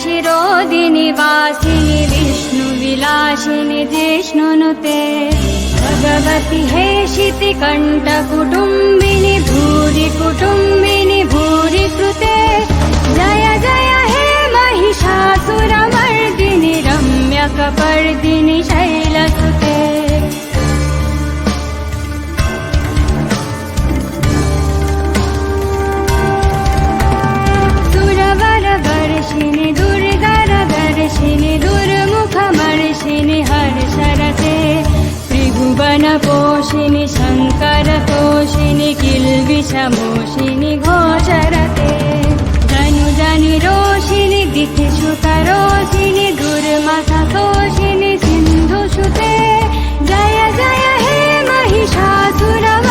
शिरोदिनि वासिनि विष्णुविलासिनि जिष्णुनुते भगवति हेशिति कण्ठकुटुम्बिनि भूरि कुटुम्बिनि भूरि कृते जय जय हे महिषासुरमर्दिनि रम्यकपर्दिनि शैलसुते सुरवरवर्षिणि दुर्धरदर्शिनि दुर्मुखमर्षिणि हर्षरते त्रिभुवनपोषिणि शङ्करतोषिणि किल्बिषमोषिणि घोषरते धनुजनिरोषिणि दितिशुकरोषिणि दुर्मथतोषिणि सिन्धुसुते जय जय हे महिषासुरमर्दिनि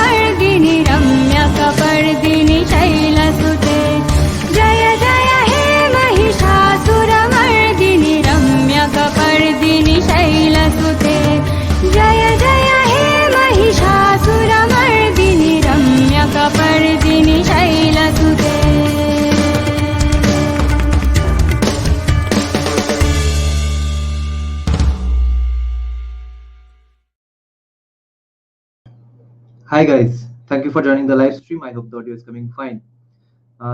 रम्यकपर्दिनि शैलसुते जय जय हे महिषासुरमर्दिनि रम्यकपर्दिनि शैलसुते जय जय हे Mahishasuramardini रम्यकपर्दिनि शैलसुते Hi guys, thank you for joining the live stream. I hope the audio is coming fine.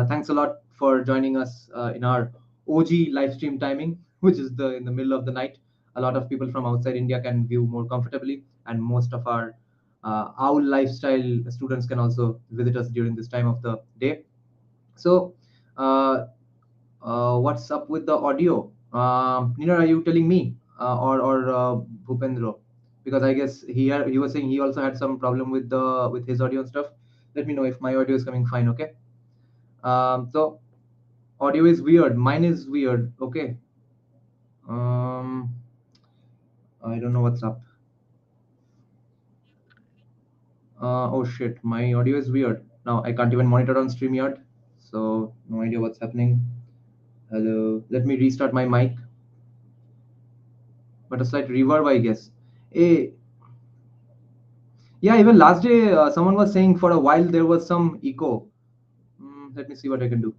Thanks a lot for joining us in our OG live stream timing, which is in the middle of the night. A lot of people from outside India can view more comfortably, and most of our owl lifestyle students can also visit us during this time of the day. So, uh, what's up with the audio? Nina, are you telling me or Bhupendra? Because I guess he was saying he also had some problem with his audio and stuff. Let me know if my audio is coming fine. Okay. So audio is weird. Mine is weird. Okay. Um, I don't know what's up. Oh shit, my audio is weird. Now I can't even monitor on StreamYard, so no idea what's happening. Hello. Let me restart my mic. But a slight reverb, I guess. Eh, yeah, even last day, someone was saying for a while there was some echo. Let me see what I can do.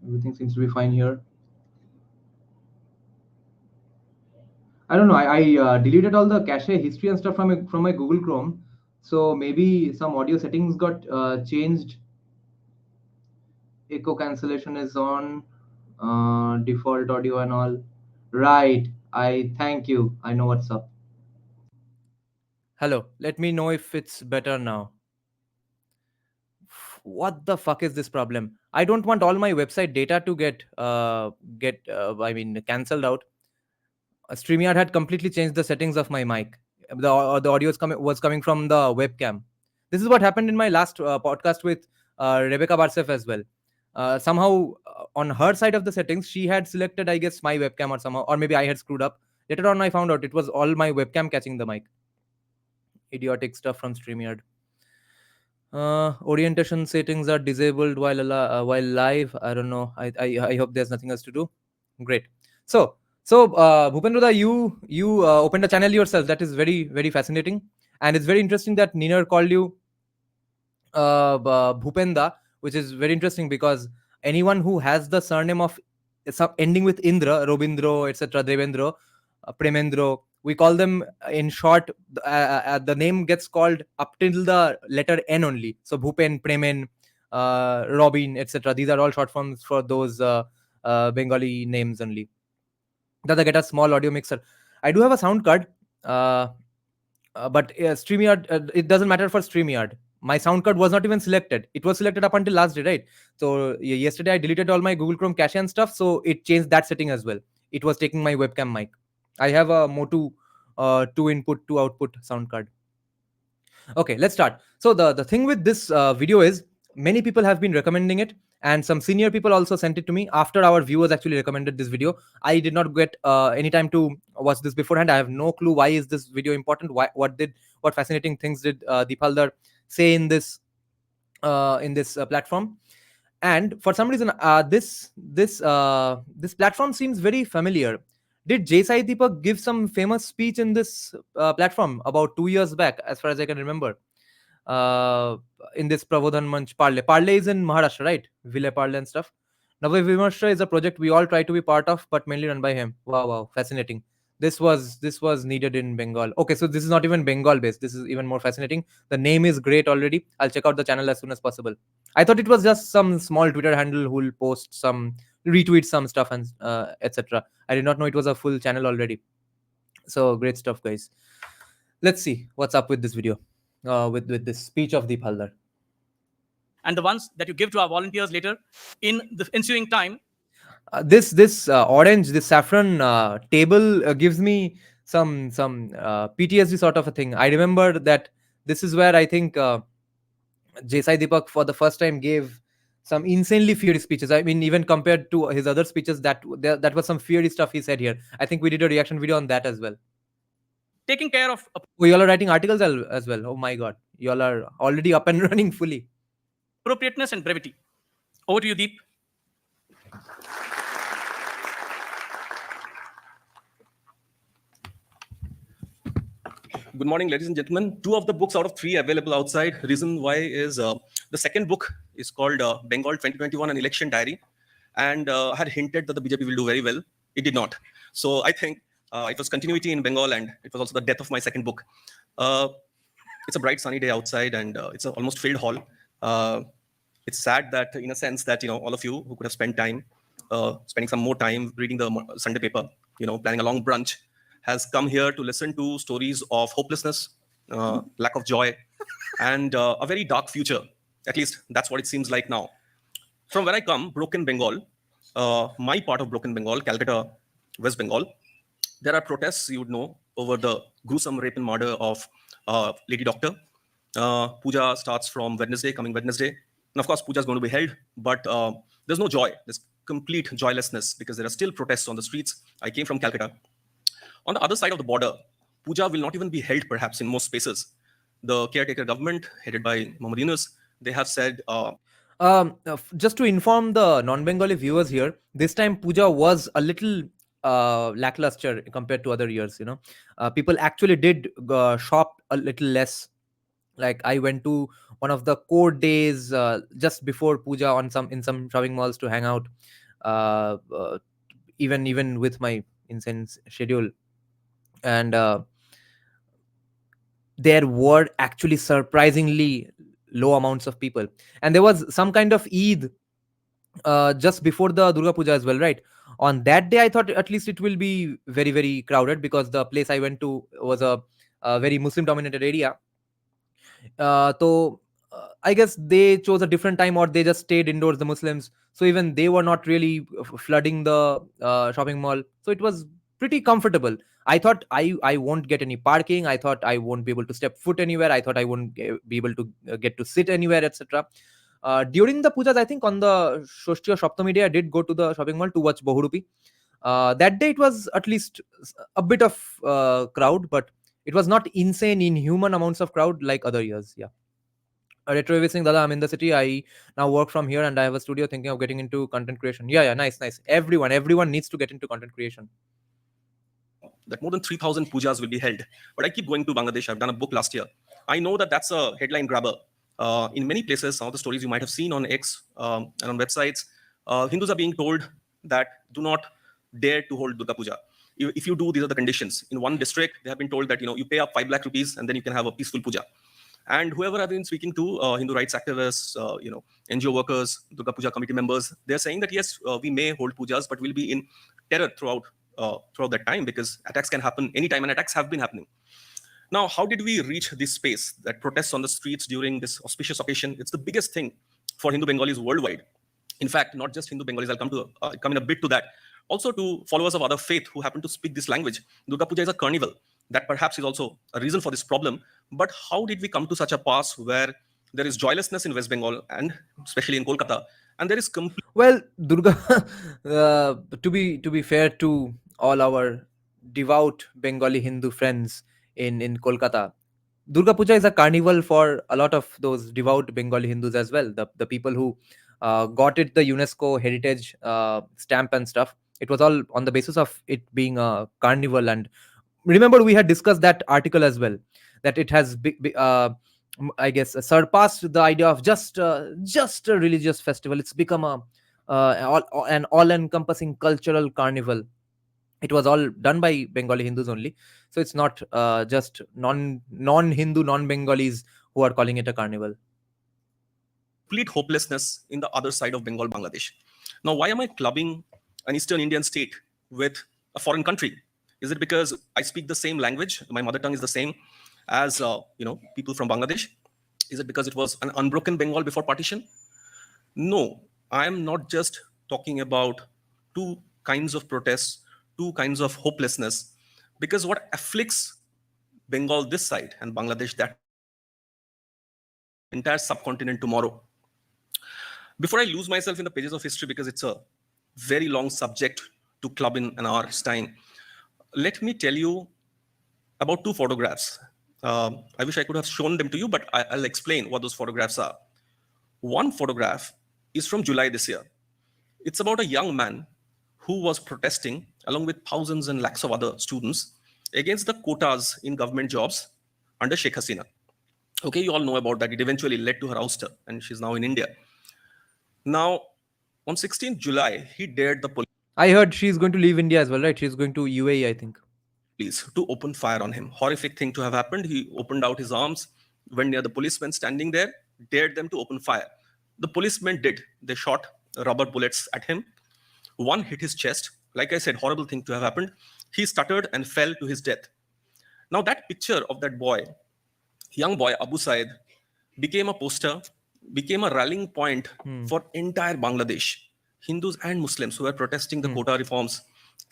Everything seems to be fine here. I don't know. I deleted all the cache history and stuff from my Google Chrome. So maybe some audio settings got changed. Echo cancellation is on. Default audio and all. Right. I thank you. I know what's up. Hello, let me know if it's better now. What the fuck is this problem? I don't want all my website data to get cancelled out. StreamYard had completely changed the settings of my mic. The audio was coming from the webcam. This is what happened in my last podcast with Rebecca Barsef as well. Somehow, on her side of the settings, she had selected, I guess, my webcam or somehow, or maybe I had screwed up. Later on, I found out it was all my webcam catching the mic. Idiotic stuff from StreamYard. Orientation settings are disabled while live. I don't know. I hope there's nothing else to do. Great. So Bhupendra, you opened a channel yourself. That is very fascinating, and it's very interesting that Niner called you Bhupenda, which is very interesting because anyone who has the surname of ending with Indra, Robindro, etc., Devendra, Premendro, we call them in short. The name gets called up till the letter N only. So Bhupen, Premen, Robin, etc. These are all short forms for those Bengali names only. That I get a small audio mixer. I do have a sound card, but StreamYard, it doesn't matter for StreamYard. My sound card was not even selected. It was selected up until last day, right? So yesterday I deleted all my Google Chrome cache and stuff, so it changed that setting as well. It was taking my webcam mic. I have a Motu 2 input, 2 output sound card. Okay, let's start. So the thing with this video is many people have been recommending it, and some senior people also sent it to me after our viewers actually recommended this video. I did not get any time to watch this beforehand. I have no clue why is this video important. What fascinating things did Deep Halder say in this platform? And for some reason, this platform seems very familiar. Did Jay Sai Deepak give some famous speech in this platform about 2 years back, as far as I can remember? In this Prabodhan Manch Parle. Parle is in Maharashtra, right? Ville Parle and stuff. Navya Vimarsha is a project we all try to be part of, but mainly run by him. Wow, wow, fascinating. This was needed in Bengal. Okay, so this is not even Bengal based. This is even more fascinating. The name is great already. I'll check out the channel as soon as possible. I thought it was just some small Twitter handle who'll post some, retweet some stuff and etc. I did not know it was a full channel already. So great stuff, guys. Let's see what's up with this video, with this speech of Deep Halder. and the ones that you give to our volunteers later in the ensuing time. This orange, this saffron table gives me some PTSD sort of a thing. I remember that this is where I think Jesai Deepak for the first time gave some insanely fiery speeches. I mean, even compared to his other speeches, that was some fiery stuff he said here. I think we did a reaction video on that as well. Taking care of Oh, y'all are writing articles as well. Oh my god, y'all are already up and running fully. appropriateness and brevity. Over to you, Deep. Good morning, ladies and gentlemen. 2 of the books out of 3 available outside. Reason why is the second book is called Bengal 2021, an election diary, and had hinted that the BJP will do very well. It did not. So I think it was continuity in Bengal, and it was also the death of my second book. It's a bright sunny day outside, and it's an almost filled hall. It's sad that, in a sense, that all of you who could have spent time, spending some more time reading the Sunday paper, planning a long brunch, has come here to listen to stories of hopelessness, lack of joy, and a very dark future. At least that's what it seems like now. From where I come, Broken Bengal, my part of Broken Bengal, Calcutta, West Bengal, there are protests, you would know, over the gruesome rape and murder of Lady Doctor. Puja starts from coming Wednesday. And of course, Puja is going to be held, but there's no joy. There's complete joylessness because there are still protests on the streets. I came from Calcutta. On the other side of the border, Puja will not even be held, perhaps, in most spaces. The caretaker government, headed by Mohammad Yunus, they have said... Just to inform the non-Bengali viewers here, this time Puja was a little lackluster compared to other years. People actually did shop a little less. Like I went to one of the core days just before Puja in some shopping malls to hang out, even with my insane schedule. And there were actually surprisingly low amounts of people, and there was some kind of Eid just before the Durga Puja as well, right? On that day I thought at least it will be very, very crowded because the place I went to was a very Muslim dominated area. So I guess they chose a different time, or they just stayed indoors, the Muslims. So even they were not really flooding the shopping mall. So it was pretty comfortable. I thought I won't get any parking. I thought I won't be able to step foot anywhere. I thought I won't be able to get to sit anywhere, etc. During the pujas, I think on the Shoshti or Shoptami day, I did go to the shopping mall to watch Bahurupi. That day it was at least a bit of crowd, but it was not insane, inhuman amounts of crowd like other years. Yeah. Retro Singh, Dada, I'm in the city. I now work from here and I have a studio, thinking of getting into content creation. Yeah, nice. Everyone needs to get into content creation. That more than 3,000 pujas will be held. But I keep going to Bangladesh. I've done a book last year. I know that that's a headline grabber. In many places, some of the stories you might have seen on X and on websites, Hindus are being told that do not dare to hold Durga Puja. If you do, these are the conditions. In one district, they have been told that you pay up 5 lakh rupees and then you can have a peaceful puja. And whoever I've been speaking to, Hindu rights activists, NGO workers, Durga Puja committee members, they're saying that yes, we may hold pujas, but we'll be in terror throughout that time, because attacks can happen anytime, and attacks have been happening. Now, how did we reach this space, that protests on the streets during this auspicious occasion? It's the biggest thing for Hindu Bengalis worldwide. In fact, not just Hindu Bengalis, I'll come in a bit to that. Also to followers of other faith who happen to speak this language. Durga Puja is a carnival. That perhaps is also a reason for this problem. But how did we come to such a pass where there is joylessness in West Bengal, and especially in Kolkata, and there is complete... Well, Durga, to be fair to all our devout Bengali Hindu friends in Kolkata, Durga Puja is a carnival for a lot of those devout Bengali Hindus as well. The people who got it the UNESCO heritage stamp and stuff. It was all on the basis of it being a carnival. And remember, we had discussed that article as well, that it has I guess surpassed the idea of just a religious festival. It's become an all-encompassing cultural carnival. It was all done by Bengali Hindus only, so it's not just non-Hindu, non-Bengalis who are calling it a carnival. Complete hopelessness in the other side of Bengal, Bangladesh. Now, why am I clubbing an Eastern Indian state with a foreign country? Is it because I speak the same language? My mother tongue is the same as people from Bangladesh? Is it because it was an unbroken Bengal before partition? No, I am not just talking about two kinds of protests, two kinds of hopelessness, because what afflicts Bengal this side and Bangladesh that entire subcontinent tomorrow. Before I lose myself in the pages of history, because it's a very long subject to club in an hour's time, let me tell you about two photographs. I wish I could have shown them to you, but I'll explain what those photographs are. One photograph is from July this year. It's about a young man who was protesting along with thousands and lakhs of other students against the quotas in government jobs under Sheikh Hasina. Okay, you all know about that. It eventually led to her ouster, and she's now in India. Now, on 16th July, he dared the I heard she's going to leave India as well, right? She's going to UAE, I think. police to open fire on him. Horrific thing to have happened. He opened out his arms, went near the policemen standing there, dared them to open fire. The policemen did. They shot rubber bullets at him. One hit his chest. Like I said, horrible thing to have happened. He stuttered and fell to his death. Now, that picture of that boy, young boy, Abu Said, became a poster, became a rallying point for entire Bangladesh, Hindus and Muslims who were protesting the quota reforms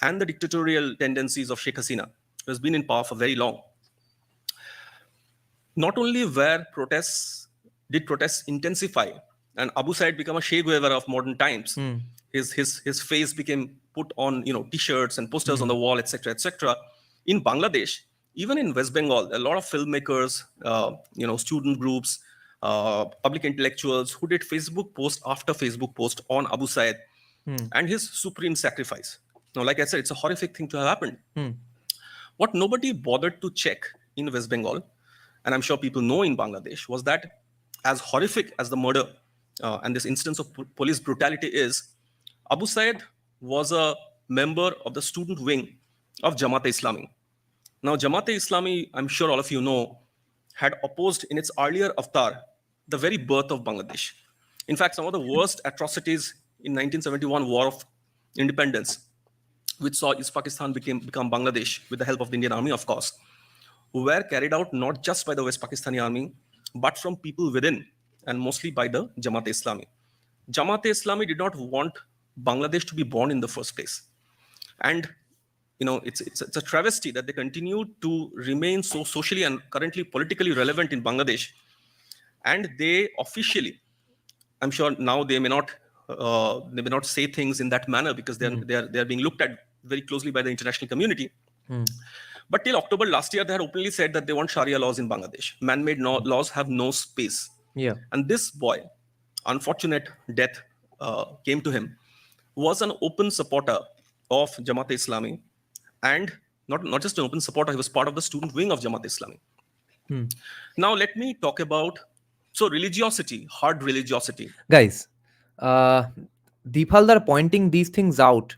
and the dictatorial tendencies of Sheikh Hasina, who has been in power for very long. Not only did protests intensify, and Abu Said become a Che Guevara of modern times. His face became put on t-shirts and posters on the wall, etc., etc. In Bangladesh, even in West Bengal, a lot of filmmakers, student groups, public intellectuals who did Facebook post after Facebook post on Abu Said and his supreme sacrifice. Now, like I said, it's a horrific thing to have happened. What nobody bothered to check in West Bengal, and I'm sure people know in Bangladesh, was that as horrific as the murder and this instance of police brutality is, Abu Said was a member of the student wing of Jamaat-e-Islami. Now, Jamaat-e-Islami, I'm sure all of you know, had opposed in its earlier avatar the very birth of Bangladesh. In fact, some of the worst atrocities in 1971 War of Independence, which saw East Pakistan become Bangladesh with the help of the Indian Army, of course, were carried out not just by the West Pakistani Army, but from people within, and mostly by the Jamaat-e-Islami. Jamaat-e-Islami did not want Bangladesh to be born in the first place. And it's a travesty that they continue to remain so socially and currently politically relevant in Bangladesh. And they officially, I'm sure now they may not say things in that manner because they are being looked at very closely by the international community. But till October last year, they had openly said that they want Sharia laws in Bangladesh. Man-made laws have no space. Yeah. And this boy, unfortunate death came to him, was an open supporter of Jamaat-e-Islami, and not just an open supporter, he was part of the student wing of Jamaat-e-Islami. Now, let me talk about religiosity, hard religiosity. Guys, Deep Halder pointing these things out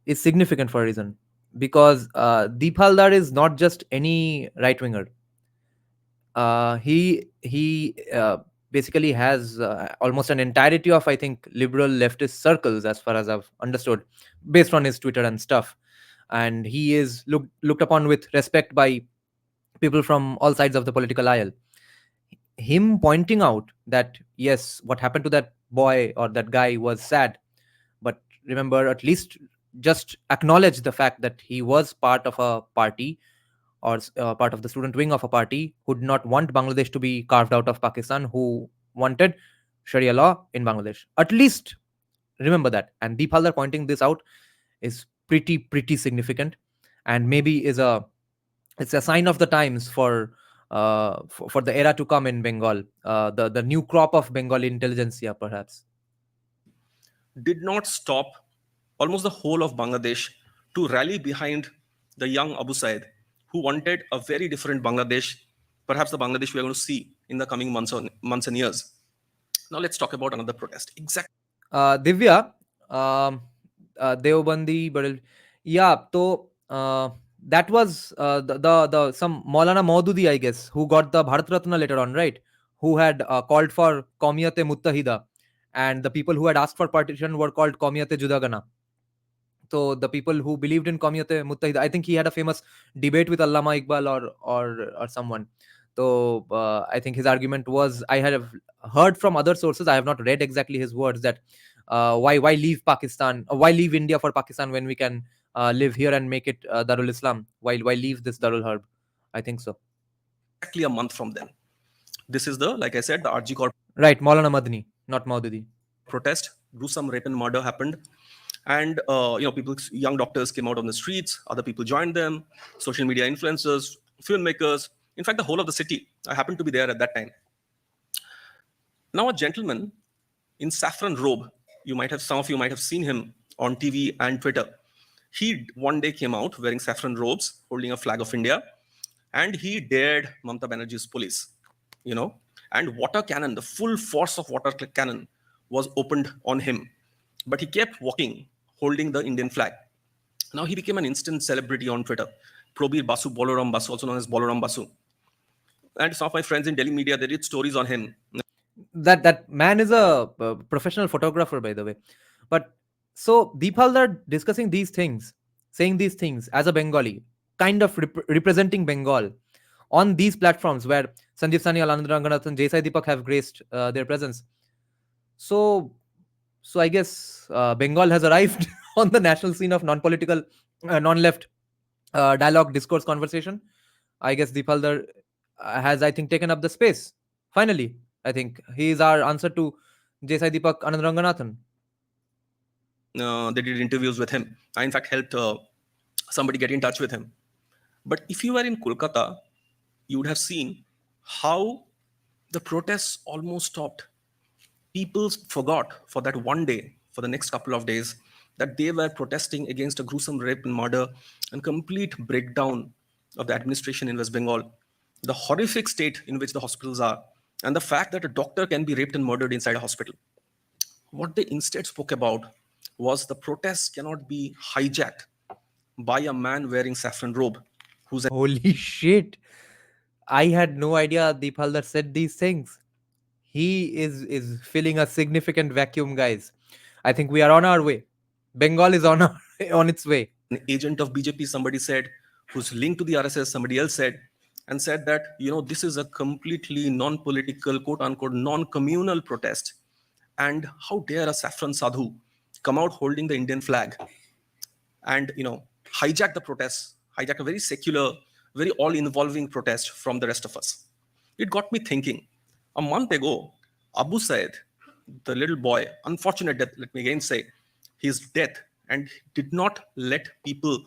is significant for a reason, because Deep Halder is not just any right winger. He basically has almost an entirety of, I think, liberal leftist circles, as far as I've understood, based on his Twitter and stuff. And he is looked upon with respect by people from all sides of the political aisle. Him pointing out that, yes, what happened to that boy or that guy was sad, but remember, at least just acknowledge the fact that he was part of a party, or part of the student wing of a party who did not want Bangladesh to be carved out of Pakistan, who wanted Sharia law in Bangladesh. At least remember that. And Deep Halder pointing this out is pretty significant, and maybe it's a sign of the times for the era to come in Bengal, the new crop of Bengali intelligentsia, perhaps. Did not stop almost the whole of Bangladesh to rally behind the young Abu Said, who wanted a very different Bangladesh, perhaps the Bangladesh we are going to see in the coming months and years. Now let's talk about another protest. Exactly. Divya, um, Deobandi, Barel. Yeah, so that was the some Maulana Maududi, I guess, who got the Bharat Ratna later on, right? Who had called for Qawmiyat-e Muttahida, and the people who had asked for partition were called Qawmiyat-e Judagana. So the people who believed in Qawmiyat-e Muttahida, I think he had a famous debate with Allama Iqbal or someone. So I think his argument was, I have heard from other sources, I have not read exactly his words, that why leave Pakistan, why leave India for Pakistan when we can live here and make it Darul Islam? Why leave this Darul Harb? I think so. Exactly a month from then. This is the, like I said, the RG Corp Right, Maulana Madni, not Maududi. protest. Gruesome rape and murder happened, and people, young doctors came out on the streets. Other people joined them. Social media influencers, filmmakers. In fact, the whole of the city. I happened to be there at that time. Now, a gentleman in saffron robe. Some of you might have seen him on TV and Twitter. He one day came out wearing saffron robes, holding a flag of India, and he dared Mamata Banerjee's police. You know, and water cannon, the full force of water cannon, was opened on him, but he kept walking, holding the Indian flag. Now he became an instant celebrity on Twitter. Probir Basu, Bolaram Basu, also known as Bolaram Basu. And some of my friends in Delhi media, they did stories on him. That man is a professional photographer, by the way. But so Deep Halder discussing these things, saying these things as a Bengali, kind of representing Bengal on these platforms where Sanjeev Sanyal, Anand Ranganath, and Jesai Deepak have graced their presence. So, so I guess Bengal has arrived on the national scene of non-political, non-left dialogue, discourse, conversation. I guess Deep Halder has, I think, taken up the space. Finally, I think he is our answer to Jesai Deepak, Anand Ranganathan. They did interviews with him. I, in fact, helped somebody get in touch with him. But if you were in Kolkata, you would have seen how the protests almost stopped. People forgot for that one day, for the next couple of days, that they were protesting against a gruesome rape and murder and complete breakdown of the administration in West Bengal, the horrific state in which the hospitals are, and the fact that a doctor can be raped and murdered inside a hospital. What they instead spoke about was the protests cannot be hijacked by a man wearing saffron robe who's an Holy shit! I had no idea Deep Halder said these things. He is filling a significant vacuum, guys. I think we are on our way. Bengal is on on its way. agent of BJP, somebody said, who's linked to the RSS, somebody else said, and said that, this is a completely non-political, quote unquote, non-communal protest. And how dare a saffron sadhu come out holding the Indian flag and, hijack the protests, hijack a very secular, very all-involving protest from the rest of us. It got me thinking. A month ago, Abu Said, the little boy, unfortunate death, let me again say, his death, and did not let people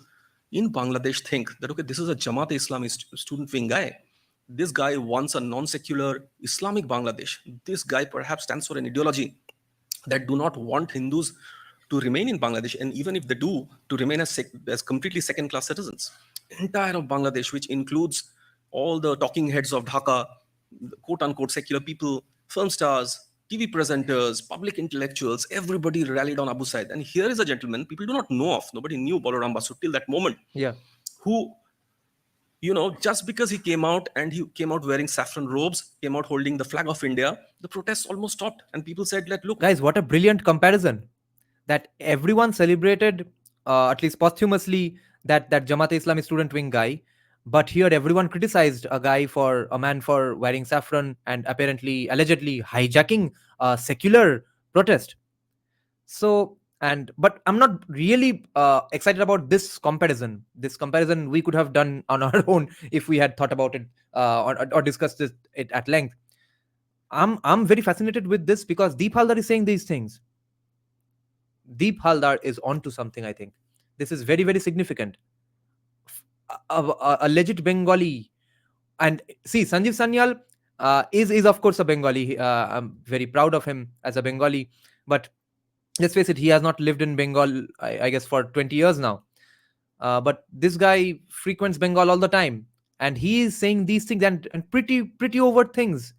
in Bangladesh think that, okay, this is a Jamaat-e-Islami student wing guy. This guy wants a non-secular Islamic Bangladesh. This guy perhaps stands for an ideology that do not want Hindus to remain in Bangladesh, and even if they do, to remain as completely second-class citizens. Entire of Bangladesh, which includes all the talking heads of Dhaka, quote-unquote secular people, film stars, TV presenters, public intellectuals, everybody rallied on Abu Said. And here is a gentleman people do not know of. Nobody knew Balaram Basu till that moment. Yeah. Who, just because he came out and he came out wearing saffron robes, came out holding the flag of India, the protests almost stopped. And people said, look. Guys, what a brilliant comparison. That everyone celebrated, at least posthumously, that Jamaat-e-Islami student wing guy. But here everyone criticized a man for wearing saffron and apparently, allegedly hijacking a secular protest. So, but I'm not really excited about this comparison. This comparison we could have done on our own if we had thought about it or discussed it at length. I'm very fascinated with this because Deep Halder is saying these things. Deep Halder is onto something, I think. This is very, very significant. A legit Bengali. And see, Sanjeev Sanyal is of course a Bengali. I'm very proud of him as a Bengali. But let's face it, he has not lived in Bengal, I guess, for 20 years now. But this guy frequents Bengal all the time. And he is saying these things and pretty overt things.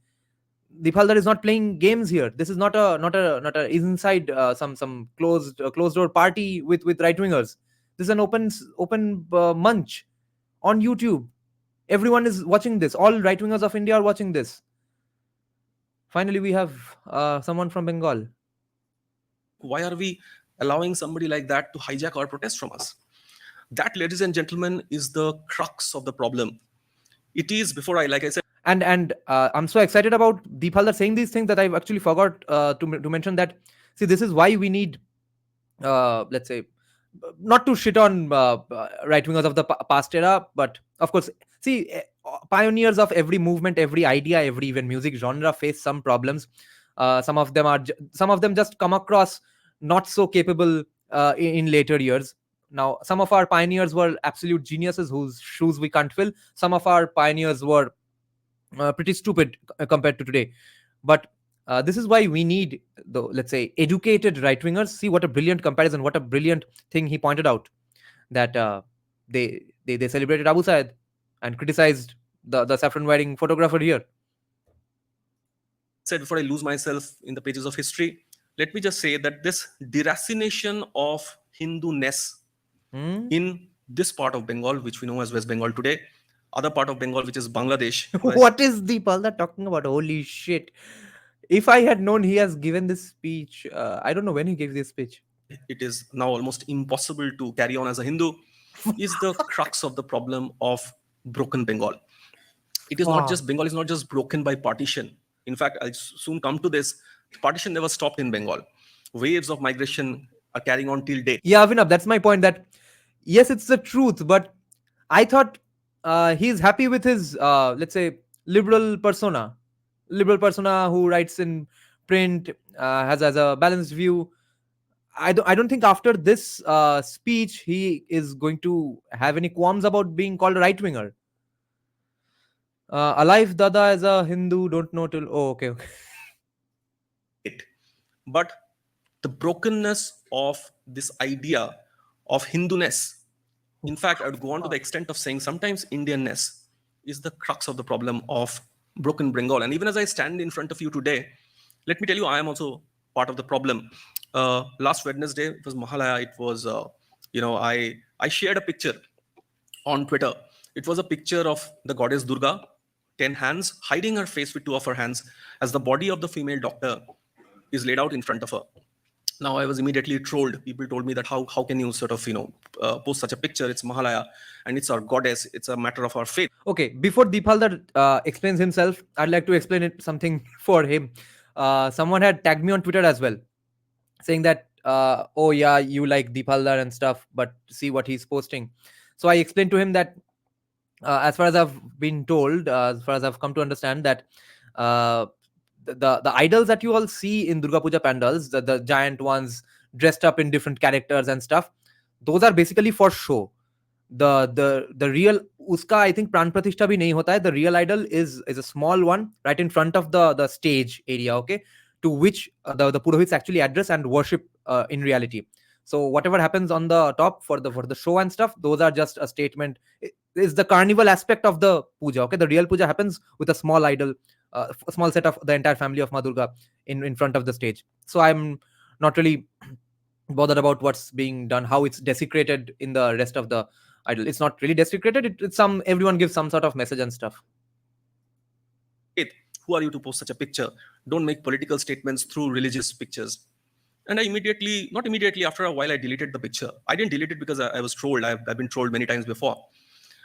Deepaldar is not playing games here. This is not a inside some closed door party with right wingers. This is an open munch on YouTube. Everyone is watching this. All right wingers of India are watching this. Finally, we have someone from Bengal. Why are we allowing somebody like that to hijack our protest from us? That, ladies and gentlemen, is the crux of the problem. It is, before I, like I said, And I'm so excited about Deepaldar saying these things that I've actually forgot to mention that. See, this is why we need, let's say, not to shit on right wingers of the past era, but of course, see, pioneers of every movement, every idea, every even music genre face some problems. Some of them just come across not so capable in later years. Now, some of our pioneers were absolute geniuses whose shoes we can't fill. Some of our pioneers were pretty stupid compared to today. But this is why we need the, let's say, educated right wingers. See what a brilliant comparison, what a brilliant thing he pointed out, that they celebrated Abu Said and criticized the saffron wearing photographer here. said before I lose myself in the pages of history, let me just say that this deracination of Hindu-ness in this part of Bengal, which we know as West Bengal today, other part of Bengal, which is Bangladesh. What is Deepalda talking about? Holy shit. If I had known he has given this speech, I don't know when he gave this speech. It is now almost impossible to carry on as a Hindu, is the crux of the problem of broken Bengal. It is not just, Bengal is not just broken by partition. In fact, I'll soon come to this. Partition never stopped in Bengal. Waves of migration are carrying on till date. Yeah, Avinav, that's my point, that yes, it's the truth, but I thought he's happy with his, let's say, liberal persona who writes in print, has a balanced view. I don't think after this speech he is going to have any qualms about being called a right winger. Alive Dada as a Hindu, don't know till. Oh, okay. But the brokenness of this idea of Hindu-ness, in fact, I would go on to the extent of saying sometimes Indianness is the crux of the problem of broken Bengal. And even as I stand in front of you today, let me tell you, I am also part of the problem. Last Wednesday, it was Mahalaya. It was, I shared a picture on Twitter. It was a picture of the goddess Durga, 10 hands, hiding her face with 2 of her hands, as the body of the female doctor is laid out in front of her. Now, I was immediately trolled. People told me that how can you sort of, post such a picture? It's Mahalaya and it's our goddess. It's a matter of our faith. Okay, before Deepaldar explains himself, I'd like to explain something for him. Someone had tagged me on Twitter as well, saying that, oh yeah, you like Deepaldar and stuff, but see what he's posting. So I explained to him that as far as I've been told, as far as I've come to understand, that the idols that you all see in Durga Puja pandals, the giant ones dressed up in different characters and stuff, those are basically for show. The real uska, I think, pran pratishtha bhi nahi hota hai. The real idol is a small one right in front of the stage area, okay, to which the purohits actually address and worship in reality. So whatever happens on the top for the show and stuff, those are just a statement. It is the carnival aspect of the puja, okay. The real puja happens with a small idol, a small set of the entire family of Ma Durga in front of the stage. So I'm not really bothered about what's being done, how it's desecrated in the rest of the idol. It's not really desecrated. It's everyone gives some sort of message and stuff. Who are you to post such a picture? Don't make political statements through religious pictures. And I not immediately, after a while, I deleted the picture. I didn't delete it because I was trolled. I've been trolled many times before.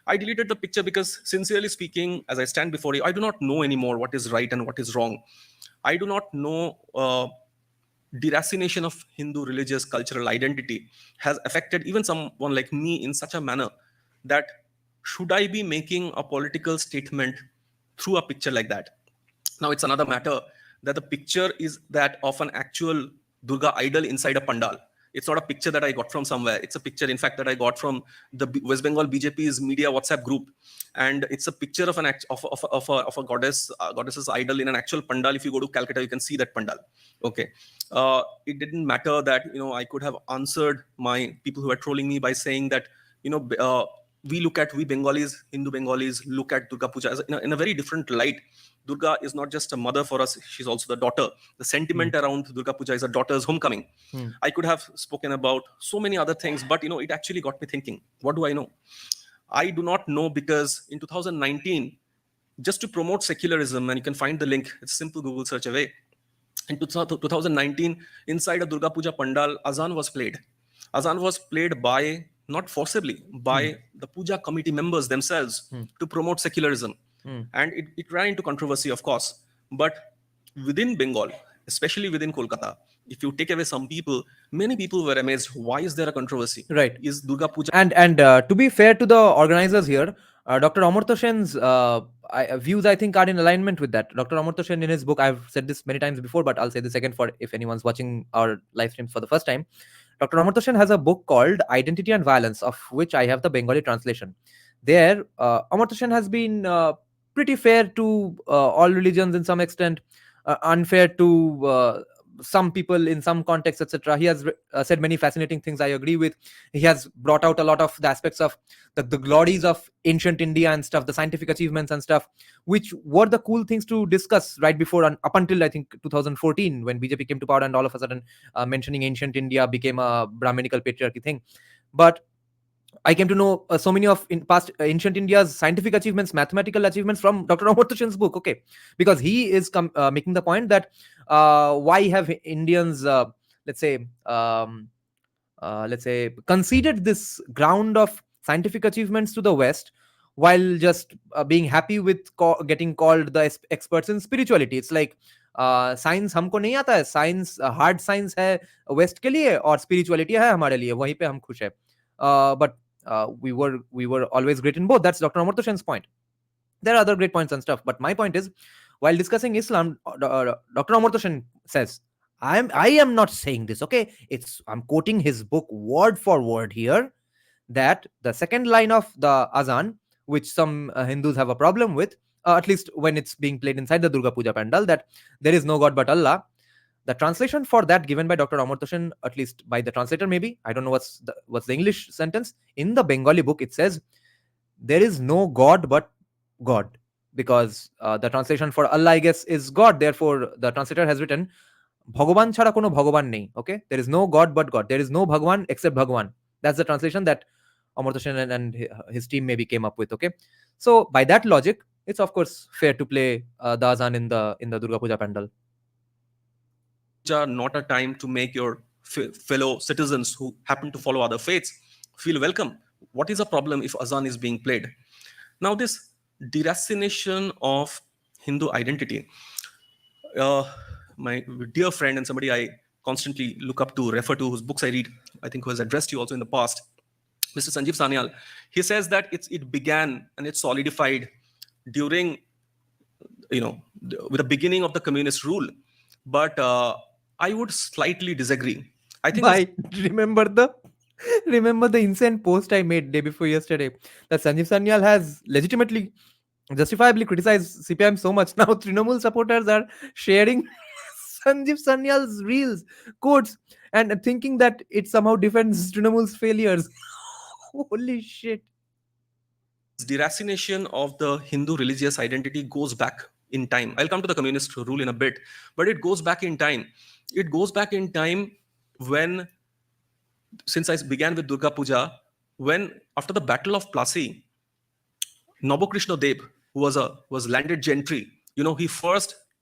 I deleted the picture because, sincerely speaking, as I stand before you, I do not know anymore what is right and what is wrong. I do not know deracination of Hindu religious cultural identity has affected even someone like me in such a manner that should I be making a political statement through a picture like that? Now, it's another matter that the picture is that of an actual Durga idol inside a pandal. It's not a picture that I got from somewhere. It's a picture, in fact, that I got from the West Bengal BJP's media WhatsApp group, and it's a picture of a goddess's idol in an actual pandal. If you go to Calcutta, you can see that pandal. Okay, it didn't matter that I could have answered my people who are trolling me by saying that we Bengalis, Hindu Bengalis, look at Durga Puja in a very different light, Durga is not just a mother for us, she's also the daughter. The sentiment around Durga Puja is a daughter's homecoming. I could have spoken about so many other things, but it actually got me thinking, what do I know? I do not know, because in 2019, just to promote secularism, and you can find the link, it's simple Google search away. In 2019, inside a Durga Puja pandal, Azan was played. Azan was played by, not forcibly, by the Puja committee members themselves to promote secularism. And it ran into controversy, of course. But within Bengal, especially within Kolkata, if you take away some people, many people were amazed. Why is there a controversy? Right. Is Durga Puja And to be fair to the organizers here, Dr. Amartya Sen's views, I think, are in alignment with that. Dr. Amartya Sen, in his book, I've said this many times before, but I'll say this again for if anyone's watching our live streams for the first time. Dr. Amartya Sen has a book called Identity and Violence, of which I have the Bengali translation. There, Amartya Sen has been pretty fair to all religions in some extent, unfair to some people in some contexts, etc. He has said many fascinating things I agree with. He has brought out a lot of the aspects of the glories of ancient India and stuff, the scientific achievements and stuff, which were the cool things to discuss right before and up until I think 2014, when BJP came to power, and all of a sudden mentioning ancient India became a Brahminical patriarchy thing. But I came to know so many of in past ancient India's scientific achievements, mathematical achievements from Dr. Amartya Sen's book. Okay, because he is making the point that why have Indians, let's say, conceded this ground of scientific achievements to the West, while just being happy with getting called the experts in spirituality. It's like science हमको नहीं आता है, science hard science है waste के लिए और spirituality है हमारे लिए, वहीं पे हम खुश है. But we were always great in both. That's Dr. Amartya Sen's point. There are other great points and stuff, but my point is, while discussing Islam, Dr. Amartya Sen says, I am not saying this, okay? I'm quoting his book word for word here, that the second line of the azan, which some Hindus have a problem with, at least when it's being played inside the Durga Puja pandal, that there is no God but Allah. The translation for that given by Dr. Amartya Sen, at least by the translator, maybe, I don't know what's the English sentence. In the Bengali book, it says, there is no God but God. Because the translation for Allah, I guess, is God. Therefore, the translator has written, Bhagavan chhara kono Bhagavan nei. Okay? There is no God but God. There is no Bhagwan except Bhagwan. That's the translation that Amartya Sen and his team maybe came up with. Okay? So, by that logic, it's of course fair to play the azan in the Durga Puja pandal. Not a time to make your fellow citizens who happen to follow other faiths feel welcome? What is the problem if azan is being played? Now, this deracination of Hindu identity, my dear friend and somebody I constantly look up to, refer to, whose books I read, I think who has addressed you also in the past, Mr. Sanjeev Sanyal, he says that it began and it solidified during, with the beginning of the communist rule. But I would slightly disagree. I think remember the insane post I made day before yesterday, that Sanjeev Sanyal has legitimately, justifiably criticized CPIM so much. Now Trinamool supporters are sharing Sanjeev Sanyal's reels, quotes, and thinking that it somehow defends Trinamool's failures. Holy shit. Deracination of the Hindu religious identity goes back in time. I'll come to the communist rule in a bit, but it goes back in time. It goes back in time when, since I began with Durga Puja, when after the Battle of Plassey, Nabokrishna Dev, who was landed gentry, he was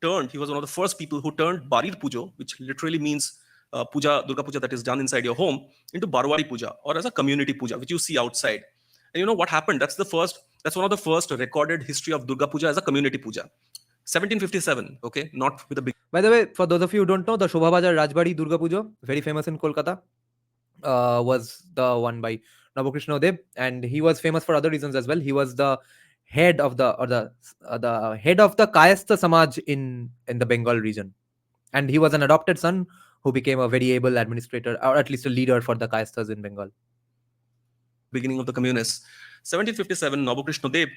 one of the first people who turned Barir Pujo, which literally means Durga Puja that is done inside your home, into Barwari Puja, or as a community puja, which you see outside. And you know what happened? That's one of the first recorded history of Durga Puja as a community puja. 1757, okay? Not with a big... By the way, for those of you who don't know, the Shobha Bazar Rajbari Durga Puja, very famous in Kolkata, was the one by Nabokrishna Dev, and he was famous for other reasons as well. He was the head of the head of the Kayastha Samaj in the Bengal region, and he was an adopted son who became a very able administrator, or at least a leader for the Kayasthas in Bengal. Beginning of the communists. 1757, Nabokrishna Dev,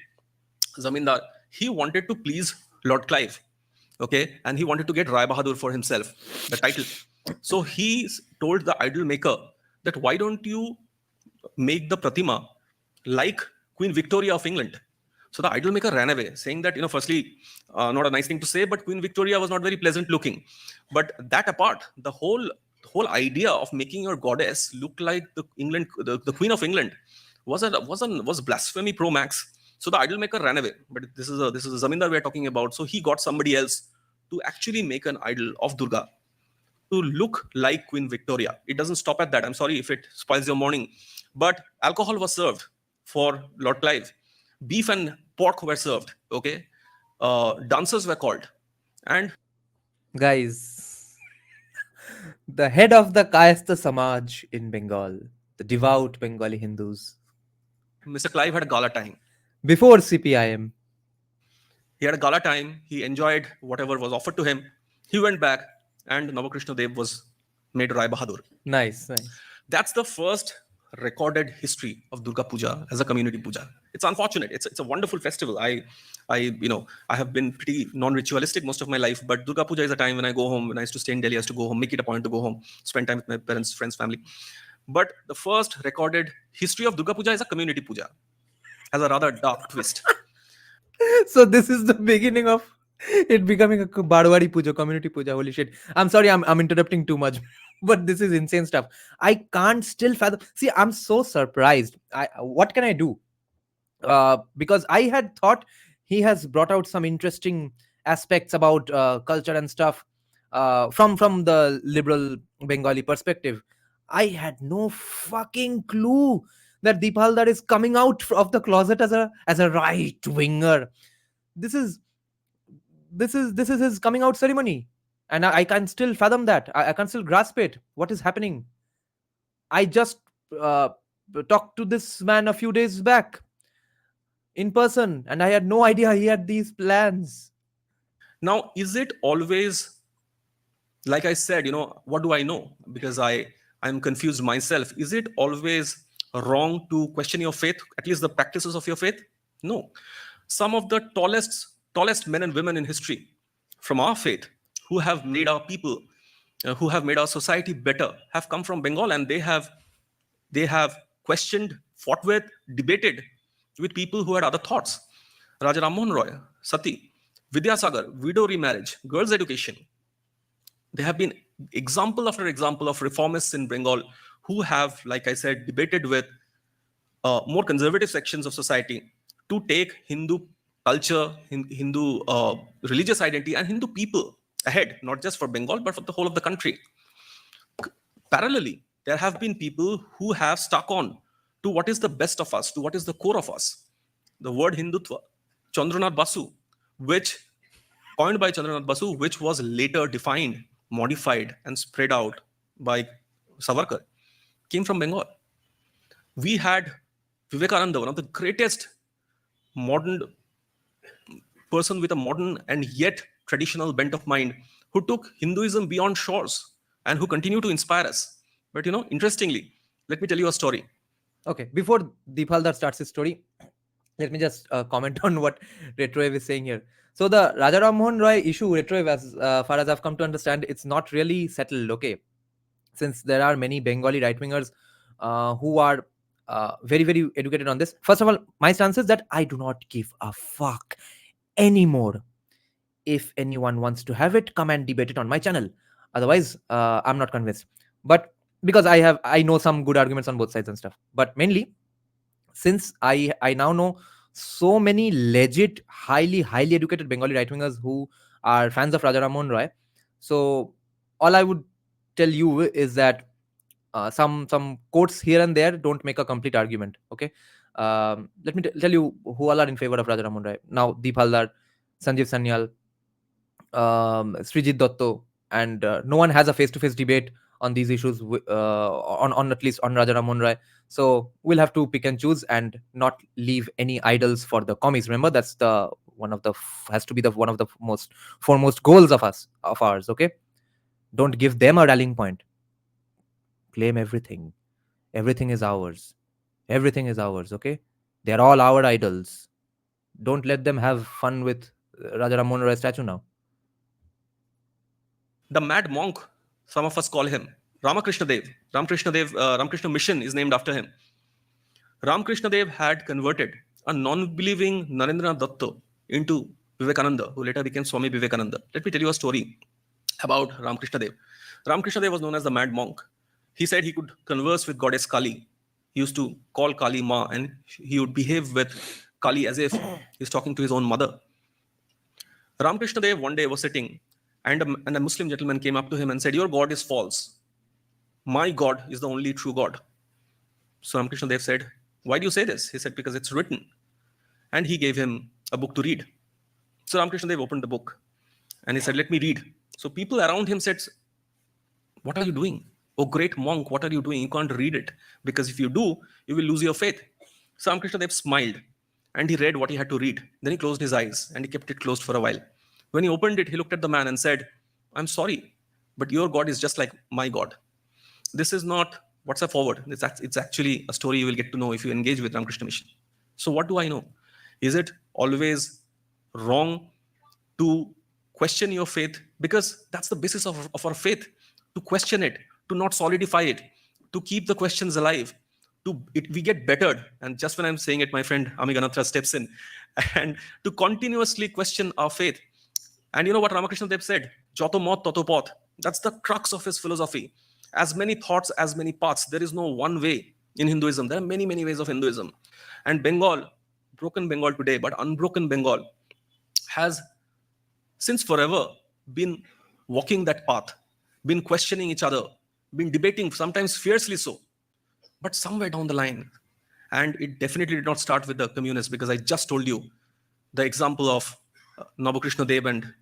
Zamindar, he wanted to please Lord Clive, okay, and he wanted to get Rai Bahadur for himself, the title. So he told the idol maker that, why don't you make the Pratima like Queen Victoria of England? So the idol maker ran away, saying that, firstly, not a nice thing to say, but Queen Victoria was not very pleasant looking. But that apart, the whole idea of making your goddess look like the Queen of England was blasphemy pro max. So the idol maker ran away. But this is a zamindar we are talking about. So he got somebody else to actually make an idol of Durga to look like Queen Victoria. It doesn't stop at that. I'm sorry if it spoils your morning. But alcohol was served for Lord Clive. Beef and pork were served. Okay. Dancers were called. And Guys, the head of the Kayastha Samaj in Bengal, the devout Bengali Hindus, Mr. Clive had a gala time. before CPIM. He had a gala time. He enjoyed whatever was offered to him. He went back, and Navakrishna Dev was made Rai Bahadur. Nice. That's the first recorded history of Durga Puja as a community puja. It's unfortunate. It's a wonderful festival. I have been pretty non-ritualistic most of my life, but Durga Puja is a time when I go home. When I used to stay in Delhi, I used to go home, make it a point to go home, spend time with my parents, friends, family. But the first recorded history of Durga Puja is a community puja, has a rather dark twist. So this is the beginning of it becoming a Barwari Puja, community puja. Holy shit. I'm sorry, I'm interrupting too much. But this is insane stuff. I can't still fathom. See, I'm so surprised. What can I do? Because I had thought he has brought out some interesting aspects about culture and stuff from the liberal Bengali perspective. I had no fucking clue that Deep Halder is coming out of the closet as a right winger. This is his coming out ceremony, and I can still fathom that. I can still grasp it. What is happening? I just talked to this man a few days back in person, and I had no idea he had these plans. Now, is it always, like I said, what do I know? Because I'm confused myself. Is it always wrong to question your faith, at least the practices of your faith? No. Some of the tallest men and women in history from our faith, who have made our people, who have made our society better, have come from Bengal, and they have questioned, fought with, debated with people who had other thoughts. Raja Ram Mohan Roy, Sati, Vidyasagar, widow remarriage, girls' education. There have been example after example of reformists in Bengal who have, like I said, debated with more conservative sections of society to take Hindu culture, Hindu religious identity, and Hindu people ahead, not just for Bengal, but for the whole of the country. Parallelly, there have been people who have stuck on to what is the best of us, to what is the core of us. The word Hindutva, Chandranath Basu, which coined by Chandranath Basu, which was later defined, modified, and spread out by Savarkar, came from Bengal. We had Vivekananda, one of the greatest modern person with a modern and yet traditional bent of mind, who took Hinduism beyond shores and who continue to inspire us. But interestingly, let me tell you a story. Okay, before Deep Halder starts his story, let me just comment on what Retrowave is saying here. So the Raja Ram Mohan Roy issue, Retrowave, as far as I've come to understand, it's not really settled, okay? Since there are many Bengali right-wingers who are very, very educated on this. First of all, my stance is that I do not give a fuck anymore. If anyone wants to have it, come and debate it on my channel. Otherwise, I'm not convinced. But because I know some good arguments on both sides and stuff. But mainly, since I now know so many legit, highly educated Bengali right-wingers who are fans of Raja Ram Mohan Roy, so all I would tell you is that some quotes here and there don't make a complete argument. Okay, let me tell you who all are in favor of Raja Ram Mohan Roy. Now, Deep Halder, Sanjeev Sanyal, Srijit Dotto, and no one has a face-to-face debate on these issues on at least on Raja Ram Mohan Roy. So we'll have to pick and choose and not leave any idols for the commies. Remember, that's has to be one of the most foremost goals of ours. Okay, don't give them a rallying point. Claim everything. Everything is ours. Everything is ours. Okay, they're all our idols. Don't let them have fun with Raja Ram Mohan Roy statue now. The mad monk, some of us call him, Ramakrishna Dev, Ramakrishna Mission is named after him. Ramakrishna Dev had converted a non-believing Narendra Datta into Vivekananda, who later became Swami Vivekananda. Let me tell you a story about Ramakrishna Dev. Ramakrishna Dev was known as the mad monk. He said he could converse with goddess Kali. He used to call Kali Ma, and he would behave with Kali as if he's talking to his own mother. Ramakrishna Dev one day was sitting, and a Muslim gentleman came up to him and said, "Your God is false. My God is the only true God." So Ramakrishna Dev said, "Why do you say this?" He said, "Because it's written." And he gave him a book to read. So Ramakrishna Dev opened the book and he said, "Let me read." So people around him said, "What are you doing? Oh, great monk, what are you doing? You can't read it, because if you do, you will lose your faith." So Ramakrishna Dev smiled and he read what he had to read. Then he closed his eyes and he kept it closed for a while. When he opened it, he looked at the man and said, "I'm sorry, but your God is just like my God." This is not what's a forward. It's actually a story you will get to know if you engage with Ramakrishna Mission. So what do I know? Is it always wrong to question your faith? Because that's the basis of our faith, to question it, to not solidify it, to keep the questions alive, we get bettered. And just when I'm saying it, my friend Amiganatra steps in and to continuously question our faith. And you know what Ramakrishna Dev said? Joto mot toto pot. That's the crux of his philosophy. As many thoughts, as many paths. There is no one way in Hinduism. There are many, many ways of Hinduism. And Bengal, broken Bengal today, but unbroken Bengal, has since forever been walking that path, been questioning each other, been debating, sometimes fiercely so. But somewhere down the line, and it definitely did not start with the communists, because I just told you the example of Namakrishna Dev, and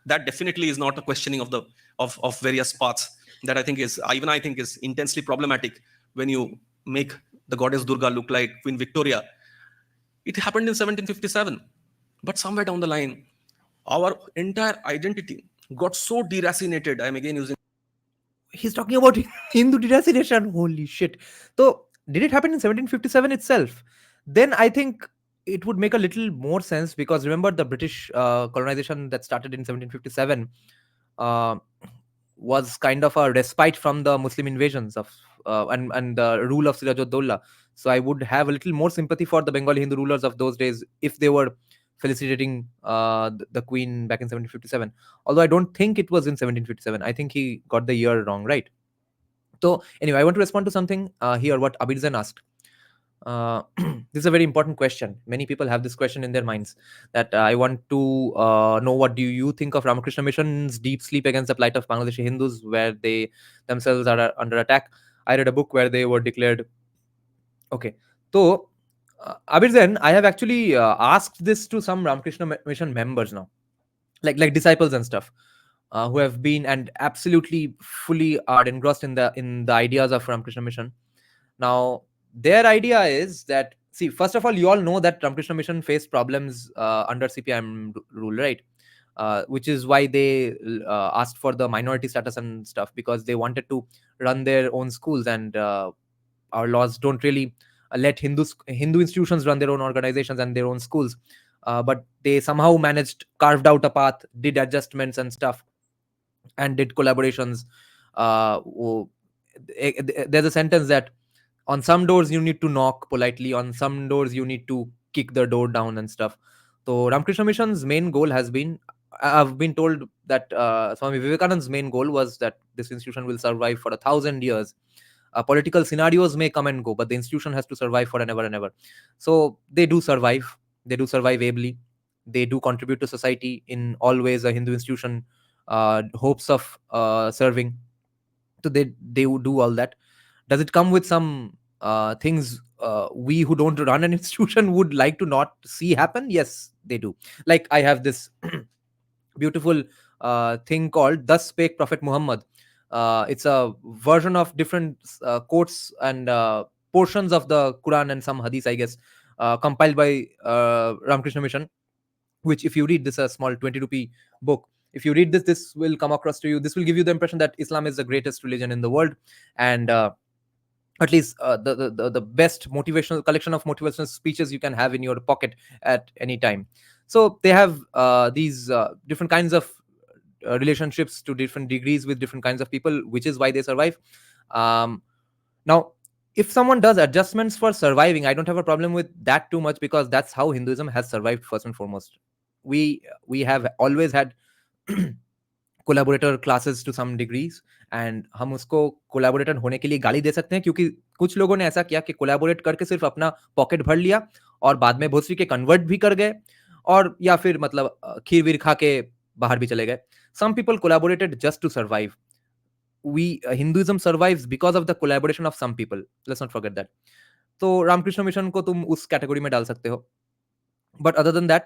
that definitely is not a questioning of various paths. That I think is intensely problematic when you make the goddess Durga look like Queen Victoria. It happened in 1757, but somewhere down the line, our entire identity got so deracinated. I'm again using. He's talking about Hindu deracination. Holy shit. So, did it happen in 1757 itself? Then I think it would make a little more sense, because remember the British colonization that started in 1757 uh, was kind of a respite from the Muslim invasions of and the rule of Sirajud-Dowla. So I would have a little more sympathy for the Bengali Hindu rulers of those days if they were felicitating the queen back in 1757. Although I don't think it was in 1757. I think he got the year wrong, right? So anyway, I want to respond to something here what Abirjan asked. This is a very important question. Many people have this question in their minds, that I want to know, what do you think of Ramakrishna Mission's deep sleep against the plight of Bangladeshi Hindus, where they themselves are under attack. I read a book where they were declared. Okay, so Abirjan, I have actually asked this to some Ramakrishna Mission members now, like disciples and stuff, who have been and absolutely fully are engrossed in the ideas of Ramakrishna Mission. Now, their idea is that, see, first of all, you all know that Ramakrishna Mission faced problems under CPIM rule, right? Which is why they asked for the minority status and stuff, because they wanted to run their own schools, and our laws don't really let Hindu institutions run their own organizations and their own schools. But they somehow managed, carved out a path, did adjustments and stuff, and did collaborations. There's a sentence that on some doors you need to knock politely, on some doors you need to kick the door down and stuff. So Ramakrishna Mission's main goal has been, I've been told that Swami Vivekananda's main goal was that this institution will survive for 1,000 years. Political scenarios may come and go, but the institution has to survive for an ever and ever. So they do survive. They do survive ably. They do contribute to society in all ways a Hindu institution hopes of serving. So they would do all that. Does it come with some things we who don't run an institution would like to not see happen? Yes, they do. Like, I have this beautiful thing called Thus Spake Prophet Muhammad. It's a version of different quotes and portions of the Quran and some hadith, I guess, compiled by Ramakrishna Mission. Which, if you read this, a small 20 rupee book, if you read this will come across to you. This will give you the impression that Islam is the greatest religion in the world, and at least the best motivational collection of motivational speeches you can have in your pocket at any time. So they have these different kinds of relationships to different degrees with different kinds of people, which is why they survive. Now, if someone does adjustments for surviving, I don't have a problem with that too much, because that's how Hinduism has survived first and foremost. We have always had collaborator classes to some degrees, and हम उसको collaborator होने के लिए गाली दे सकते हैं, क्योंकि कुछ लोगों ने ऐसा किया कि कोलैबोरेट करके सिर्फ अपना पॉकेट भर लिया और बाद में भोसरी के कन्वर्ट भी कर गए, और या फिर मतलब खीर वीर खा के बाहर भी चले गए. Some people collaborated just to survive. we Hinduism survives because of the collaboration of some people. Let's not forget that. तो रामकृष्ण मिशन को तुम उस कैटेगरी में डाल सकते हो. But other than that,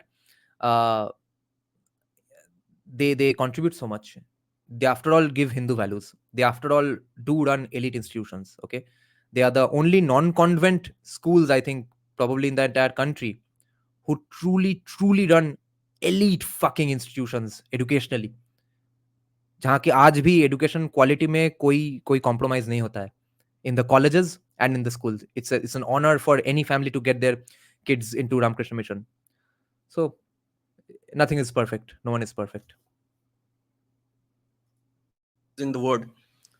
they contribute so much. They after all give Hindu values. They after all do run elite institutions. Okay, they are the only non-convent schools, I think, probably in the entire country, who truly run elite fucking institutions educationally. जहाँ की आज भी education quality में कोई compromise नहीं होता है. In the colleges and in the schools, it's an honor for any family to get their kids into Ramakrishna Mission. So nothing is perfect. No one is perfect. In the word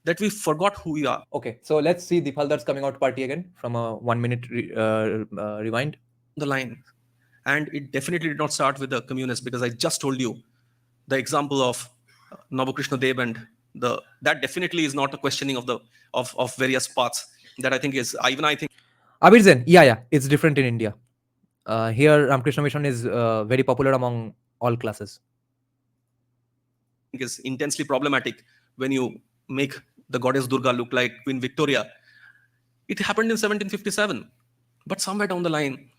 that we forgot who we are. Okay, so let's see the Haldar's coming out party again from a 1 minute rewind. The line, and it definitely did not start with the communists, because I just told you the example of Navakrishna Dev, and that definitely is not a questioning of various paths. That I think is I think Abir Zain, yeah, it's different in India. Here Ramakrishna Mission is very popular among all classes. is intensely problematic when you make the goddess Durga look like Queen Victoria. It happened in 1757, but somewhere down the line,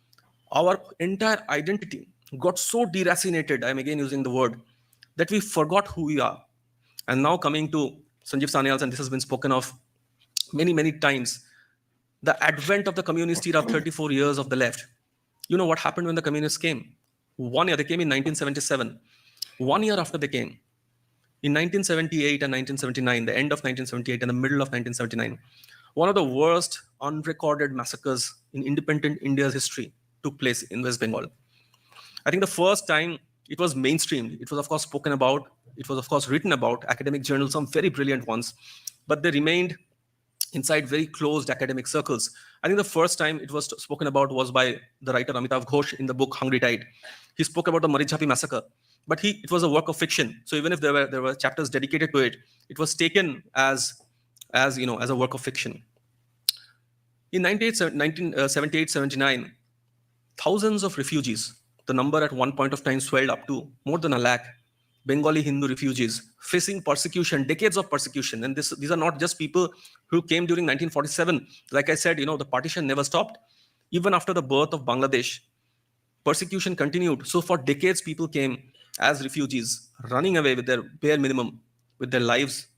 our entire identity got so deracinated, I'm again using the word, that we forgot who we are. And now coming to Sanjeev Sanyals, and this has been spoken of many times, the advent of the communist era of 34 years of the left. You know what happened when the communists came? 1 year, they came in 1977. 1 year after they came, in 1978 and 1979, the end of 1978 and the middle of 1979, one of the worst unrecorded massacres in independent India's history took place in West Bengal. I think the first time it was mainstreamed, it was of course spoken about, it was of course written about, academic journals, some very brilliant ones, but they remained inside very closed academic circles. I think the first time it was spoken about was by the writer Amitav Ghosh in the book Hungry Tide. He spoke about the Marijhapi massacre, but it was a work of fiction. So even if there were chapters dedicated to it, it was taken as a work of fiction. In 1978-79, thousands of refugees, the number at one point of time swelled up to more than 1 lakh Bengali Hindu refugees facing persecution, decades of persecution. And these are not just people who came during 1947. Like I said, the partition never stopped. Even after the birth of Bangladesh, persecution continued. So for decades, people came as refugees, running away with their bare minimum, with their lives,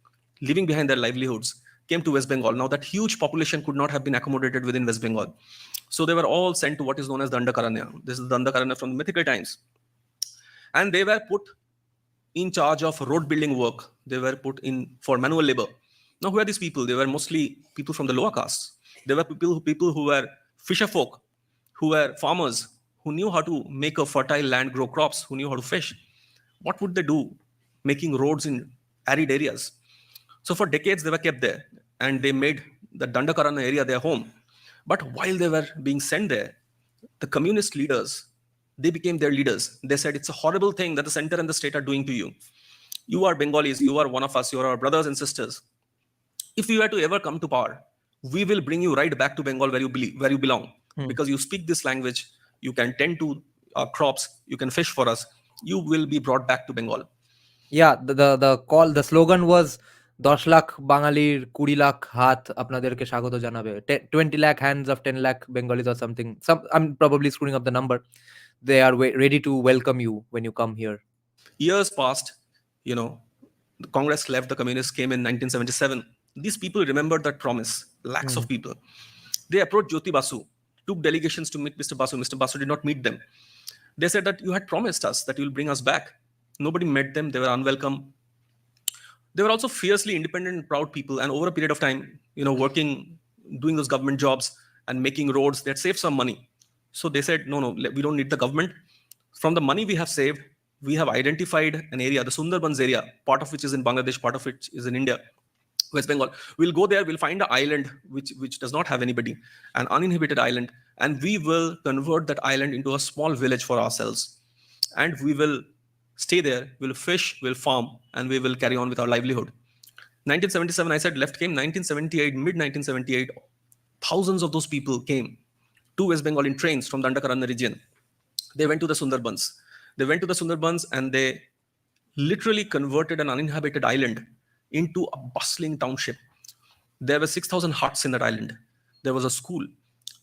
leaving behind their livelihoods, came to West Bengal. Now that huge population could not have been accommodated within West Bengal. So they were all sent to what is known as the Dandakaranya. This is the Dandakaranya from the mythical times. And they were put in charge of road building work. They were put in for manual labor. Now, who are these people? They were mostly people from the lower castes. They were people who were fisher folk, who were farmers, who knew how to make a fertile land grow crops, who knew how to fish. What would they do making roads in arid areas? So for decades, they were kept there, and they made the Dandakarana area their home. But while they were being sent there, the communist leaders, they became their leaders. They said, it's a horrible thing that the center and the state are doing to you. You are Bengalis, you are one of us, you are our brothers and sisters. If you were to ever come to power, we will bring you right back to Bengal where you belong. Because you speak this language, you can tend to our crops, you can fish for us, you will be brought back to Bengal. Yeah, the slogan was 10 lakh বাঙালির 20 lakh হাত আপনাদেরকে স্বাগত জানাবে, 20 lakh hands of 10 lakh Bengalis or something. I'm probably screwing up the number. They are ready to welcome you when you come here. Years passed, the Congress left, the communists came in 1977. These people remembered that promise, lakhs of people. They approached Jyoti Basu, took delegations to meet Mr. Basu. Mr. Basu did not meet them. They said that you had promised us that you will bring us back. Nobody met them. They were unwelcome. They were also fiercely independent and proud people. And over a period of time, working, doing those government jobs and making roads, they had saved some money. So they said, no, we don't need the government. From the money we have saved, we have identified an area, the Sundarbans area, part of which is in Bangladesh, part of which is in India. West Bengal. We'll go there, we'll find an island which does not have anybody, an uninhabited island, and we will convert that island into a small village for ourselves. And we will stay there, we'll fish, we'll farm, and we will carry on with our livelihood. 1977, I said left came. 1978, mid 1978, thousands of those people came to West Bengal in trains from the Andakaranya region. They went to the Sundarbans. They went to the Sundarbans and they literally converted an uninhabited island into a bustling township. There were 6,000 huts in that island. There was a school.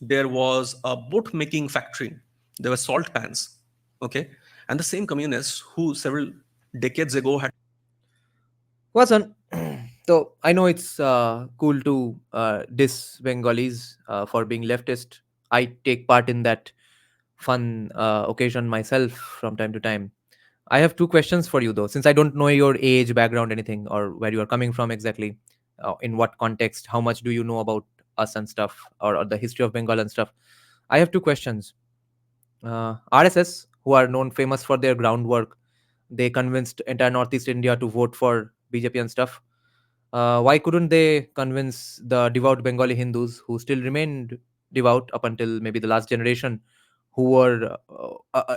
There was a boat making factory. There were salt pans. Okay. And the same communists who several decades ago had Wasan, so I know it's cool to diss Bengalis for being leftist. I take part in that fun occasion myself from time to time. I have two questions for you though, since I don't know your age, background, anything, or where you are coming from exactly, in what context, how much do you know about us and stuff, or the history of Bengal and stuff. I have two questions. RSS, who are known famous for their groundwork, they convinced entire Northeast India to vote for BJP and stuff. Why couldn't they convince the devout Bengali Hindus who still remained devout up until maybe the last generation, who were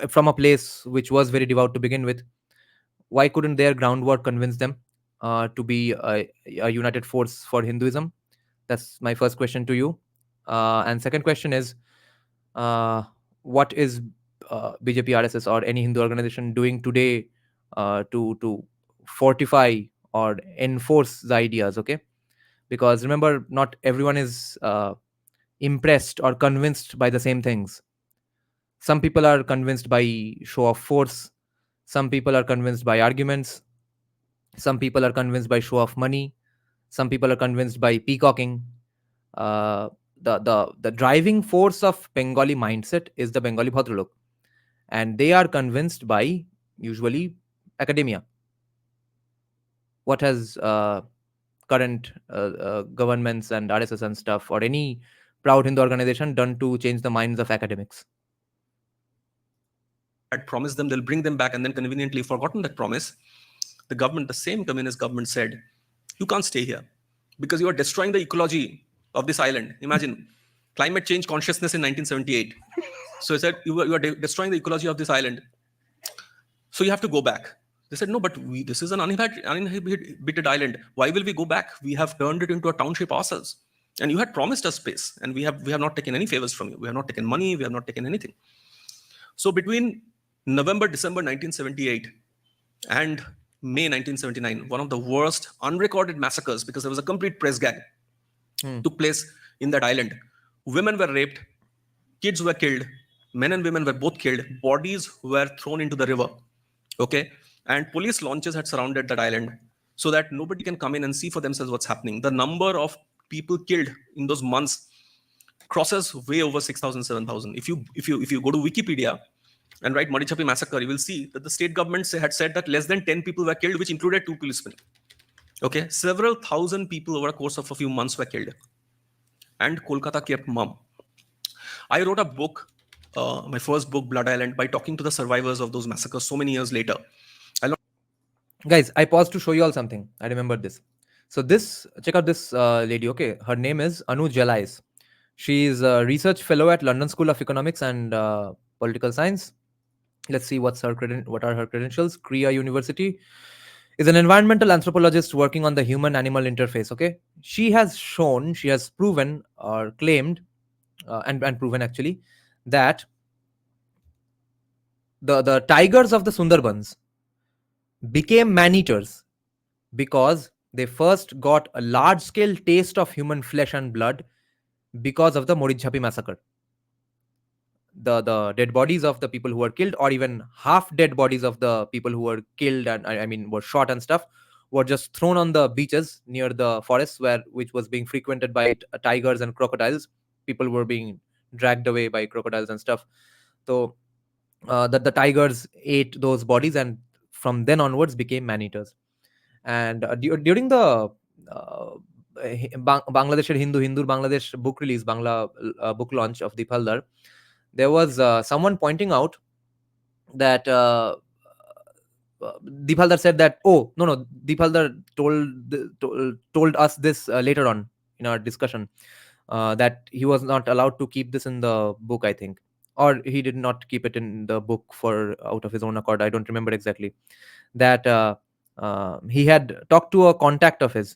from a place which was very devout to begin with? Why couldn't their groundwork convince them to be a united force for Hinduism? That's my first question to you. And second question is, what is BJP, RSS, or any Hindu organization doing today to fortify or enforce the ideas? Okay, because remember, not everyone is impressed or convinced by the same things. Some people are convinced by show of force. Some people are convinced by arguments. Some people are convinced by show of money. Some people are convinced by peacocking. Uh, the driving force of Bengali mindset is the Bengali Bhadralok, and they are convinced by usually academia. What has current governments and RSS and stuff, or any proud Hindu organization, done to change the minds of academics? promised them they'll bring them back and then conveniently forgotten that promise. The government, the same communist government, said, you can't stay here because you are destroying the ecology of this island. Imagine climate change consciousness in 1978. So I said, you are destroying the ecology of this island. So you have to go back. They said, no, but this is an uninhabited island. Why will we go back? We have turned it into a township ourselves. And you had promised us space, and we have not taken any favors from you. We have not taken money. We have not taken anything. So between November, December 1978 and May 1979, one of the worst unrecorded massacres, because there was a complete press gang, took place in that island. Women were raped, kids were killed, men and women were both killed, bodies were thrown into the river. Okay, and police launches had surrounded that island so that nobody can come in and see for themselves what's happening. The number of people killed in those months crosses way over 6,000, 7,000. If you go to Wikipedia and write Marichapi massacre, you will see that the state government had said that less than 10 people were killed, which included 2 policemen. Okay, several thousand people over a course of a few months were killed. And Kolkata kept mum. I wrote a book, my first book, Blood Island, by talking to the survivors of those massacres so many years later. Guys, I paused to show you all something. I remember this. So this, check out this lady. Okay, her name is Anu Jalais. She is a research fellow at London School of Economics and Political Science. Let's see what are her credentials. Kriya University. Is an environmental anthropologist working on the human-animal interface. Okay, she has proven or claimed, and proven actually, that the tigers of the Sundarbans became man-eaters because they first got a large-scale taste of human flesh and blood because of the Morijhapi massacre. The dead bodies of the people who were killed, or even half dead bodies of the people who were killed and I mean were shot and stuff, were just thrown on the beaches near the forests which was being frequented by tigers and crocodiles. People were being dragged away by crocodiles and stuff. So that the tigers ate those bodies and from then onwards became man-eaters. And during the Bangladesher Hindu Bangladesh book release, Bangla book launch of Deep Halder, there was someone pointing out that Deep Halder said that, oh, no, Deep Halder told us this later on in our discussion, that he was not allowed to keep this in the book, I think, or he did not keep it in the book for out of his own accord. I don't remember exactly. That he had talked to a contact of his,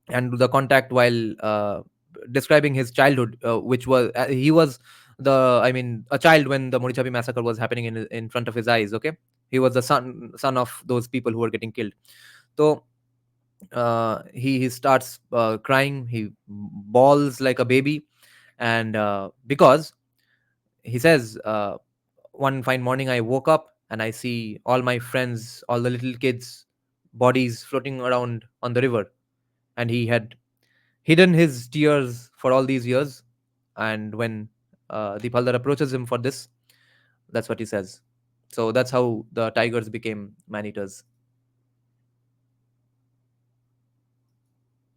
and the contact, while describing his childhood, which was he was a child when the Morichapi massacre was happening in front of his eyes. Okay, he was the son of those people who were getting killed. So he starts crying, he bawls like a baby, and because he says, one fine morning I woke up and I see all my friends, all the little kids bodies floating around on the river, and he had hidden his tears for all these years. And when Deepaldar approaches him for this, that's what he says. So that's how the tigers became man-eaters.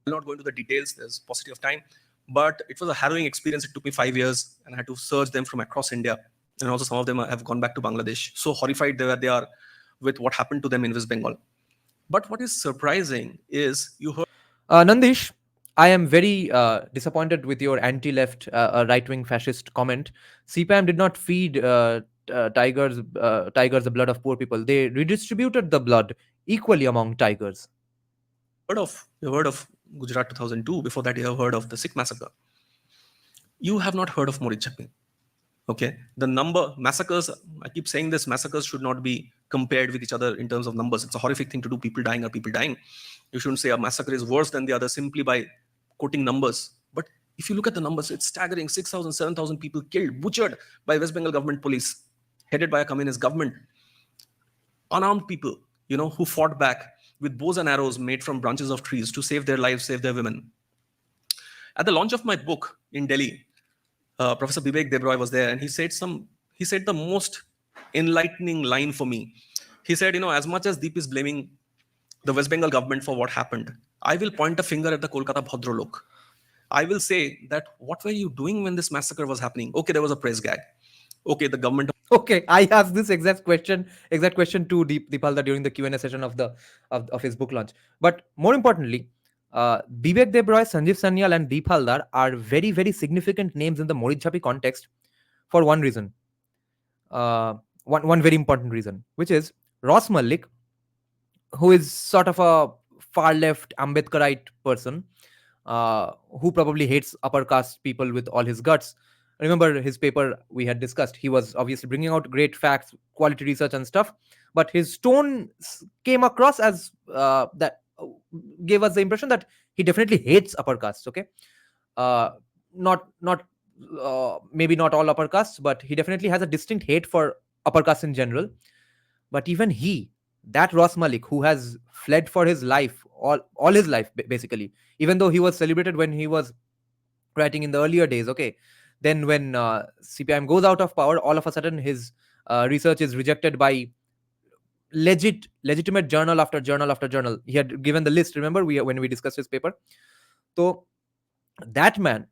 I'll not go into the details, there's paucity of time, but it was a harrowing experience. It took me 5 years, and I had to search them from across India. And also some of them have gone back to Bangladesh. So horrified they are with what happened to them in West Bengal. But what is surprising is you heard Nandish, I am very disappointed with your anti-left, right-wing fascist comment. CPAM did not feed tigers the blood of poor people. They redistributed the blood equally among tigers. you heard of Gujarat 2002. Before that, you have heard of the Sikh massacre. You have not heard of Morichapi. Okay, the number massacres, I keep saying this, massacres should not be compared with each other in terms of numbers. It's a horrific thing to do. People dying are people dying. You shouldn't say a massacre is worse than the other simply by quoting numbers. But if you look at the numbers, it's staggering. 6,000, 7,000 people killed, butchered by West Bengal government police, headed by a communist government. Unarmed people, who fought back with bows and arrows made from branches of trees to save their lives, save their women. At the launch of my book in Delhi, Professor Bibek Debroy was there, and he said the most enlightening line for me. He said, as much as Deep is blaming the West Bengal government for what happened, I will point a finger at the Kolkata Bhadralok. I will say that, what were you doing when this massacre was happening? Okay, there was a press gag. Okay, the government. Okay, I asked this exact question to Deepalda during the Q&A session of his book launch. But more importantly, Bibek Debroy, Sanjeev Sanyal, and Deep Haldar are very, very significant names in the Morichapi context for one reason. One very important reason, which is Ross Malik, who is sort of a far left Ambedkarite person, who probably hates upper caste people with all his guts. Remember his paper we had discussed. He was obviously bringing out great facts, quality research, and stuff, but his tone came across as that gave us the impression that he definitely hates upper castes. Okay, not maybe not all upper castes, but he definitely has a distinct hate for upper castes in general. But even that Ross Malik, who has fled for his life, all his life basically, even though he was celebrated when he was writing in the earlier days. Okay, then when CPIM goes out of power, all of a sudden his research is rejected by legitimate journal after journal after journal. He had given the list, remember, when we discussed his paper. So that man,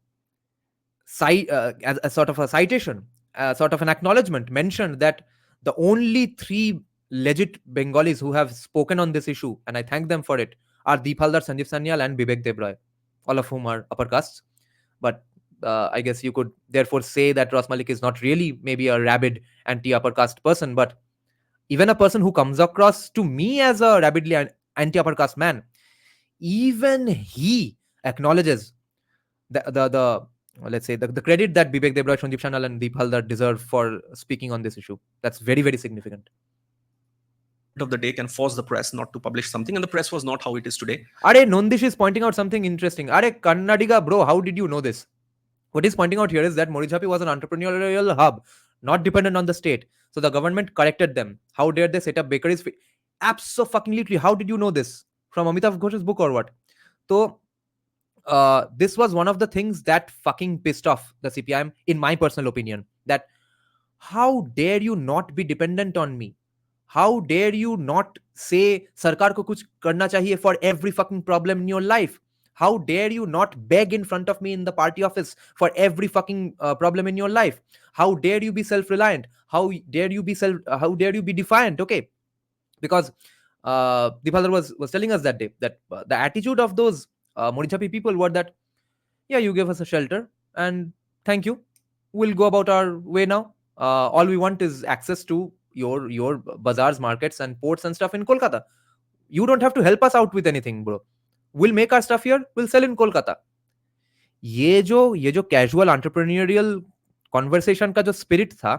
as sort of a citation, sort of an acknowledgement, mentioned that the only 3 legit Bengalis who have spoken on this issue, and I thank them for it, are Deep Haldar, Sanjeev Sanyal, and Bibek Debroy, all of whom are upper castes. But I guess you could therefore say that Ross Malik is not really maybe a rabid anti-upper caste person, but even a person who comes across to me as a rabidly anti-upper caste man, even he acknowledges the let's say the credit that Bibek Debroy, Sanjeev Sanyal, and Deep Haldar deserve for speaking on this issue. That's very, very significant. Of the day can force the press not to publish something, and the press was not how it is today. Are Nondish is pointing out something interesting. Are Kannadiga bro, how did you know this? What he's pointing out here is that Morichapi was an entrepreneurial hub, not dependent on the state. So the government corrected them. How dare they set up bakeries? Absolutely. How did you know this? From Amitav Ghosh's book or what? So this was one of the things that fucking pissed off the CPIM, in my personal opinion. That how dare you not be dependent on me? How dare you not say Sarkar ko kuch karna chahiye for every fucking problem in your life? How dare you not beg in front of me in the party office for every fucking problem in your life? How dare you be self-reliant? How dare you be defiant? Okay, Because Dipaldar was telling us that day that the attitude of those Morichapi people were that, yeah, you gave us a shelter and thank you, we'll go about our way now. All we want is access to your bazaars, markets and ports and stuff in Kolkata. You don't have to help us out with anything, bro. We'll make our stuff here, we'll sell in Kolkata. ये जो casual entrepreneurial conversation का जो spirit था,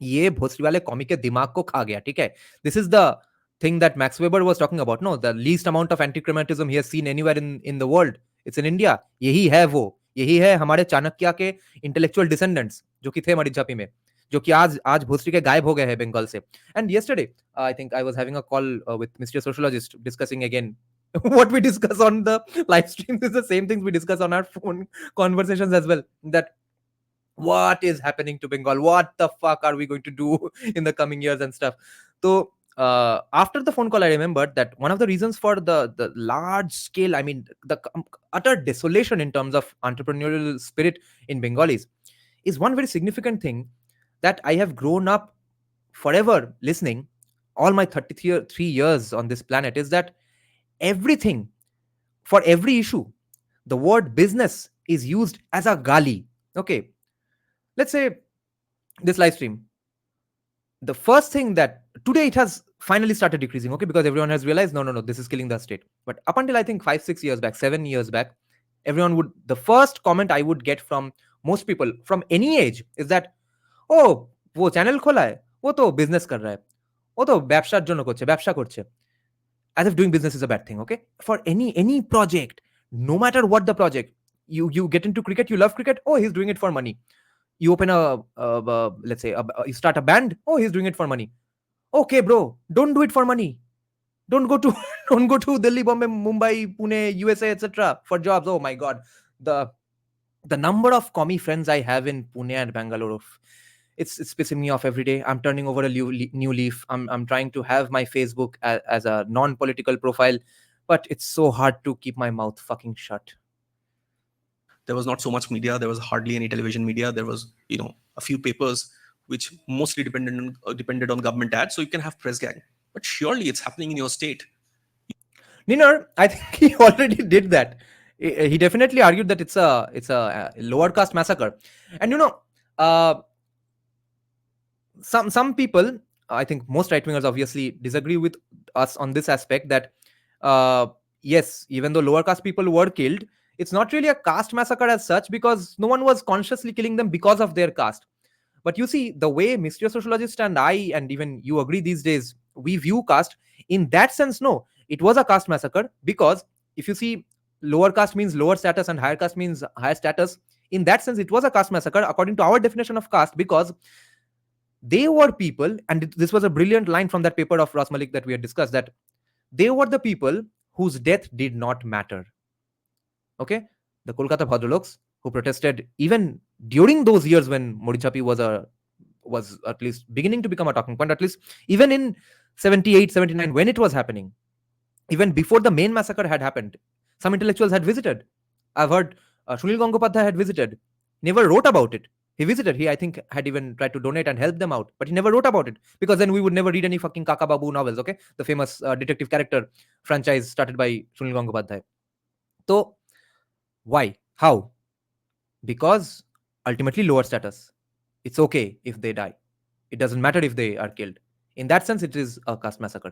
ये भोसड़ी वाले comic के दिमाग को खा गया, ठीक है. This is the thing that Max Weber was talking about. No, the least amount of anti-Semitism he has seen anywhere in the world. It's in India. यही है वो. यही है हमारे चाणक्य के इंटेलेक्चुअल डिसेंडेंट्स जो कि थे मरिजापी में, जो कि आज भोसड़ी के गायब हो गए हैं बंगाल से. And yesterday I think I was having a call with Mr. Sociologist discussing again what we discuss on the live stream is the same things we discuss on our phone conversations as well. That what is happening to Bengal? What the fuck are we going to do in the coming years and stuff? So after the phone call, I remembered that one of the reasons for the large scale, I mean, the utter desolation in terms of entrepreneurial spirit in Bengalis is one very significant thing that I have grown up forever listening all my 33 years on this planet, is that everything, for every issue, the word business is used as a gali. Okay, let's say this live stream, the first thing that today it has finally started decreasing, okay, because everyone has realized no, this is killing the state. But up until I think 5-6 years back, 7 years back, everyone would, the first comment I would get from most people from any age is that, oh, वो channel खोला है, वो तो business कर रहा है, वो तो ব্যবসার জন্য করছে, ব্যবসা করছে. As if doing business is a bad thing, okay? For any project, no matter what the project, you get into cricket, you love cricket, oh, he's doing it for money. You open let's say you start a band, oh, he's doing it for money. Okay, bro, don't do it for money. Don't go to don't go to Delhi, Bombay, Mumbai, Pune, USA, etc. for jobs. Oh my god, the number of commie friends I have in Pune and Bangalore, it's pissing me off every day. I'm turning over a new leaf. I'm trying to have my Facebook as a non-political profile, but it's so hard to keep my mouth fucking shut. There was not so much media. There was hardly any television media. There was, a few papers which mostly depended on government ads. So you can have press gang. But surely it's happening in your state. Ninar, I think he already did that. He definitely argued that it's a lower caste massacre. And some people, I think most right wingers obviously disagree with us on this aspect that yes, even though lower caste people were killed, it's not really a caste massacre as such because no one was consciously killing them because of their caste. But you see, the way Mr. Sociologist and I, and even you agree these days, we view caste, in that sense, no, it was a caste massacre, because if you see, lower caste means lower status and higher caste means higher status. In that sense, it was a caste massacre according to our definition of caste, because they were people, and this was a brilliant line from that paper of Ras Malik that we had discussed, that they were the people whose death did not matter. Okay, the Kolkata Bhadraloks who protested even during those years when Morichapi was at least beginning to become a talking point, at least even in 78, 79, when it was happening, even before the main massacre had happened, some intellectuals had visited. I've heard Sunil Gangopadhyay had visited, never wrote about it. He visited. He, I think, had even tried to donate and help them out, but he never wrote about it, because then we would never read any fucking Kaka Babu novels, okay? The famous detective character franchise started by Sunil Gangopadhyay. So, why? How? Because ultimately lower status. It's okay if they die. It doesn't matter if they are killed. In that sense, it is a caste massacre.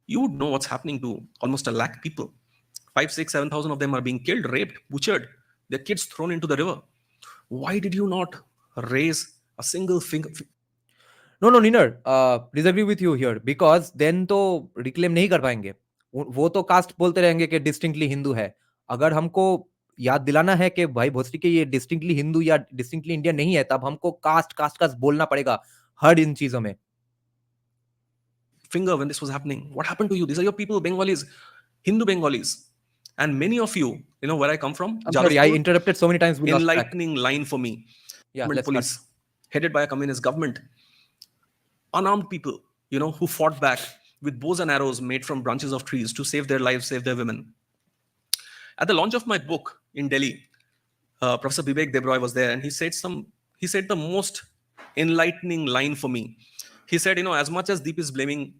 You would know what's happening to almost 1 lakh people. 5, 6, 7,000 of them are being killed, raped, butchered. Their kids thrown into the river. Why did you not raise a single finger? No, Ninar, disagree with you here, because then तो reclaim नहीं कर पाएंगे. वो तो cast बोलते रहेंगे कि distinctly Hindu है. अगर हमको याद दिलाना है कि भाई भोसड़ी के ये डिस्टिंक्टली हिंदू या डिस्टिंक्टली इंडियन नहीं है, तब हमको कास्ट बोलना पड़ेगा हर इन चीजों में. Finger when this was happening. What happened to you? These are your people, Bengalis, Hindu Bengalis. And many of you, where I come from. I'm sorry, I interrupted so many times. Enlightening line for me. Yeah, let's police, headed by a communist government. Unarmed people, who fought back with bows and arrows made from branches of trees to save their lives, save their women. At the launch of my book in Delhi, Professor Bibek Debroy was there, and he said the most enlightening line for me. He said, as much as Deep is blaming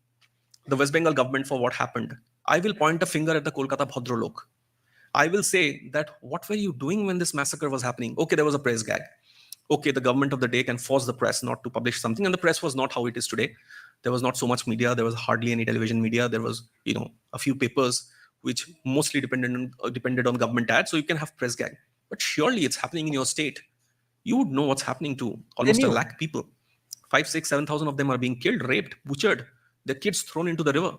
the West Bengal government for what happened, I will point a finger at the Kolkata Bhadralok. I will say that what were you doing when this massacre was happening? Okay, there was a press gag. Okay, the government of the day can force the press not to publish something, and the press was not how it is today. There was not so much media. There was hardly any television media. There was, a few papers which mostly depended on government ads. So you can have press gag, but surely it's happening in your state. You would know what's happening to They almost a knew. lakh people. 5, 6, 7,000 of them are being killed, raped, butchered. Their kids thrown into the river.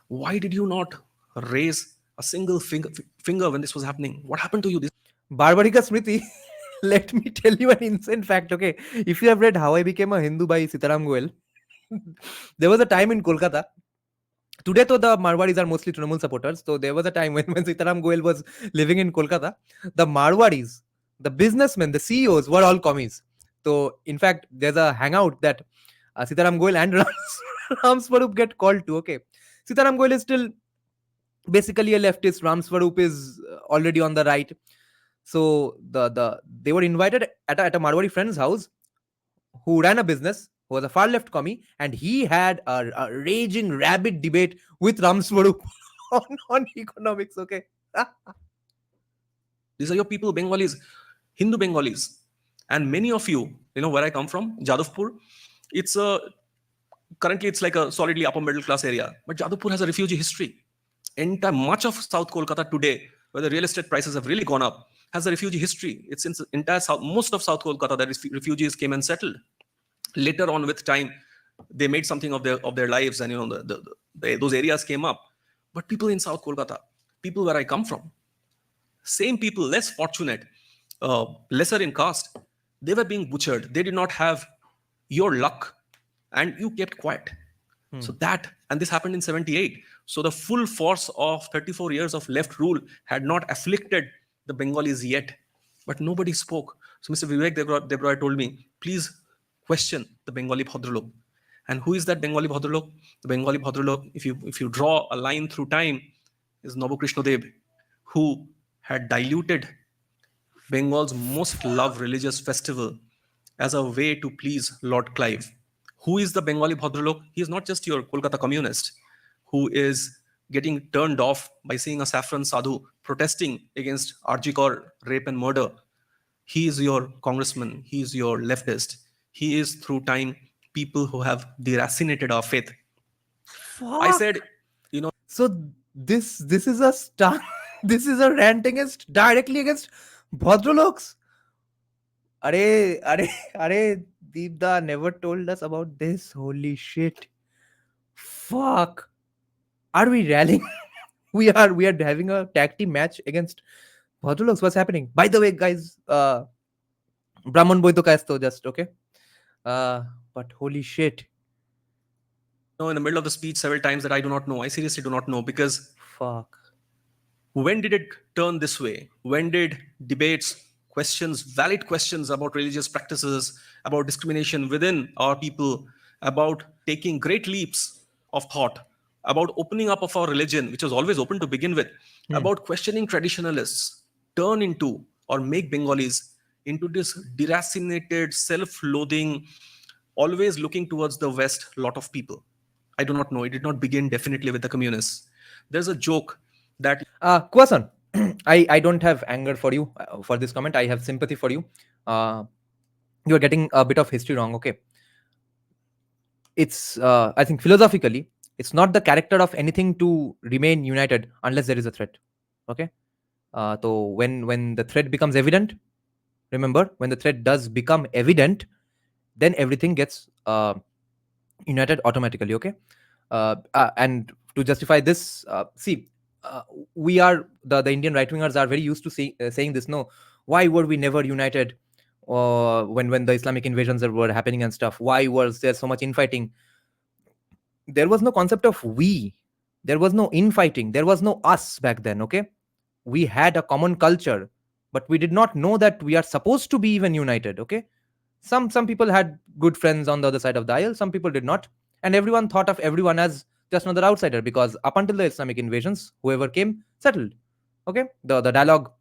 Why did you not raise a single finger when this was happening? What happened to you? This Barbarika Smriti, let me tell you an insane fact, okay? If you have read How I Became a Hindu by Sitaram Goel, there was a time in Kolkata. Today, though, the Marwaris are mostly Trinamool supporters. So there was a time when Sitaram Goel was living in Kolkata. The Marwaris, the businessmen, the CEOs were all commies. So, in fact, there's a hangout that Sitaram Goel and Ram Swarup get called to. Okay, Sitaram Goel is still basically a leftist. Ram Swarup is already on the right. So they were invited at a Marwari friend's house who ran a business, who was a far left commie, and he had a raging, rabid debate with Ram Swarup on economics. Okay. These are your people, Bengalis, Hindu Bengalis. And many of you, where I come from, Jadavpur, it's currently it's like a solidly upper middle class area. But Jadavpur has a refugee history. Much of South Kolkata today, where the real estate prices have really gone up, has a refugee history. It's in entire South, most of South Kolkata that refugees came and settled. Later on, with time, they made something of their lives, and those areas came up. But people in South Kolkata, people where I come from, same people, less fortunate, lesser in caste, they were being butchered. They did not have your luck, and you kept quiet. So and this happened in 78. So the full force of 34 years of left rule had not afflicted the Bengalis yet, but nobody spoke. So Mr. Vivek Debroi told me, please question the Bengali Bhadralok. And who is that Bengali Bhadralok? The Bengali Bhadralok, if you draw a line through time, is Nabu Krishna Dev, who had diluted Bengal's most loved religious festival as a way to please Lord Clive. Who is the Bengali Bhadralok? He is not just your Kolkata communist who is getting turned off by seeing a saffron sadhu protesting against Arjikor rape and murder. He is your congressman. He is your leftist. He is, through time, people who have deracinated our faith. I said, So this is a star. This is a rant directly against Bhadraloks. Are Deepda never told us about this. Holy shit. Fuck. Are we rallying? we are having a tag team match against Bhadraloks. What's happening? By the way, guys, Brahman Boy to Kasto just okay. But holy shit. in the middle of the speech several times that I do not know. I seriously do not know, because Fuck. when did it turn this way? When did debates, questions, valid questions about religious practices, about discrimination within our people, about taking great leaps of thought, about opening up of our religion, which was always open to begin with, about questioning traditionalists, turn into or make Bengalis into this deracinated, self-loathing, always looking towards the West lot of people? I do not know. It did not begin definitely with the communists. There's a joke that Kwasan, I don't have anger for you for this comment. I have sympathy for you. You are getting a bit of history wrong. Okay. It's I think philosophically, it's not the character of anything to remain united unless there is a threat. Okay. So when the threat becomes evident, remember, when the threat does become evident, then everything gets united automatically. Okay. And to justify this, see, we are the Indian right wingers are very used to saying this. No, why were we never united when the Islamic invasions were happening and stuff? Why was there so much infighting? There was no concept of we. There was no infighting. There was no us back then. Okay, we had a common culture, but we did not know that we are supposed to be even united. Okay, some people had good friends on the other side of the aisle. Some people did not, and everyone thought of everyone as just another outsider, because up until the Islamic invasions, whoever came settled. Okay, the dialogue,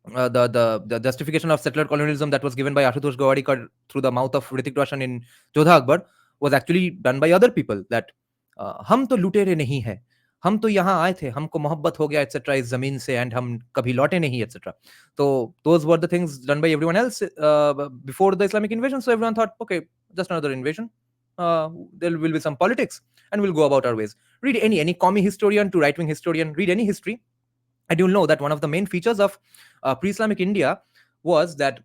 the justification of settler colonialism that was given by Ashutosh Gowadikar through the mouth of Hrithik Roshan in Jodha Akbar was actually done by other people. That हम तो लुटेरे नहीं है, हम तो यहाँ आए थे, हमको मोहब्बत हो गया एटसेट्रा इस जमीन से एंड हम कभी लौटे नहीं एटसेट्रा. तो those were the things done by everyone else before the Islamic invasion. So everyone thought, okay, just another invasion. There will be some politics and we'll go about our ways. Read any commie historian to right wing historian, read any history, and you'll know that one of the main features of pre-Islamic India was that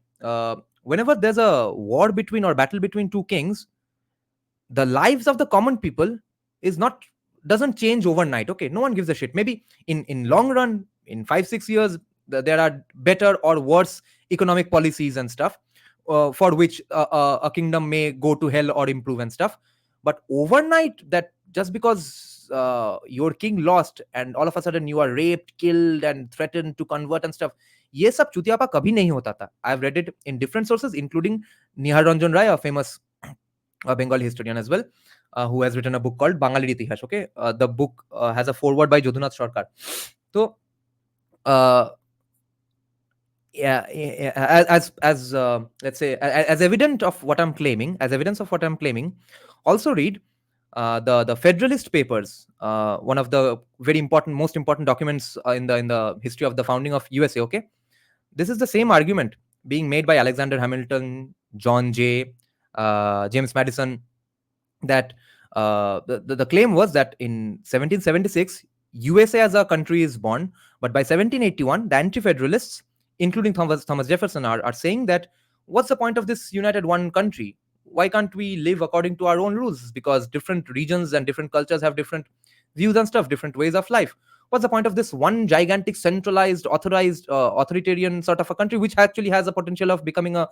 whenever there's a war between or battle between two kings, the lives of the common people is not doesn't change overnight. Okay, no one gives a shit. Maybe in long run, in 5-6 years, there are better or worse economic policies and stuff for which a kingdom may go to hell or improve and stuff. But overnight, that just because your king lost and all of a sudden you are raped, killed and threatened to convert and stuff, ये सब चुतियापा कभी नहीं होता था. I've read it in different sources, including Nihar Ranjan Rai, a famous Bengali historian as well, who has written a book called Bangalir Itihash. Okay, the book has a foreword by Jodhunath Sarkar. So, as let's say, as evident of what I'm claiming, as evidence of what I'm claiming, also read the Federalist Papers, one of the very important, most important documents in the history of the founding of USA. Okay, this is the same argument being made by Alexander Hamilton, John Jay, James Madison, that the claim was that in 1776 USA as a country is born, but by 1781 the anti-federalists, including Thomas Jefferson, are saying that what's the point of this united one country? Why can't we live according to our own rules? Because different regions and different cultures have different views and stuff, different ways of life. What's the point of this one gigantic centralized authorized authoritarian sort of a country which actually has a potential of becoming a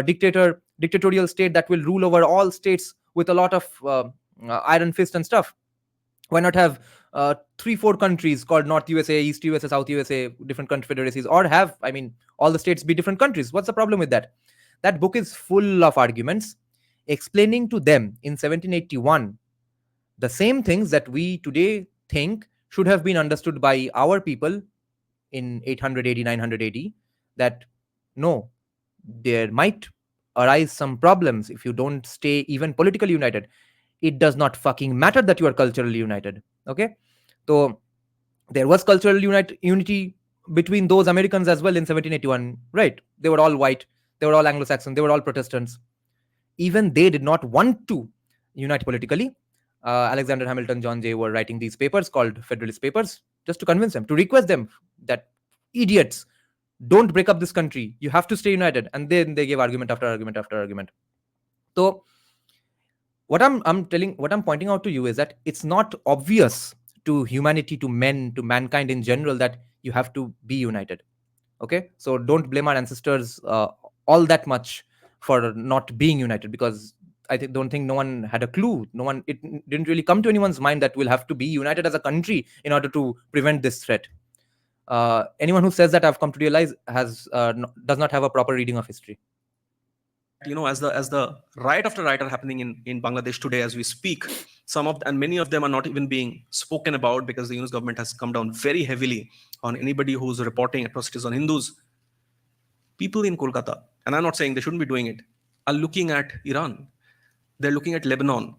dictatorial state that will rule over all states with a lot of iron fist and stuff? Why not have 3-4 countries called North USA, East USA, South USA, different confederacies, or have, I mean, all the states be different countries? What's the problem with that? That book is full of arguments explaining to them in 1781 the same things that we today think should have been understood by our people in 800 AD, 900 AD, that no, there might arise some problems if you don't stay even politically united. It does not fucking matter that you are culturally united. Okay, so there was cultural unity between those Americans as well in 1781, right? They were all white, they were all Anglo-Saxon, they were all Protestants. Even they did not want to unite politically. Alexander Hamilton, John Jay were writing these papers called Federalist Papers just to convince them, to request them that idiots, don't break up this country, you have to stay united. And then they gave argument after argument after argument. So what I'm pointing out to you is that it's not obvious to humanity, to men, to mankind in general, that you have to be united. Okay, so don't blame our ancestors all that much for not being united, because don't think no one had a clue. It didn't really come to anyone's mind that we'll have to be united as a country in order to prevent this threat. Anyone who says that, I've come to realize, does not have a proper reading of history. As the riot after riot are happening in Bangladesh today as we speak, and many of them are not even being spoken about because the Yunus government has come down very heavily on anybody who's reporting atrocities on Hindus. People in Kolkata, and I'm not saying they shouldn't be doing it, are looking at Iran. They're looking at Lebanon.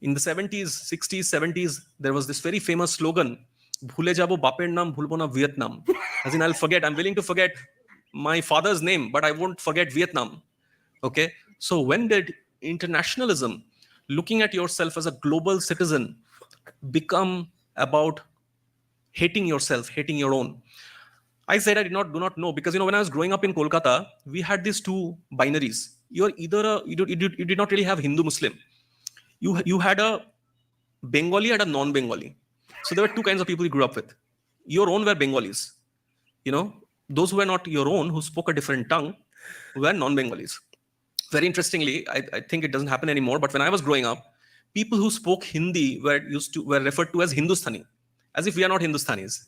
In the 70s, 60s, 70s, there was this very famous slogan, Bhule jabo baper naam, bhulbo na Vietnam. As in, I'm willing to forget my father's name, but I won't forget Vietnam. Okay, so when did internationalism, looking at yourself as a global citizen, become about hating yourself, hating your own? I said I do not know, because when I was growing up in Kolkata, we had these two binaries. You're either you did not really have Hindu Muslim. You had a Bengali and a non-Bengali. So there were two kinds of people you grew up with. Your own were Bengalis. Those who were not your own, who spoke a different tongue, were non-Bengalis. Very interestingly, I think it doesn't happen anymore, but when I was growing up, people who spoke Hindi were referred to as Hindustani, as if we are not Hindustanis.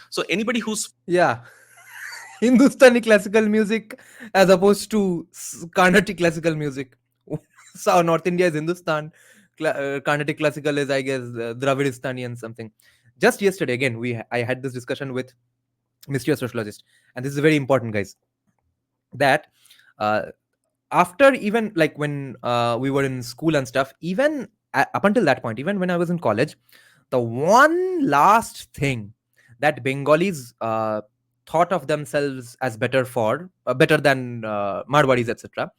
So anybody who's Hindustani classical music as opposed to Carnatic classical music. So North India is Hindustan, Carnatic classical is, I guess, Dravidistani and something. Just yesterday, again, I had this discussion with mysterious sociologist, and this is very important, guys, that after, even like when we were in school and stuff, even up until that point, even when I was in college, the one last thing that Bengalis thought of themselves as better than Marwaris, etc.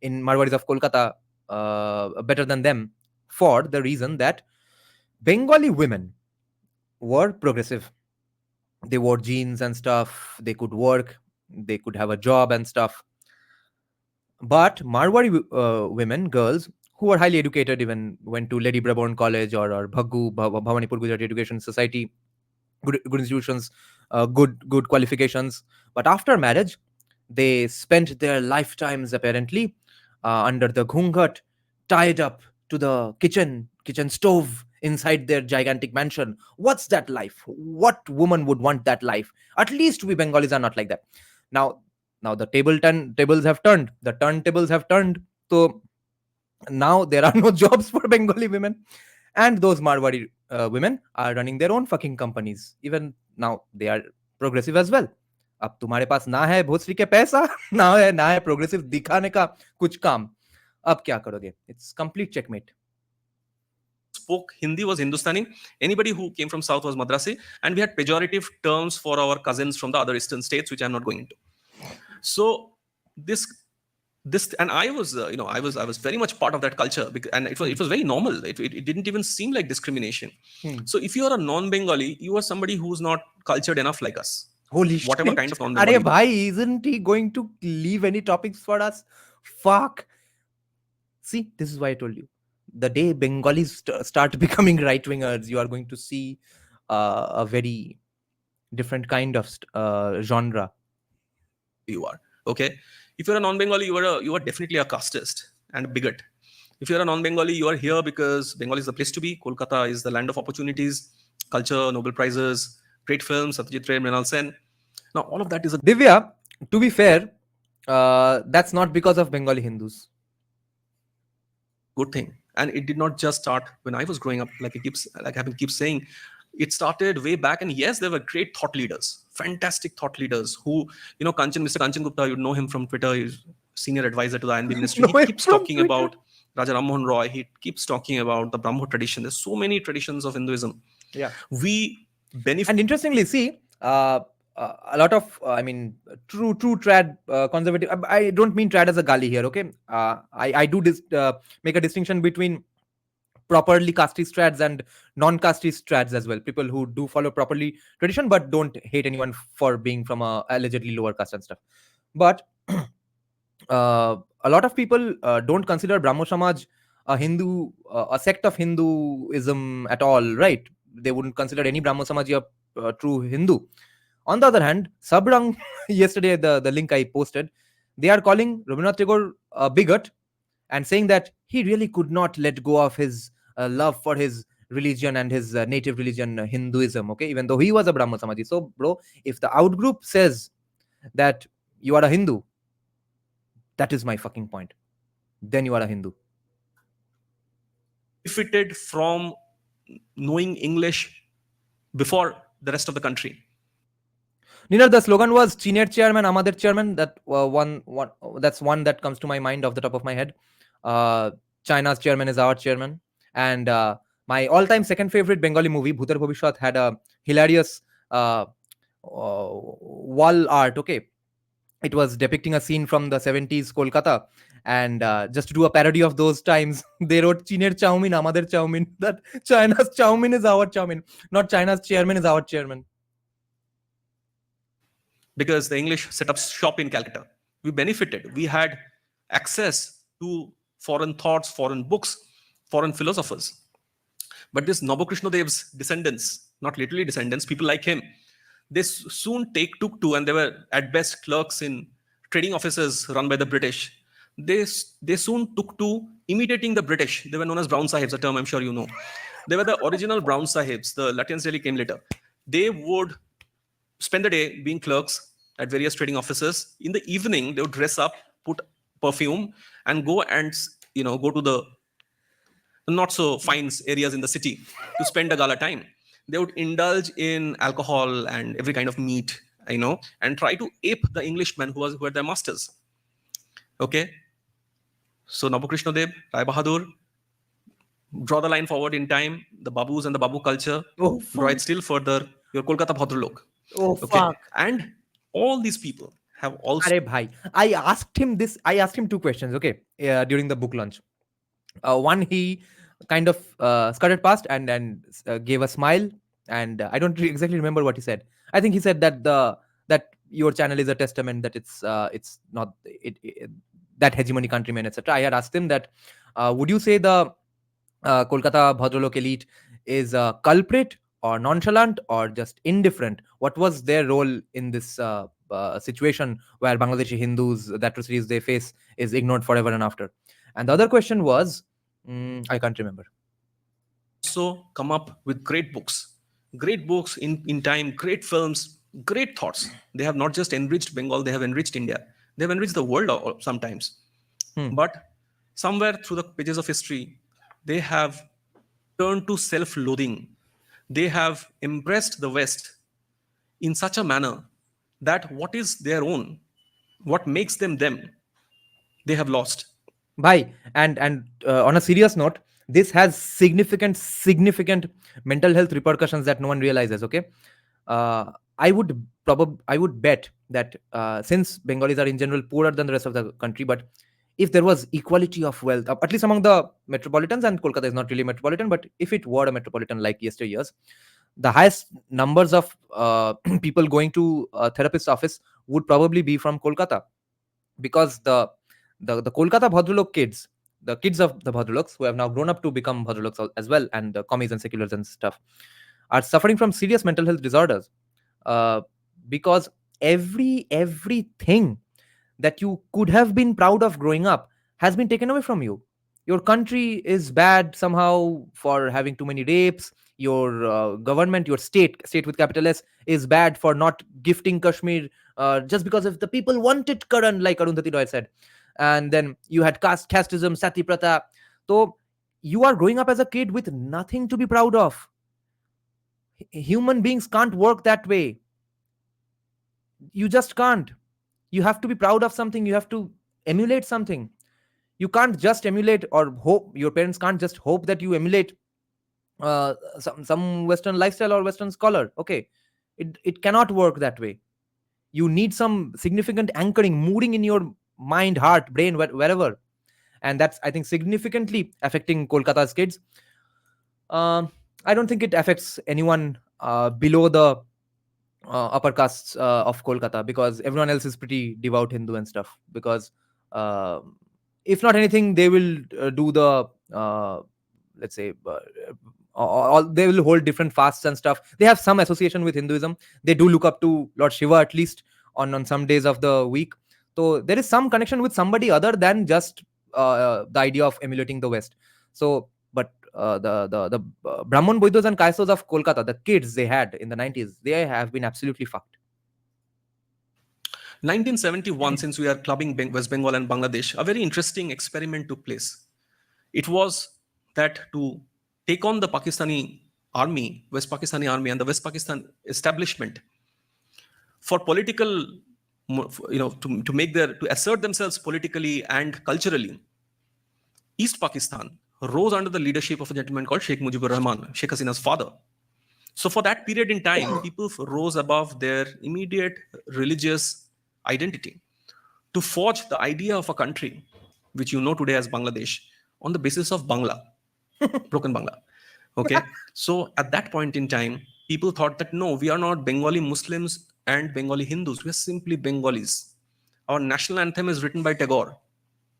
In Marwaris of Kolkata, better than them, for the reason that Bengali women were progressive. They wore jeans and stuff. They could work. They could have a job and stuff. But Marwari women, girls who were highly educated, even went to Lady Brabourne College or Bhavanipur Gujarati Education Society, good institutions, good qualifications. But after marriage, they spent their lifetimes apparently under the ghungat, tied up to the kitchen stove inside their gigantic mansion. What's that life? What woman would want that life? At least we Bengalis are not like that. Now the tables have turned. The turntables have turned. So now there are no jobs for Bengali women, and those Marwari women are running their own fucking companies. Even now they are progressive as well. अब तुम्हारे पास ना है भोसड़ी के पैसा, ना है progressive दिखाने का कुछ काम, अब क्या करोगे? It's complete checkmate. Spoke Hindi was Hindustani. Anybody who came from South was Madrasi, and we had pejorative terms for our cousins from the other eastern states, which I'm not going into. So this and I was I was very much part of that culture, and it was very normal. It didn't even seem like discrimination. So if you are a non-Bengali, you are somebody who's not cultured enough like us. Holy Whatever shit. kind of non-Bengali. Arey bhai, isn't he going to leave any topics for us? Fuck. See, this is why I told you. The day Bengalis start becoming right-wingers, you are going to see a very different kind of genre. You are okay. If you're a non-Bengali, you are definitely a casteist and a bigot. If you're a non-Bengali, you are here because Bengal is the place to be. Kolkata is the land of opportunities, culture, Nobel prizes, great films, Satyajit Ray, Mrinal Sen. Now all of that is a Divya, to be fair, that's not because of Bengali Hindus. good thing, and it did not just start when I was growing up. Like I keep saying, it started way back. And yes, there were great thought leaders, fantastic thought leaders who, Mr. Kanchan Gupta, you know him from Twitter. He's senior advisor to the INB ministry. Know He him keeps from talking Twitter. about Raja Ram Mohan Roy. He keeps talking about the Brahmo tradition. There's so many traditions of Hinduism. Yeah. We benefit. And interestingly, see, a lot of, true trad conservative. I don't mean trad as a gali here, okay? I do make a distinction between properly casteist trads and non-casteist trads as well. People who do follow properly tradition but don't hate anyone for being from a allegedly lower caste and stuff. But a lot of people don't consider Brahmo Samaj a Hindu, a sect of Hinduism at all, right? They wouldn't consider any Brahmo Samaj a true Hindu. On the other hand, Sabrang, yesterday the link I posted, they are calling Rabindranath Tagore a bigot and saying that he really could not let go of his love for his religion and his native religion, Hinduism, okay, even though he was a Brahmo Samaji. So, bro, if the outgroup says that you are a Hindu, that is my fucking point. Then you are a Hindu. Benefited from knowing English before the rest of the country. Ninar, the slogan was Chiner chairman, Amader chairman. That that's one that comes to my mind off the top of my head. China's chairman is our chairman. And my all-time second favorite Bengali movie, Bhutar Bhovishwat, had a hilarious wall art. Okay, it was depicting a scene from the 70s Kolkata. And just to do a parody of those times, they wrote Chiner Chowmin, Amader Chowmin. That China's Chowmin is our Chowmin, not China's chairman is our chairman. Because the English set up shop in Calcutta. We benefited. We had access to foreign thoughts, foreign books, foreign philosophers. But this Nabokrashna Dev's descendants, not literally descendants, people like him, they soon took to, and they were at best clerks in trading offices run by the British. They soon took to imitating the British. They were known as Brown Sahibs, a term I'm sure you know. They were the original Brown Sahibs. The Latins really came later. They would spend the day being clerks at various trading offices. In the evening, they would dress up, put perfume, and go to the not so fine areas in the city to spend a gala time. They would indulge in alcohol and every kind of meat, and try to ape the Englishmen who were their masters. Okay. So Nabokrashna Dev, Rai Bahadur, Draw the line forward in time, the Babus and the Babu culture. Oh, Draw fuck. it still further, your Kolkata Bhadralok. Oh, Okay. fuck. And all these people have also Arey bhai, I asked him two questions, okay, during the book launch. One, he kind of skirted past and gave a smile, and I don't exactly remember what he said. I think he said that that your channel is a testament that it's not that hegemony countrymen, etc. I had asked him that, would you say the Kolkata Bhadralok elite is a culprit or nonchalant or just indifferent? What was their role in this situation where Bangladeshi Hindus, the atrocities they face, is ignored forever and after? And the other question was, I can't remember. also come up with great books in time, great films, great thoughts. They have not just enriched Bengal, they have enriched India. They have enriched the world sometimes. But somewhere through the pages of history, they have turned to self loathing. They have impressed the West in such a manner that what is their own, what makes them them, they have lost. Bhai, and on a serious note, this has significant mental health repercussions that no one realizes. Okay, I would bet that since Bengalis are in general poorer than the rest of the country, but if there was equality of wealth, at least among the metropolitans, and Kolkata is not really metropolitan, but if it were a metropolitan like yesteryears, the highest numbers of people going to a therapist's office would probably be from Kolkata, because the Kolkata Bhadralok kids, the kids of the Bhadraloks who have now grown up to become Bhadraloks as well, and the commies and seculars and stuff, are suffering from serious mental health disorders, uh, because everything that you could have been proud of growing up has been taken away from you. Your country is bad somehow for having too many rapes. Your government, your state with capital S, is bad for not gifting Kashmir just because if the people wanted Karan, like Arundhati Roy said. And then you had casteism, Sati Pratha. So you are growing up as a kid with nothing to be proud of. Human beings can't work that way. You just can't. You have to be proud of something. You have to emulate something. You can't just emulate or hope. Your parents can't just hope that you emulate some Western lifestyle or Western scholar. Okay, it cannot work that way. You need some significant anchoring, mooring in your mind, heart, brain, wherever. And that's, I think, significantly affecting Kolkata's kids. I don't think it affects anyone below the upper castes of Kolkata, because everyone else is pretty devout Hindu and stuff. Because uh, if not anything, they will do the let's say all, they will hold different fasts and stuff. They have some association with Hinduism. They do look up to Lord Shiva, at least on some days of the week. So there is some connection with somebody other than just the idea of emulating the West. So, but the Brahman Buddhas and Kaisos of Kolkata, the kids they had in the 90s, they have been absolutely fucked. 1971, since we are clubbing West Bengal and Bangladesh, a very interesting experiment took place. It was that to take on the Pakistani army, West Pakistani army, and the West Pakistan establishment for political, to make to assert themselves politically and culturally, East Pakistan rose under the leadership of a gentleman called Sheikh Mujibur Rahman, Sheikh Hasina's father. So for that period in time, people rose above their immediate religious identity to forge the idea of a country, which you know today as Bangladesh, on the basis of Bangla, broken Bangla. Okay. So at that point in time, people thought that no, we are not Bengali Muslims and Bengali Hindus. We are simply Bengalis. Our national anthem is written by Tagore.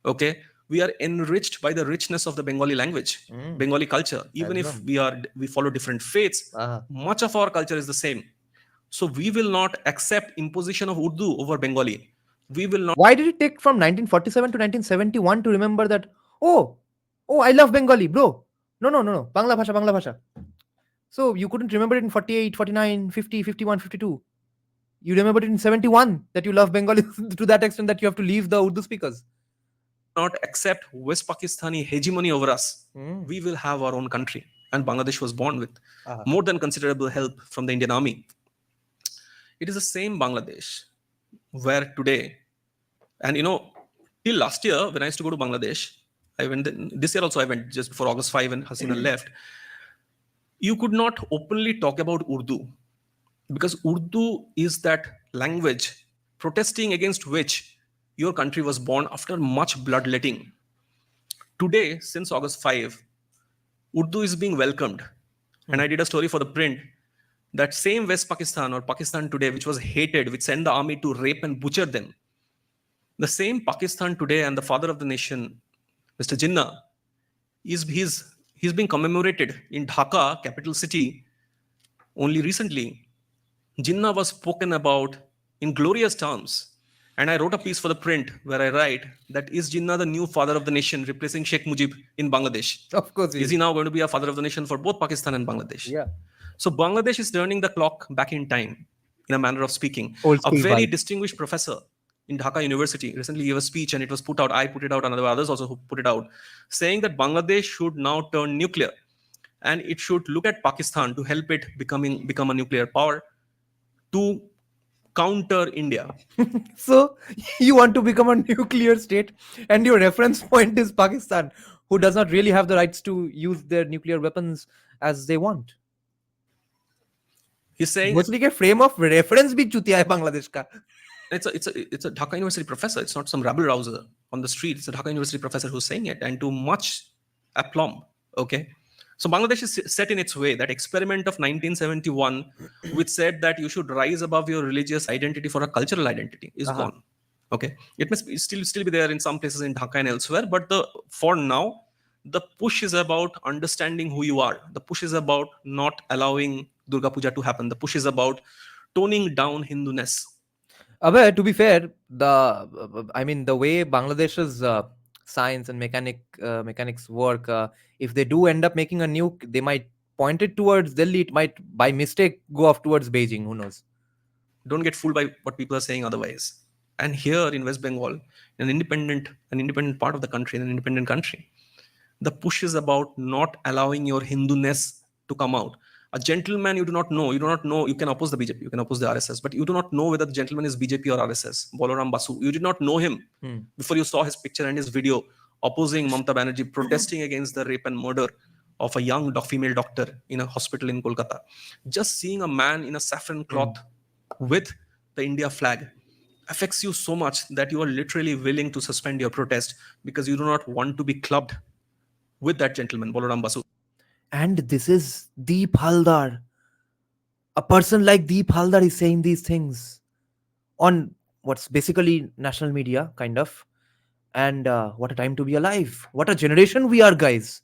Okay. We are enriched by the richness of the Bengali language, Bengali culture. Even if we follow different faiths, much of our culture is the same. So we will not accept imposition of Urdu over Bengali. We will not. Why did it take from 1947 to 1971 to remember that? Oh, I love Bengali, bro. No. Bangla Bhasha. So you couldn't remember it in 48, 49, 50, 51, 52. You remembered it in 71 that you love Bengali to that extent that you have to leave the Urdu speakers. Not accept West Pakistani hegemony over us. We will have our own country. And Bangladesh was born with more than considerable help from the Indian army. It is the same Bangladesh where today, and till last year, when I used to go to Bangladesh, I went this year also. I went just before August 5 and Hasina left. You could not openly talk about Urdu because Urdu is that language protesting against which your country was born after much bloodletting. Today, since August 5, Urdu is being welcomed. And I did a story for the print that same West Pakistan or Pakistan today, which was hated, which sent the army to rape and butcher them, the same Pakistan today and the father of the nation, Mr. Jinnah, he's been commemorated in Dhaka, capital city, only recently. Jinnah was spoken about in glorious terms. And I wrote a piece for the print where I write that is Jinnah the new father of the nation replacing Sheikh Mujib in Bangladesh? Of course, Is he now going to be a father of the nation for both Pakistan and Bangladesh? Yeah. So Bangladesh is turning the clock back in time, in a manner of speaking. Old A school very vibe. distinguished professor in Dhaka University recently gave a speech, and it was put out. I put it out, and there were others also who put it out, saying that Bangladesh should now turn nuclear, and it should look at Pakistan to help it become a nuclear power to counter India. So you want to become a nuclear state, and your reference point is Pakistan, who does not really have the rights to use their nuclear weapons as they want. He's saying भोसड़ी के frame of reference भी चुतिया है बांग्लादेश का. it's a Dhaka University professor. It's not some rabble rouser on the street. It's a Dhaka University professor who's saying it, and to much aplomb. Okay, so Bangladesh is set in its way. That experiment of 1971, which said that you should rise above your religious identity for a cultural identity, is gone. Okay, it must be still be there in some places in Dhaka and elsewhere, but for now, the push is about understanding who you are. The push is about not allowing Durga Puja to happen. The push is about toning down Hinduness. Abhay, to be fair, the way Bangladesh's science and mechanics work, if they do end up making a nuke, they might point it towards Delhi. It might, by mistake, go off towards Beijing. Who knows? Don't get fooled by what people are saying otherwise. And here in West Bengal, an independent part of the country, an independent country, the push is about not allowing your Hinduness to come out. A gentleman you do not know, you can oppose the BJP, you can oppose the RSS, but you do not know whether the gentleman is BJP or RSS. Bolaram Basu, you did not know him before you saw his picture and his video opposing Mamata Banerjee, protesting against the rape and murder of a young female doctor in a hospital in Kolkata. Just seeing a man in a saffron cloth with the India flag affects you so much that you are literally willing to suspend your protest because you do not want to be clubbed with that gentleman, Bolaram Basu. And this is Deep Haldar. A person like Deep Haldar is saying these things on what's basically national media, kind of. And what a time to be alive. What a generation we are, guys.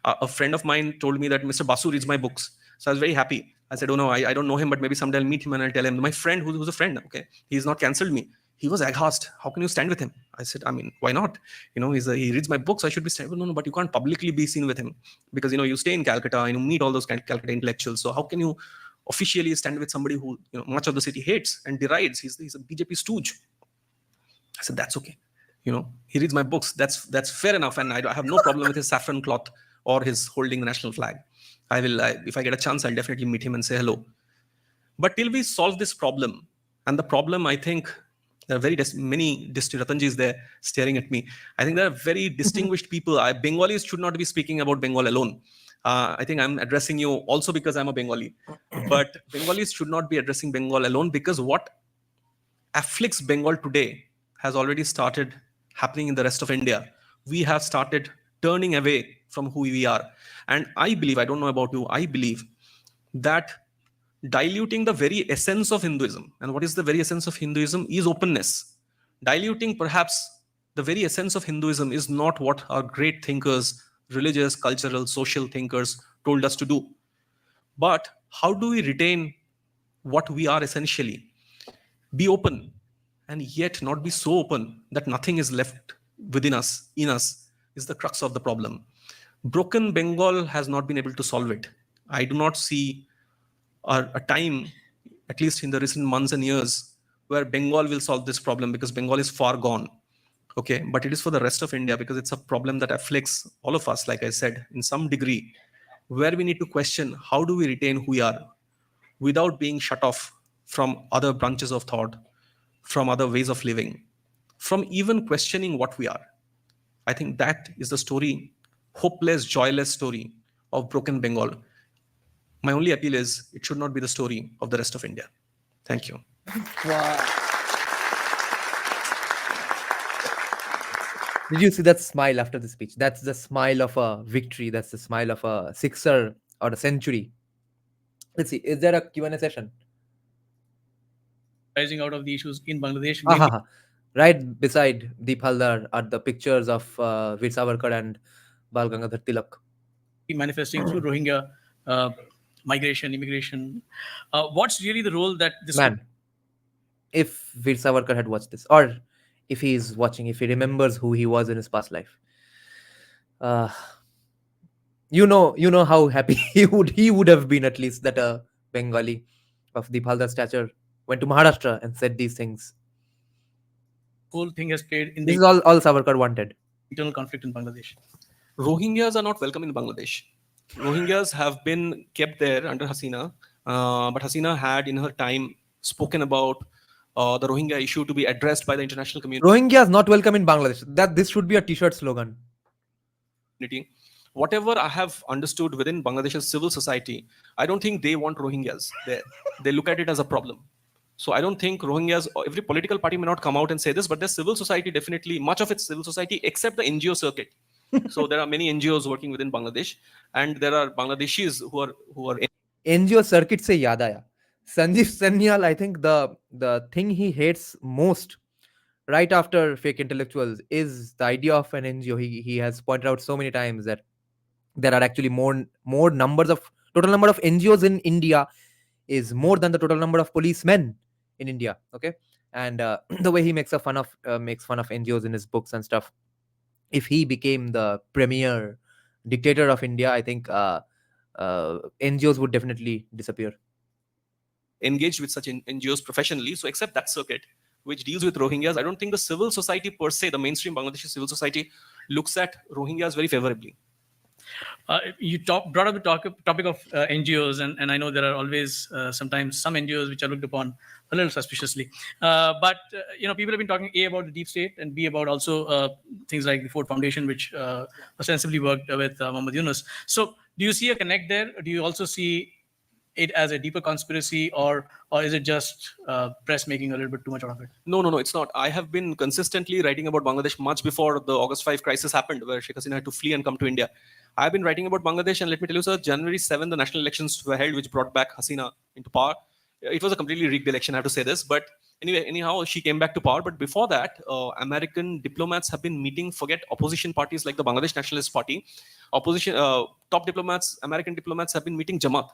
A friend of mine told me that Mr. Basu reads my books. So I was very happy. I said, oh no, I don't know him, but maybe someday I'll meet him and I'll tell him. My friend, who's a friend, okay, he's not cancelled me. He was aghast. How can you stand with him? I said, I mean, why not? He reads my books. I should be standing. No, but you can't publicly be seen with him because, you stay in Calcutta and you meet all those Calcutta intellectuals. So how can you officially stand with somebody who, much of the city hates and derides? He's a BJP stooge. I said, that's okay. He reads my books. That's fair enough. And I have no problem with his saffron cloth or his holding the national flag. If I get a chance, I'll definitely meet him and say hello. But till we solve this problem, and the problem, I think, there are many Ratanjis there staring at me. I think there are very distinguished people. Bengalis should not be speaking about Bengal alone. I think I'm addressing you also because I'm a Bengali. But Bengalis should not be addressing Bengal alone because what afflicts Bengal today has already started happening in the rest of India. We have started turning away from who we are. And I believe, I don't know about you, I believe that diluting the very essence of Hinduism, and what is the very essence of Hinduism is openness. Diluting perhaps the very essence of Hinduism is not what our great thinkers, religious, cultural, social thinkers told us to do. But how do we retain what we are essentially? Be open, and yet not be so open that nothing is left within us, in us, is the crux of the problem. Broken Bengal has not been able to solve it. I do not see a time, at least in the recent months and years, where Bengal will solve this problem because Bengal is far gone. Okay, but it is for the rest of India because it's a problem that afflicts all of us, like I said, in some degree, where we need to question how do we retain who we are without being shut off from other branches of thought, from other ways of living, from even questioning what we are. I think that is the story, hopeless, joyless story of broken Bengal. My only appeal is it should not be the story of the rest of India. Thank you. Did you see that smile after the speech? That's the smile of a victory. That's the smile of a sixer or a century. Let's see. Is there a Q&A session? Rising out of the issues in Bangladesh, Ha, mainly ha, ha. Right beside Deep Haldar are the pictures of Veer Savarkar and Bal Gangadhar Tilak. manifesting through Rohingya migration, immigration. What's really the role that this Man, if Veer Savarkar had watched this, or if he is watching, if he remembers who he was in his past life, uh, you know how happy he would have been, at least, that a Bengali of Deep Haldar stature went to Maharashtra and said these things. whole thing has played in This the is all Savarkar wanted. internal conflict in Bangladesh? Rohingyas are not welcome in Bangladesh. Rohingyas have been kept there under Hasina, but Hasina had in her time spoken about the Rohingya issue to be addressed by the international community. Rohingyas not welcome in Bangladesh. That this should be a T-shirt slogan. Whatever I have understood within Bangladesh's civil society, I don't think they want Rohingyas there. They look at it as a problem. So I don't think Rohingyas, every political party may not come out and say this, but the civil society definitely, much of its civil society, except the NGO circuit. So there are many NGOs working within Bangladesh, and there are Bangladeshis who are NGO circuit se yaad aaya. Sanjeev Sanyal, I think the thing he hates most right after fake intellectuals is the idea of an NGO. He has pointed out so many times that there are actually more numbers of total number of NGOs in India is more than the total number of policemen in India. Okay, and the way he makes fun of NGOs in his books and stuff. If he became the premier dictator of India, I think NGOs would definitely disappear. engaged with such NGOs professionally. So except that circuit, which deals with Rohingyas, I don't think the civil society per se, the mainstream Bangladeshi civil society, looks at Rohingyas very favorably. You brought up the topic of NGOs, and I know there are always sometimes some NGOs which are looked upon a little suspiciously. But people have been talking A about the deep state and B about also things like the Ford Foundation, which ostensibly worked with Muhammad Yunus. So do you see a connect there? Do you also see it as a deeper conspiracy, or is it just press making a little bit too much out of it? No, it's not. I have been consistently writing about Bangladesh much before the August 5 crisis happened, where Sheikh Hasina had to flee and come to India. I've been writing about Bangladesh, and let me tell you, sir, January 7, the national elections were held, which brought back Hasina into power. It was a completely rigged election, I have to say this. But anyhow, she came back to power. But before that, American diplomats have been meeting, forget opposition parties like the Bangladesh Nationalist Party. Top diplomats, American diplomats have been meeting Jamaat.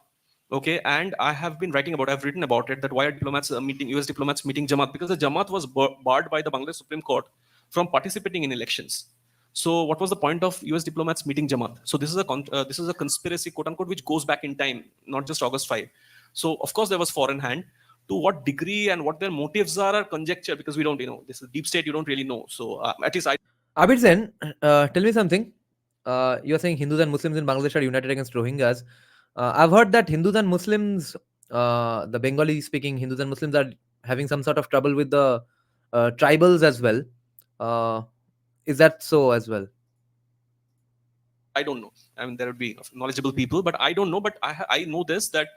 Okay, and I've written about it, that why are US diplomats meeting Jamaat? Because the Jamaat was barred by the Bangladesh Supreme Court from participating in elections. So what was the point of US diplomats meeting Jamaat? So this is a conspiracy, quote unquote, which goes back in time, not just August 5. So of course there was foreign hand. To what degree and what their motives are conjecture, because we don't, this is deep state, you don't really know. So at least Abid Sen, tell me something. You're saying Hindus and Muslims in Bangladesh are united against Rohingyas. I've heard that Hindus and Muslims, the Bengali-speaking Hindus and Muslims, are having some sort of trouble with the tribals as well. Is that so as well? I don't know. I mean, there would be knowledgeable people, but I don't know. But I know this, that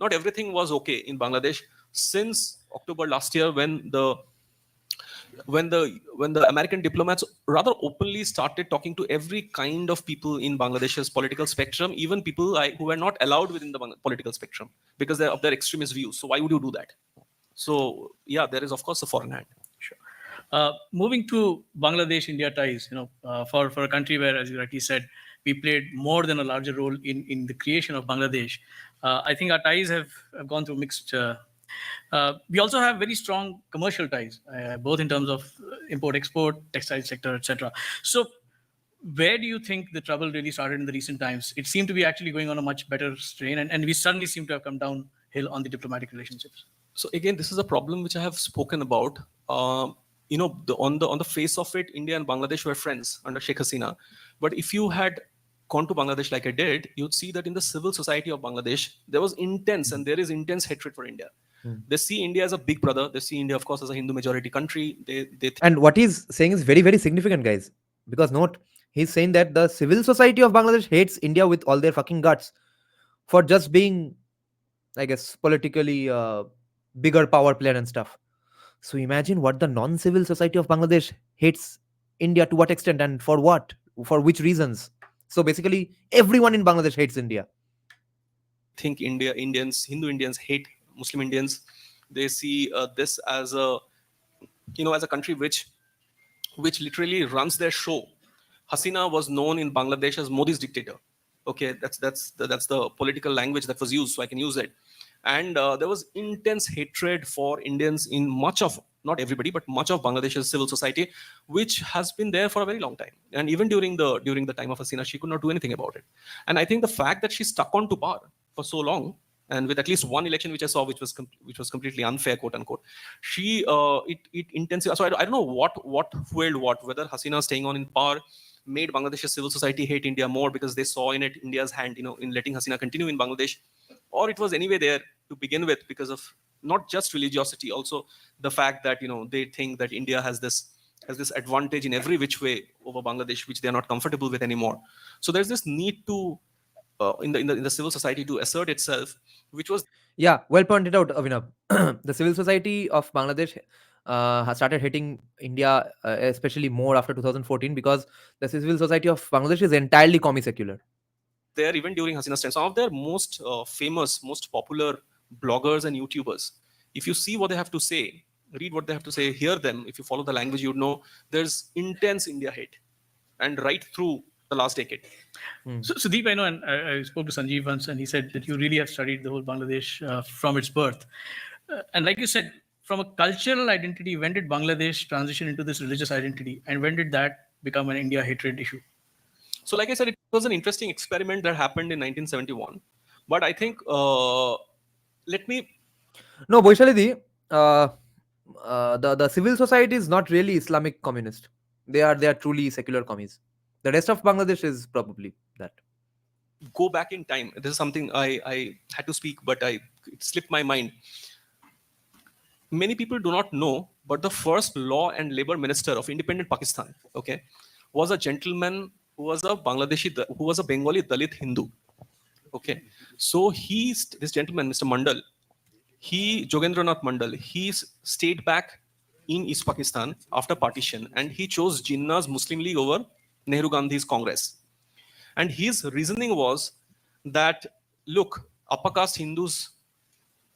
not everything was okay in Bangladesh since October last year, when the American diplomats rather openly started talking to every kind of people in Bangladesh's political spectrum, even people who were not allowed within the political spectrum because they're of their extremist views. So why would you do that? So yeah, there is of course a foreign hand. Sure. Moving to Bangladesh-India ties, for a country where, as you rightly said, we played more than a larger role in the creation of Bangladesh. I think our ties have gone through mixed. We also have very strong commercial ties, both in terms of import-export, textile sector, etc. So where do you think the trouble really started in the recent times? It seemed to be actually going on a much better strain, and we suddenly seem to have come downhill on the diplomatic relationships. So again, this is a problem which I have spoken about. On the face of it, India and Bangladesh were friends under Sheikh Hasina. But if you had gone to Bangladesh like I did, you'd see that in the civil society of Bangladesh, there was intense and there is intense hatred for India. They see India as a big brother. They see India, of course, as a Hindu majority country. And what he's saying is very, very significant, guys. Because note, he's saying that the civil society of Bangladesh hates India with all their fucking guts for just being, I guess, politically bigger power player and stuff. So imagine what the non-civil society of Bangladesh hates India, to what extent and for what, for which reasons. So basically, everyone in Bangladesh hates India. Think Indians, Hindu Indians hate Muslim Indians. They see this as a, as a country which literally runs their show. Hasina was known in Bangladesh as Modi's dictator. Okay, that's the political language that was used, so I can use it. And there was intense hatred for Indians in much of, not everybody, but much of Bangladesh's civil society, which has been there for a very long time. And even during the time of Hasina, she could not do anything about it. And I think the fact that she stuck on to power for so long, and with at least one election which I saw, which was completely unfair, quote unquote, she it intensified. So I don't know what fueled what, whether Hasina staying on in power made Bangladesh's civil society hate India more because they saw in it India's hand, in letting Hasina continue in Bangladesh, or it was anyway there to begin with because of not just religiosity, also the fact that they think that India has this advantage in every which way over Bangladesh, which they are not comfortable with anymore. So there's this need to in the civil society to assert itself, which was Yeah, well pointed out, Avinav. The civil society of Bangladesh has started hating India, especially more after 2014, because the civil society of Bangladesh is entirely commie-secular. there even during Hasina's time. Some of their most famous, most popular bloggers and YouTubers, if you see what they have to say, read what they have to say, hear them, if you follow the language, you'd know there's intense India hate, and right through the last decade. So, Deep, I know, and I spoke to Sanjeev once, and he said that you really have studied the whole Bangladesh from its birth. And like you said, from a cultural identity, when did Bangladesh transition into this religious identity, and when did that become an India hatred issue? So, like I said, it was an interesting experiment that happened in 1971. But I think, let me No, Boishalidi, the civil society is not really Islamic communist. They are truly secular commies. The rest of Bangladesh is probably that. go back in time. This is something I had to speak, but it slipped my mind. Many people do not know, but the first law and labor minister of independent Pakistan, okay, was a gentleman who was a who was a Bengali Dalit Hindu. Okay, so this gentleman, Mr. Mandal, Jogendranath Mandal, stayed back in East Pakistan after partition, and he chose Jinnah's Muslim League over Nehru Gandhi's Congress. And his reasoning was that, look, upper caste Hindus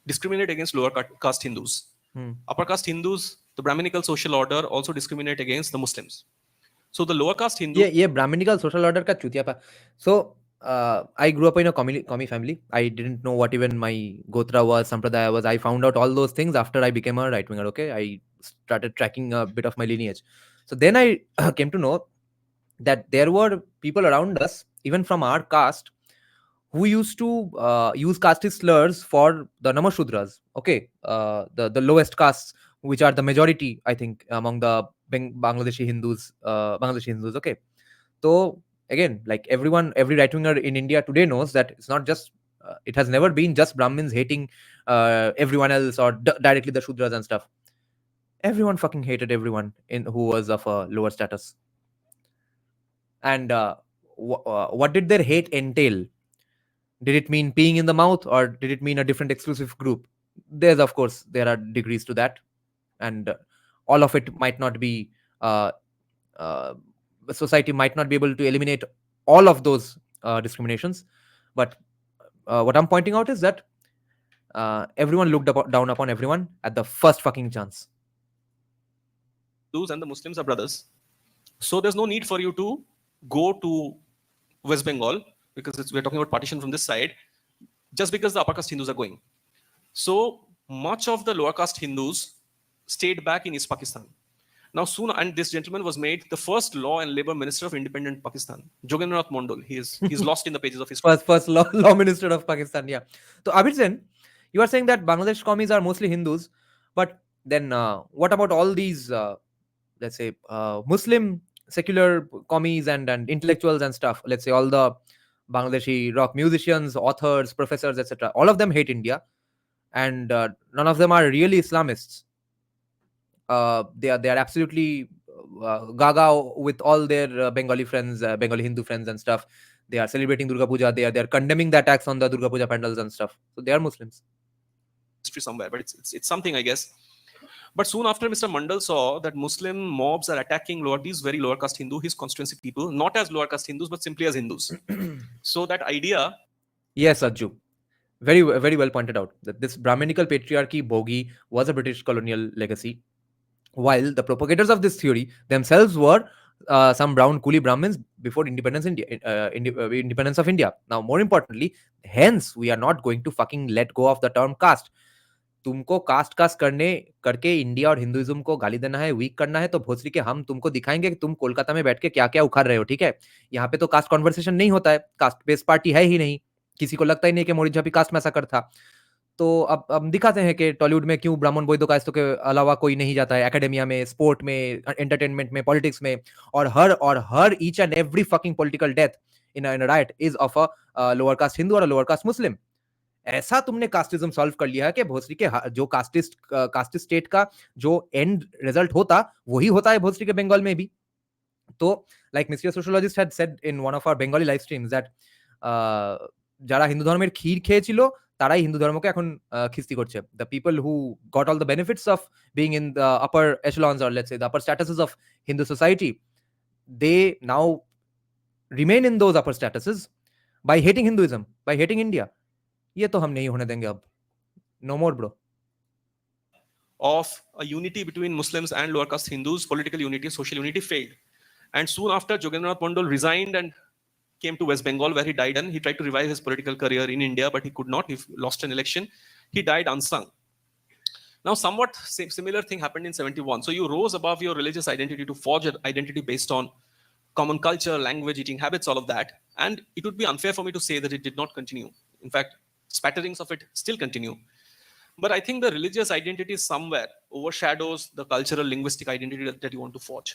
discriminate against lower caste Hindus. Upper caste Hindus, the Brahminical social order, also discriminate against the Muslims. So the lower caste Hindu. ये Brahminical social order का चूतिया पा. So I grew up in a commie family. I didn't know what even my Gotra was, Sampradaya was. I found out all those things after I became a right winger. Okay, I started tracking a bit of my lineage. So then I came to know that there were people around us, even from our caste, who used to use casteist slurs for the Namashudras. Okay, the lowest castes, which are the majority, I think, among the Bangladeshi Hindus. Okay, so again, like every right winger in India today knows that it's not just. It has never been just Brahmins hating everyone else or directly the Shudras and stuff. Everyone fucking hated everyone who was of a lower status. And what did their hate entail? Did it mean peeing in the mouth, or did it mean a different exclusive group? Of course, there are degrees to that, and all of it might not be. Society might not be able to eliminate all of those discriminations, but what I'm pointing out is that everyone looked down upon everyone at the first fucking chance. Hindus and the Muslims are brothers. So there's no need for you to go to West Bengal, because we're talking about partition from this side, just because the upper caste Hindus are going. So much of the lower caste Hindus stayed back in East Pakistan. Now soon, and this gentleman was made the first law and labor minister of independent Pakistan, Jogendranath Mandal. He's lost in the pages of history. First law minister of Pakistan, yeah. So Abid Sen, you are saying that Bangladesh commies are mostly Hindus, but then what about all these, let's say, Muslim secular commies and intellectuals and stuff? Let's say all the Bangladeshi rock musicians, authors, professors, etc. All of them hate India, and none of them are really Islamists. They are absolutely gaga with all their Bengali friends, Bengali Hindu friends and stuff. They are celebrating Durga Puja. They are condemning the attacks on the Durga Puja pandals and stuff. So they are Muslims. History somewhere, but it's something, I guess. But soon after Mr. Mandal saw that Muslim mobs are attacking these very lower caste Hindu, his constituency people, not as lower caste Hindus, but simply as Hindus. So that idea. Yes, Ajju. Very well pointed out that this Brahminical patriarchy bogey was a British colonial legacy, while the propagators of this theory themselves were some brown coolie Brahmins before independence of India. Now, more importantly, hence we are not going to fucking let go of the term caste. तुमको cast करने करके India और Hinduism को गाली देना है, week करना है, तो भोसड़ी के हम तुमको दिखाएंगे कि तुम कोलकाता में बैठ के क्या क्या उखाड़ रहे हो, ठीक है? यहाँ पे तो कास्ट कॉन्वर्सेशन नहीं होता है, कास्ट बेस्ड पार्टी है ही नहीं, किसी को लगता ही नहीं कि मोरी झापी कास्ट मैसाकर था। तो अब हम दिखाते हैं कि टॉलीवुड में क्यों ब्राह्मण बोइदो कास्तों के अलावा कोई नहीं जाता है, एकेडेमिया में, स्पोर्ट में, एंटरटेनमेंट में, पॉलिटिक्स में, और हर each and every fucking political death in a right is of a lower caste Hindu और अ लोअर कास्ट मुस्लिम। ऐसा तुमने कास्टिज्म सॉल्व कर लिया है कि भोसड़ी के जो कास्टिस्ट स्टेट का जो एंड रिजल्ट होता वही होता है भोसड़ी के बंगाल में भी। तो like mister sociologist had said in one of our Bengali live streams that যারা হিন্দু ধর্মের ক্ষীর খেয়েছিল তারাই হিন্দু ধর্মকে এখন খিস্তি করছে। The people who got all the benefits of being in the upper echelons or let's say the upper statuses of Hindu society, they now remain in those upper statuses by hating Hinduism, by hating India. ये तो हम नहीं होने देंगे अब। No more bro. Of a unity between Muslims and lower caste Hindus, political unity, social unity failed. And soon after, Jogendranath Mandal resigned and came to West Bengal, where he died. And he tried to revive his political career in India, but he could not. He lost an election. He died unsung. Now, somewhat similar thing happened in 71. So you rose above your religious identity to forge an identity based on common culture, language, eating habits, all of that. And it would be unfair for me to say that it did not continue. In fact, spatterings of it still continue. But I think the religious identity somewhere overshadows the cultural, linguistic identity that you want to forge.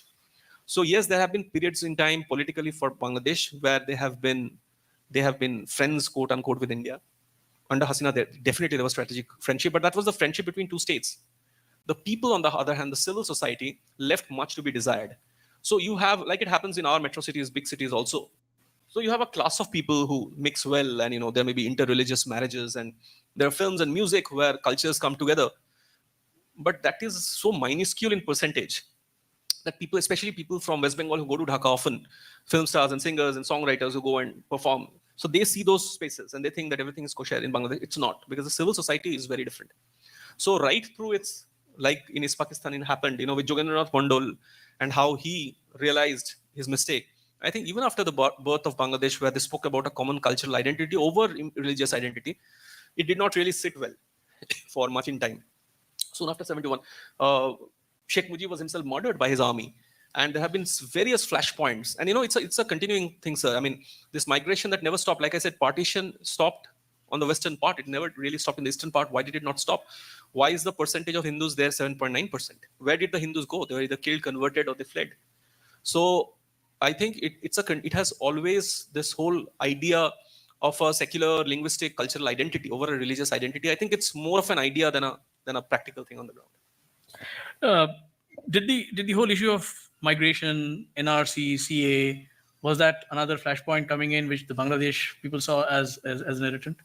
So yes, there have been periods in time politically for Bangladesh where they have been friends, quote unquote, with India. Under Hasina, definitely there was strategic friendship, but that was the friendship between two states. The people, on the other hand, the civil society, left much to be desired. So you have, like it happens in our metro cities, big cities also. So you have a class of people who mix well, and there may be interreligious marriages, and there are films and music where cultures come together. But that is so minuscule in percentage that people, especially people from West Bengal who go to Dhaka often, film stars and singers and songwriters who go and perform, so they see those spaces and they think that everything is kosher. In Bangladesh, it's not, because the civil society is very different. So right through, it's like in East Pakistan, it happened, with Jogendranath Mandal and how he realized his mistake. I think even after the birth of Bangladesh, where they spoke about a common cultural identity over religious identity, it did not really sit well for much in time. Soon after 71, Sheikh Mujib was himself murdered by his army. And there have been various flashpoints. And it's a continuing thing, sir. I mean, this migration that never stopped. Like I said, partition stopped on the western part. It never really stopped in the eastern part. Why did it not stop? Why is the percentage of Hindus there 7.9%? Where did the Hindus go? They were either killed, converted, or they fled. So I think it has always this whole idea of a secular, linguistic, cultural identity over a religious identity. I think it's more of an idea than a practical thing on the ground. Did the whole issue of migration, NRC, CA, was that another flashpoint coming in which the Bangladesh people saw as an irritant?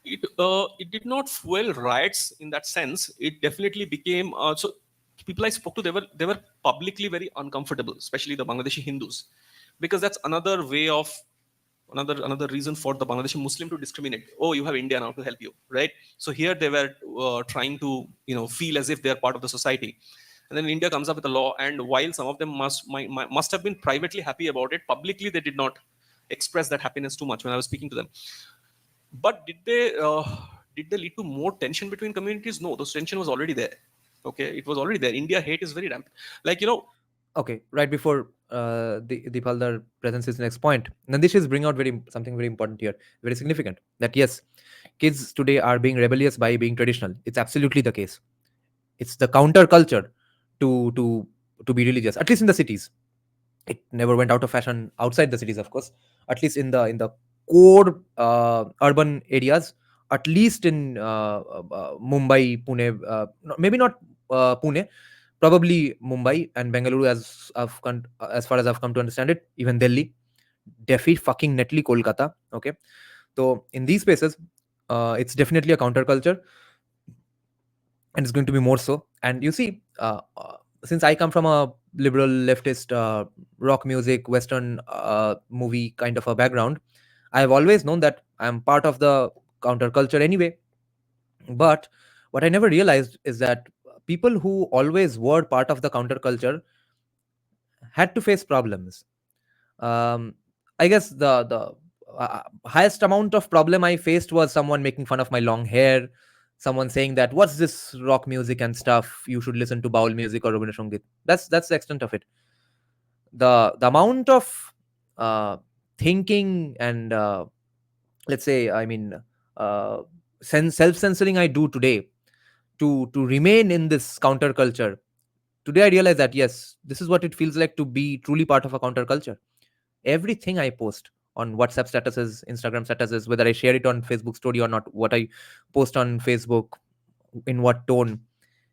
It did not fuel riots in that sense. It definitely became so. People I spoke to, they were publicly very uncomfortable, especially the Bangladeshi Hindus, because that's another way of another reason for the Bangladeshi Muslim to discriminate. Oh, you have India now to help you, right? So here they were trying to feel as if they are part of the society, and then India comes up with a law. And while some of them must have been privately happy about it, publicly they did not express that happiness too much when I was speaking to them. But did they lead to more tension between communities? No, the tension was already there. Okay, it was already there. India hate is very rampant. Okay, right before the Halder presents his next point, Nandish is bringing out something very important here, very significant. That yes, kids today are being rebellious by being traditional. It's absolutely the case. It's the counter culture to be religious, at least in the cities. It never went out of fashion outside the cities, of course. At least in the core urban areas, at least in Mumbai, Pune, maybe not Pune, Probably Mumbai and Bengaluru, as far as I've come to understand it, even Delhi, definitely fucking netly Kolkata. Okay, so in these spaces, it's definitely a counterculture, and it's going to be more so. And you see, since I come from a liberal leftist rock music, Western movie kind of a background, I have always known that I'm part of the counterculture anyway. But what I never realized is that people who always were part of the counterculture had to face problems. Um, I guess the highest amount of problem I faced was someone making fun of my long hair, someone saying that what's this rock music and stuff? You should listen to Baul music or Rabindranath Sangit. That's the extent of it. The amount of thinking and let's say, I mean, uh, self censoring I do today to remain in this counterculture. Today I realize that yes, this is what it feels like to be truly part of a counterculture. Everything I post on WhatsApp statuses, Instagram statuses, whether I share it on Facebook story or not, what I post on Facebook, in what tone,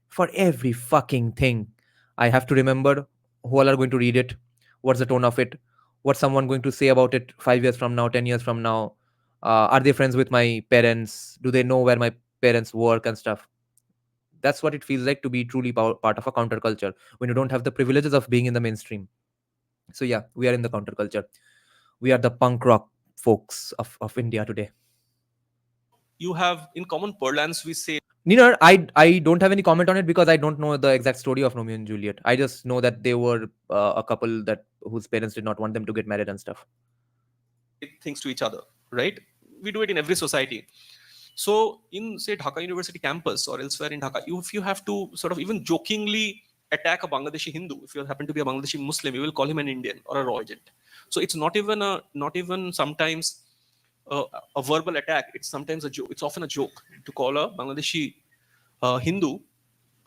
for every fucking thing, I have to remember who all are going to read it, what's the tone of it, what's someone going to say about it 5 years from now, 10 years from now. Are they friends with my parents? Do they know where my parents work and stuff? That's what it feels like to be truly part of a counterculture when you don't have the privileges of being in the mainstream. So yeah, we are in the counterculture. We are the punk rock folks of India today. You have in common parlance, we say Nina, I don't have any comment on it because I don't know the exact story of Romeo and Juliet. I just know that they were a couple that whose parents did not want them to get married and stuff. things to each other, right? We do it in every society. So in say Dhaka University campus or elsewhere in Dhaka, if you have to sort of even jokingly attack a Bangladeshi Hindu, if you happen to be a Bangladeshi Muslim, you will call him an Indian or a raw agent. So it's not even sometimes a verbal attack. It's sometimes a joke. It's often a joke to call a Bangladeshi Hindu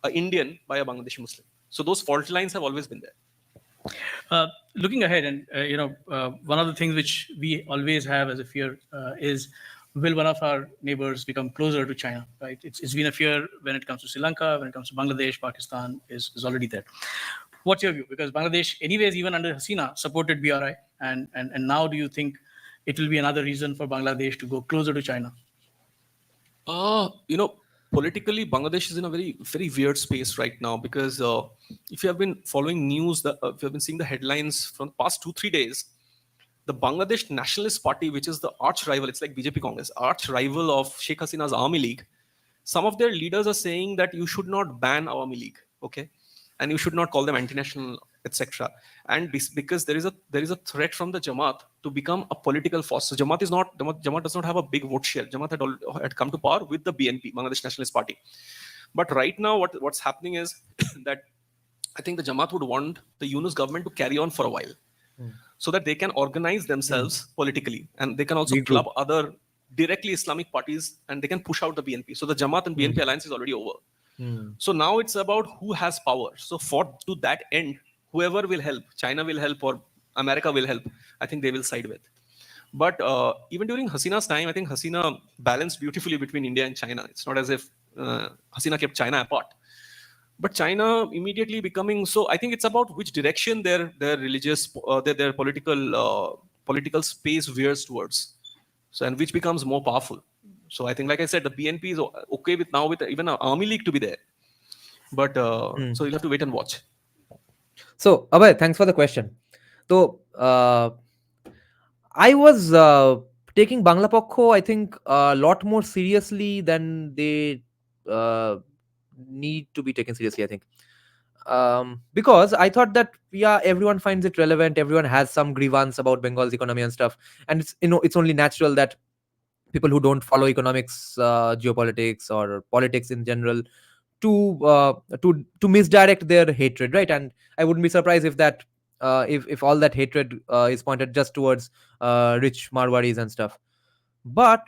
a Indian by a Bangladeshi Muslim. So those fault lines have always been there. Looking ahead, and one of the things which we always have as a fear is, will one of our neighbors become closer to China? Right? It's been a fear when it comes to Sri Lanka, when it comes to Bangladesh, Pakistan is already there. What's your view? Because Bangladesh, anyways, even under Hasina, supported BRI, and now do you think it will be another reason for Bangladesh to go closer to China? You know, politically, Bangladesh is in a very weird space right now because if you have been following news, if you have been seeing the headlines from the past 2-3 days, the Bangladesh Nationalist Party, which is the arch rival, it's like BJP Congress, arch rival of Sheikh Hasina's Army League, some of their leaders are saying that you should not ban Awami League, okay, and you should not call them anti-national, etc. And because there is a threat from the Jamaat to become a political force. So Jamaat does not have a big vote share. Jamaat had come to power with the BNP, Bangladesh Nationalist Party. But right now, what's happening is that I think the Jamaat would want the Yunus government to carry on for a while, so that they can organize themselves politically, and they can also Regroup. club other directly Islamic parties, and they can push out the BNP. So the Jamaat and BNP alliance is already over. So now it's about who has power. So to that end, whoever will help, China will help or America will help, I think they will side with. But even during Hasina's time, I think Hasina balanced beautifully between India and China. It's not as if Hasina kept China apart. But China immediately becoming so. I think it's about which direction their religious, their political space veers towards. So and which becomes more powerful. So I think, like I said, the BNP is okay with now with even an army league to be there. But so you'll have to wait and watch. So Abhay, thanks for the question. So I was taking Bangla Pokho, I think, a lot more seriously than they need to be taken seriously, I think. Because I thought that yeah, everyone finds it relevant, everyone has some grievance about Bengal's economy and stuff, and it's only natural that people who don't follow economics, geopolitics, or politics in general to misdirect their hatred, right? And I wouldn't be surprised if that if all that hatred is pointed just towards rich Marwaris and stuff. But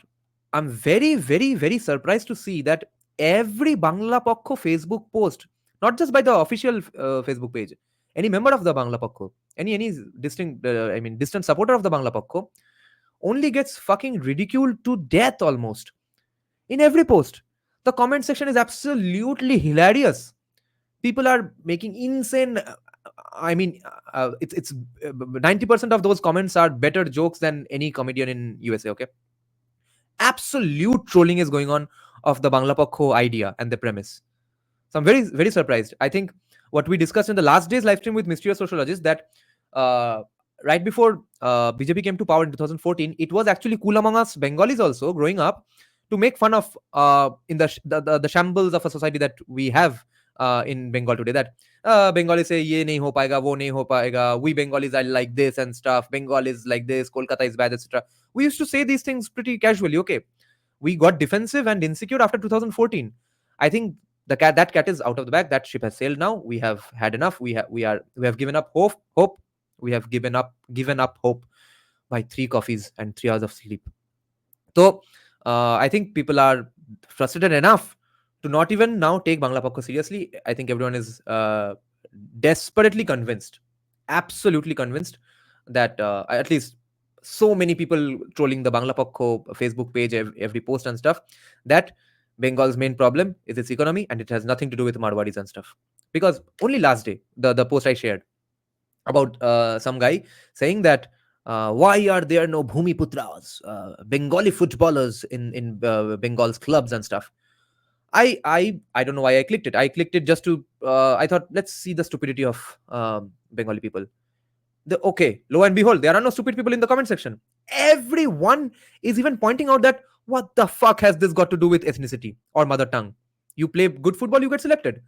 I'm very, very, very surprised to see that every Bangla Pokho Facebook post, not just by the official Facebook page, any member of the Bangla Pokho, any distant supporter of the Bangla Pokho, only gets fucking ridiculed to death almost in every post. The comment section is absolutely hilarious. People are making insane. I mean, it's 90% of those comments are better jokes than any comedian in USA. Okay, absolute trolling is going on of the Bangla Pakho idea and the premise. So I'm very surprised. I think what we discussed in the last day's live stream with Mysterious Sociologist, that uh, right before BJP came to power in 2014, it was actually cool among us Bengalis also growing up to make fun of in the shambles of a society that we have in Bengal today. That Bengalis say ye nahi ho paega, wo nahi ho paega. We Bengalis are like this and stuff. Bengal is like this. Kolkata is bad, etc. We used to say these things pretty casually. Okay, we got defensive and insecure after 2014. I think that cat is out of the bag. That ship has sailed now. We have had enough. We have given up hope. We have given up hope by 3 coffees and 3 hours of sleep. So I think people are frustrated enough to not even now take Bangla Pakko seriously. I think everyone is desperately convinced, absolutely convinced that at least so many people trolling the Bangla Pakko Facebook page, every post and stuff, that Bengal's main problem is its economy and it has nothing to do with Marwadis and stuff. Because only last day, the post I shared about some guy saying that why are there no Bhumi Putras, Bengali footballers in Bengal's clubs and stuff. I don't know why I clicked it. I clicked it just to I thought, let's see the stupidity of Bengali people. Okay, lo and behold, there are no stupid people in the comment section. Everyone is even pointing out that what the fuck has this got to do with ethnicity or mother tongue? You play good football, you get selected.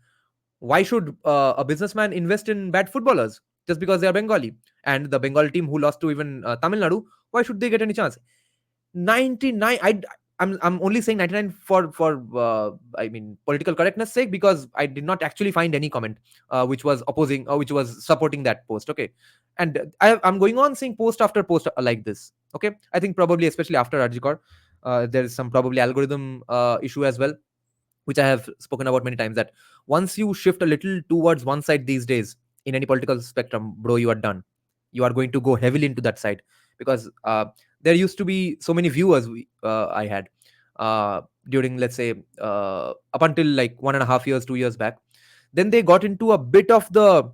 Why should a businessman invest in bad footballers just because they are Bengali? And the Bengal team who lost to even Tamil Nadu, why should they get any chance? 99. I'm only saying 99 for I mean political correctness sake, because I did not actually find any comment which was opposing or which was supporting that post. Okay, and I'm going on seeing post after post like this. Okay, I think probably especially after Arjikor, there is some probably algorithm issue as well, which I have spoken about many times, that once you shift a little towards one side these days in any political spectrum, bro, you are done. You are going to go heavily into that side, because there used to be so many viewers I had during, let's say, up until like 1.5 years, 2 years back. Then they got into a bit of the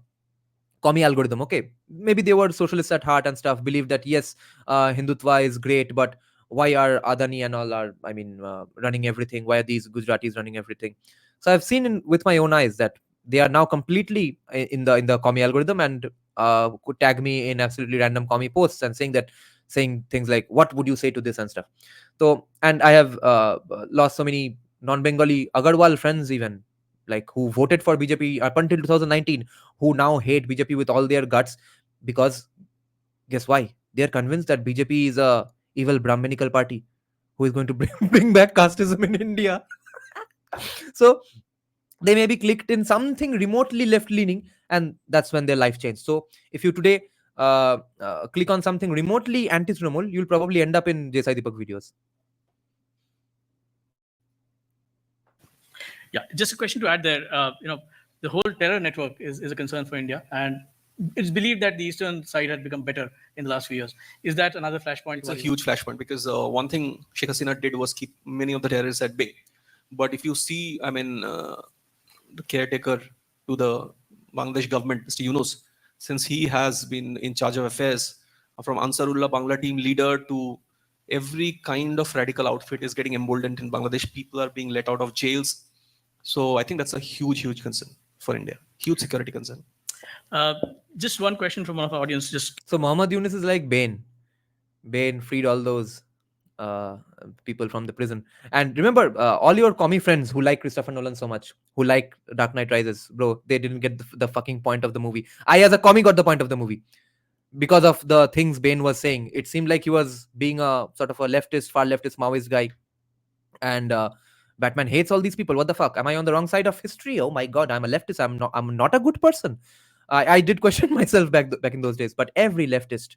commie algorithm. Okay, maybe they were socialists at heart and stuff, believed that yes, Hindutva is great, but why are Adani and all are, I mean, running everything? Why are these Gujaratis running everything? So I've seen with my own eyes that they are now completely in the commie algorithm, and could tag me in absolutely random commie posts and saying things like, what would you say to this and stuff. So, and I have lost so many non-Bengali Agarwal friends even, like, who voted for BJP up until 2019, who now hate BJP with all their guts, because guess why? They are convinced that BJP is a evil Brahminical party who is going to bring back casteism in India. So they maybe clicked in something remotely left leaning, and that's when their life changed. So if you today click on something remotely anti-Trinamool, you'll probably end up in J. Sai Deepak videos. Yeah, just a question to add there. The whole terror network is a concern for India, and it's believed that the eastern side had become better in the last few years. Is that another flashpoint? It's a huge flashpoint, because one thing Sheikh Hasina did was keep many of the terrorists at bay. But if you see, I mean, the caretaker to the Bangladesh government, Mr. Yunus, since he has been in charge of affairs, from Ansarullah Bangla team leader to every kind of radical outfit is getting emboldened in Bangladesh. People are being let out of jails. So I think that's a huge concern for India. Huge security concern. Just one question from one of our audience. So Muhammad Yunus is like Bane. Bane freed all those people from the prison. And remember, all your commie friends who like Christopher Nolan so much, who like Dark Knight Rises, bro, they didn't get the fucking point of the movie. I, as a commie, got the point of the movie because of the things Bane was saying. It seemed like he was being a sort of a leftist, far leftist, Maoist guy. And Batman hates all these people. What the fuck? Am I on the wrong side of history? Oh my god, I'm a leftist. I'm not a good person. I did question myself back in those days. But every leftist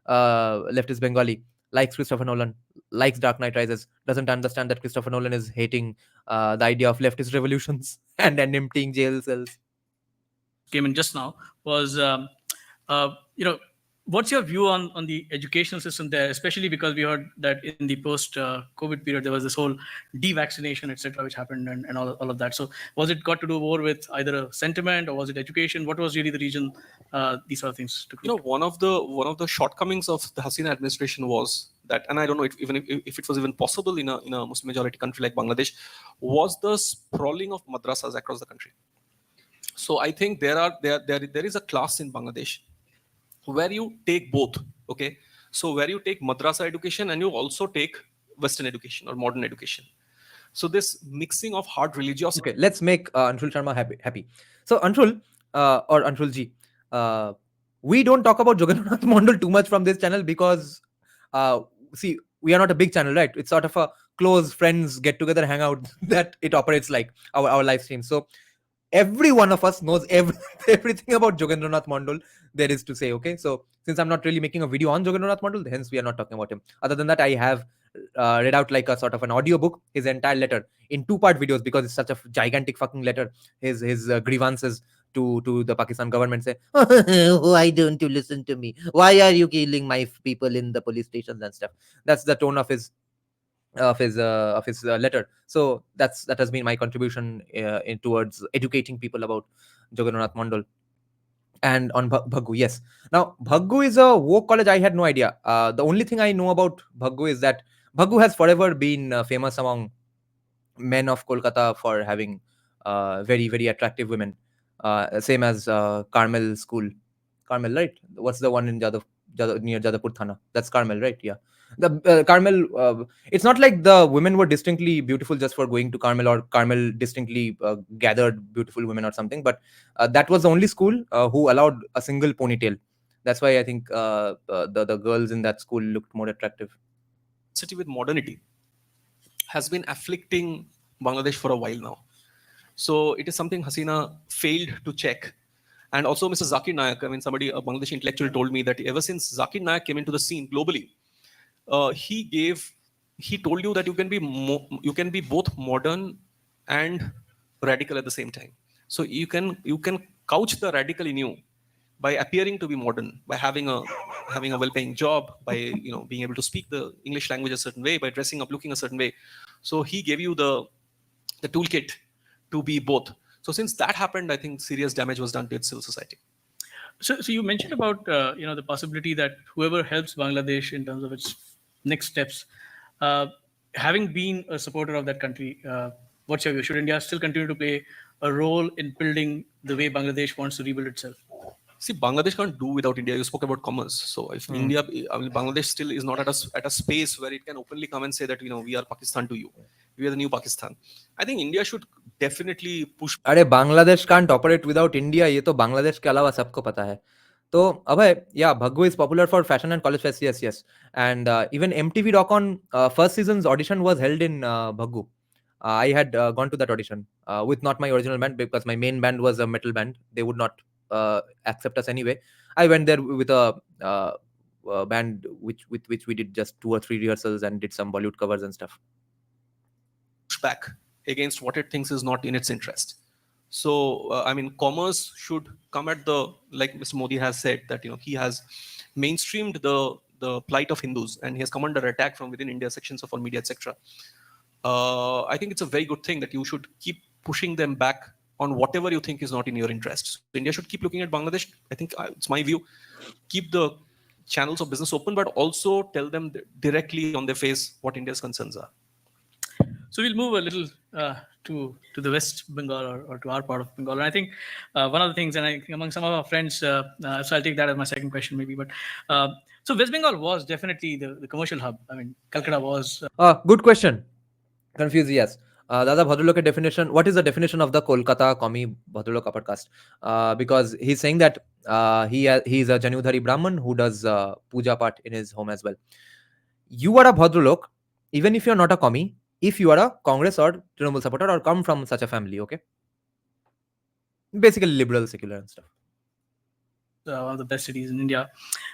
Bengali likes Christopher Nolan, likes Dark Knight Rises, doesn't understand that Christopher Nolan is hating the idea of leftist revolutions and emptying jail cells. Came in just now was, What's your view on the educational system there, especially because we heard that in the post COVID period there was this whole de-vaccination, etc., which happened, and all of that. So was it got to do more with either a sentiment or was it education? What was really the reason these sort of things took root? One of the shortcomings of the Hasina administration was that, and I don't know if it was even possible in a Muslim majority country like Bangladesh, was the sprawling of madrasas across the country. So I think there is a class in Bangladesh where you take both. Okay, so where you take madrasa education and you also take Western education or modern education. So this mixing of hard religiosity. Okay, let's make Anshul Sharma happy. So Anshul or Anshul ji, we don't talk about Jagannath Mondal too much from this channel because see, we are not a big channel, right? It's sort of a close friends get together hangout that it operates like our live stream. So every one of us knows everything about Jogendranath Mondal there is to say. Okay, so since I'm not really making a video on Jogendranath Mondal, hence we are not talking about him. Other than that, I have read out like a sort of an audio book, his entire letter in 2-part videos because it's such a gigantic fucking letter. His grievances to the Pakistan government say, why don't you listen to me? Why are you killing my people in the police stations and stuff? That's the tone of his letter. So that has been my contribution towards educating people about Jagannath Mondal. And on Bhaggu, yes. Now Bhaggu is a woke college. I had no idea. The only thing I know about Bhaggu is that Bhaggu has forever been famous among men of Kolkata for having very very attractive women. Same as Carmel School. Carmel, right? What's the one in near Jadavpur Thana? That's Carmel, right? Yeah. The Carmel, it's not like the women were distinctly beautiful just for going to Carmel, or Carmel distinctly gathered beautiful women or something, but that was the only school who allowed a single ponytail. That's why I think the girls in that school looked more attractive. City with modernity has been afflicting Bangladesh for a while now. So it is something Hasina failed to check. And also Mr. Zakir Naik, I mean, somebody, a Bangladeshi intellectual told me that ever since Zakir Naik came into the scene globally, he told you that you can be both modern and radical at the same time. So you can couch the radical in you by appearing to be modern, by having a well-paying job, by being able to speak the English language a certain way, by dressing up, looking a certain way. So he gave you the toolkit to be both. So since that happened, I think serious damage was done to its civil society. So you mentioned about the possibility that whoever helps Bangladesh in terms of its next steps, having been a supporter of that country, what's your view? Should India still continue to play a role in building the way Bangladesh wants to rebuild itself? See, Bangladesh can't do without India. You spoke about commerce. So if India, I mean, Bangladesh still is not at a space where it can openly come and say that we are Pakistan to you. We are the new Pakistan. I think India should definitely push. अरे Bangladesh can't operate without India. ये तो बांग्लादेश के अलावा सबको पता है. So Abhay, yeah, Bhaggu is popular for fashion and college fest. Yes. And even MTV Rock On first season's audition was held in Bhaggu. I had gone to that audition with not my original band because my main band was a metal band. They would not accept us anyway. I went there with a band with which we did just 2 or 3 rehearsals and did some Bollywood covers and stuff. Back against what it thinks is not in its interest. So I mean, commerce should come at like Mr. Modi has said that he has mainstreamed the plight of Hindus and he has come under attack from within India, sections of our media, etc. I think it's a very good thing that you should keep pushing them back on whatever you think is not in your interest. So India should keep looking at Bangladesh. I think it's my view. Keep the channels of business open, but also tell them directly on their face what India's concerns are. So we'll move a little to the West Bengal or to our part of Bengal. And I think one of the things, and I think among some of our friends, so I'll take that as my second question maybe. But so West Bengal was definitely the commercial hub. I mean, Calcutta was. Good question. Confused, yes. Dada Bhadralok's definition. What is the definition of the Kolkata Komi Bhadralok upper caste? Because he's saying that he's a Janudhari Brahman who does puja part in his home as well. You are a Bhadralok, even if you're not a Komi, if you are a Congress or Trinamool supporter or come from such a family, okay? Basically liberal, secular and stuff. One of the best cities in India.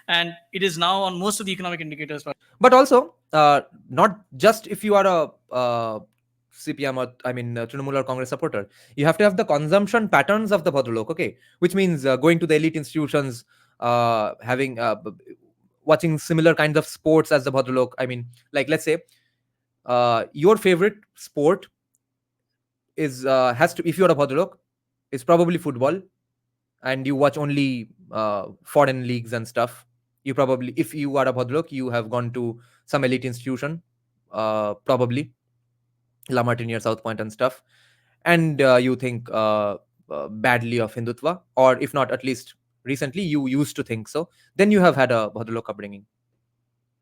And it is now on most of the economic indicators. But also, not just if you are a CPM or, Trinamool or Congress supporter. You have to have the consumption patterns of the Bhadralok, okay? Which means going to the elite institutions, having watching similar kinds of sports as the Bhadralok. I mean, like, let's say your favorite sport is has to, if you're a Bhadralok, is probably football, and you watch only foreign leagues and stuff. You probably, if you are a Bhadralok, you have gone to some elite institution, probably La Martiniere, South Point, and stuff, and you think badly of Hindutva, or if not, at least recently you used to think so, then you have had a Bhadralok upbringing.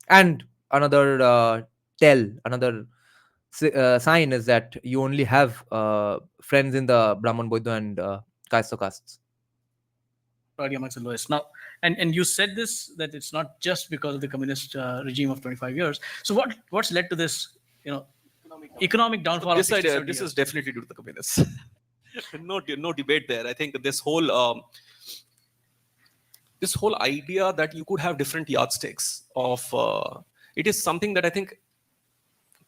And another another sign is that you only have friends in the Brahman, Boidya, and Kaisto castes. Already amongst the lowest now. And you said this, that it's not just because of the communist regime of 25 years. So what's led to this, economic downfall of This 60, idea, 70 this years? is definitely due to the communists. No debate there. I think this whole idea that you could have different yardsticks of it is something that I think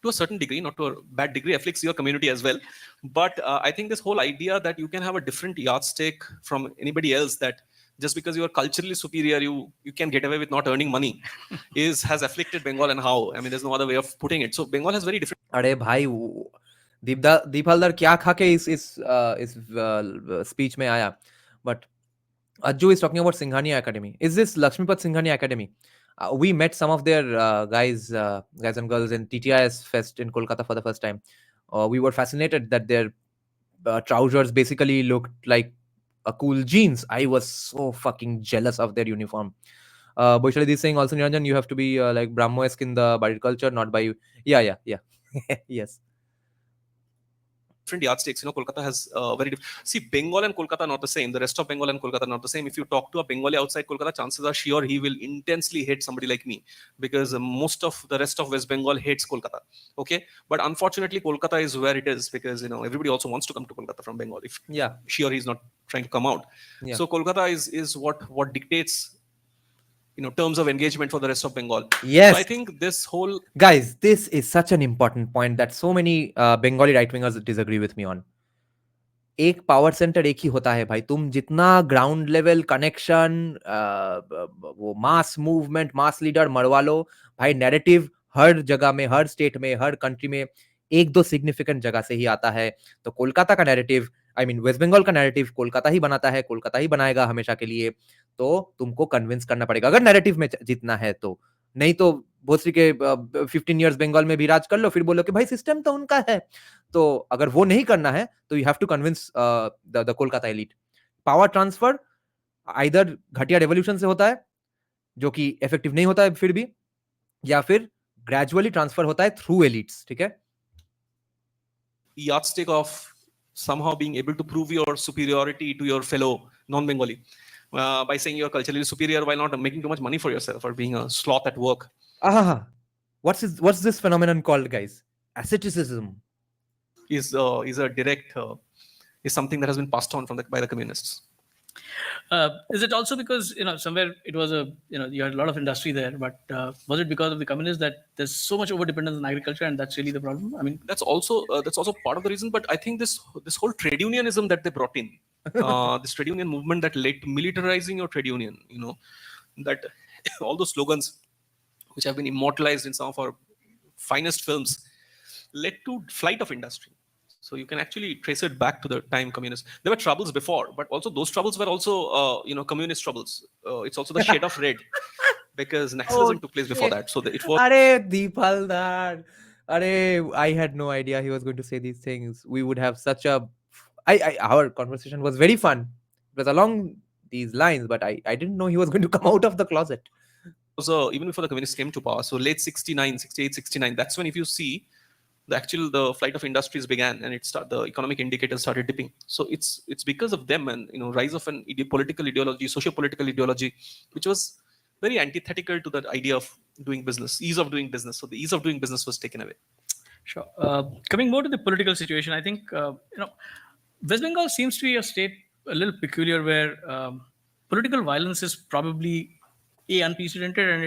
to a certain degree, not to a bad degree, afflicts your community as well. But I think this whole idea that you can have a different yardstick from anybody else, that just because you are culturally superior, you can get away with not earning money, has afflicted Bengal. And how? I mean, there's no other way of putting it. So Bengal has very different. अरे भाई दीप हल्दर क्या खा के इस speech में आया. But Ajju is talking about Singhania Academy. Is this Lakshmipat Singhania Academy? We met some of their guys and girls in TTIS Fest in Kolkata for the first time. We were fascinated that their trousers basically looked like a cool jeans. I was so fucking jealous of their uniform. Boishali is saying also, Niranjan, you have to be like Brahmo-esque in the body culture, not by you. Yeah. Yes. Different yardsticks. Kolkata has very different. See, Bengal and Kolkata are not the same. The rest of Bengal and Kolkata are not the same. If you talk to a Bengali outside Kolkata, chances are sure he will intensely hate somebody like me, because most of the rest of West Bengal hates Kolkata. Okay, but unfortunately, Kolkata is where it is, because everybody also wants to come to Kolkata from Bengal. If sure he's not trying to come out. Yeah. So Kolkata is what dictates terms of engagement for the rest of Bengal. Yes. So I think this whole Guys, this is such an important point that so many Bengali right wingers disagree with me on. एक power centre एक ही होता है भाई. तुम जितना ground level connection, वो mass movement, मास leader मरवा लो भाई, नैरेटिव हर जगह में, हर स्टेट में, हर कंट्री में एक दो सिग्निफिकेंट जगह से ही आता है. तो कोलकाता का narrative, I mean West Bengal का नैरेटिव कोलकाता ही बनाता है, कोलकाता ही बनाएगा हमेशा के लिए. तो तुमको कन्विंस करना पड़ेगा अगर नैरेटिव में जीतना है तो. नहीं तो भोसरी के 15 इयर्स बंगाल में भी राज कर लो, फिर बोलो कि भाई सिस्टम तो उनका है. तो अगर वो नहीं करना है तो you have to convince the Kolkata elite. Power transfer either घटिया रेवोल्यूशन से होता है, जो कि इफेक्टिव नहीं होता है फिर भी, या फिर ग्रेजुअली ट्रांसफर होता है थ्रू एलिट्स. ठीक है, yardstick of somehow being able to prove your superiority to your fellow non-Bengali by saying you're culturally superior while not making too much money for yourself or being a sloth at work. What's this phenomenon called, guys? Asceticism is a direct is something that has been passed on by the communists. Is it also because somewhere it was you had a lot of industry there, but was it because of the communists that there's so much over dependence on agriculture, and that's really the problem? I mean, that's also part of the reason. But I think this whole trade unionism that they brought in, this trade union movement that led to militarizing your trade union, that all those slogans which have been immortalized in some of our finest films, led to flight of industry. So you can actually trace it back to the time communists. There were troubles before, but also those troubles were also communist troubles. It's also the shade of red, because Naxalism took place before that. So it was. Are Deep Haldar. I had no idea he was going to say these things. We would have such a our conversation was very fun. It was along these lines, but I didn't know he was going to come out of the closet. So even before the communists came to power, so late 69, 68, 69, that's when, if you see, the flight of industries began, and the economic indicators started dipping. So it's because of them, and rise of an political ideology, socio-political ideology, which was very antithetical to the idea of doing business, ease of doing business. So the ease of doing business was taken away. Sure. Coming more to the political situation, I think West Bengal seems to be a state a little peculiar, where political violence is probably unprecedented, and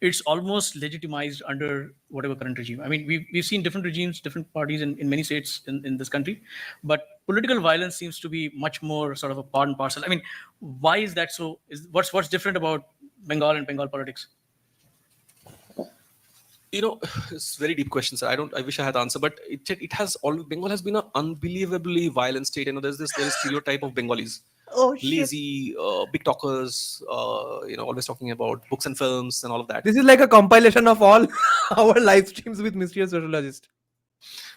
it's almost legitimized under whatever current regime. I mean, we've seen different regimes, different parties in many states in this country, but political violence seems to be much more sort of a part and parcel. I mean, why is that so? What's different about Bengal and Bengal politics? It's a very deep question, sir. I wish I had the answer, but it has all. Bengal has been an unbelievably violent state. There is stereotype of Bengalis. Oh shit. Lazy, big talkers, always talking about books and films and all of that. This is like a compilation of all our live streams with mysterious sociologist.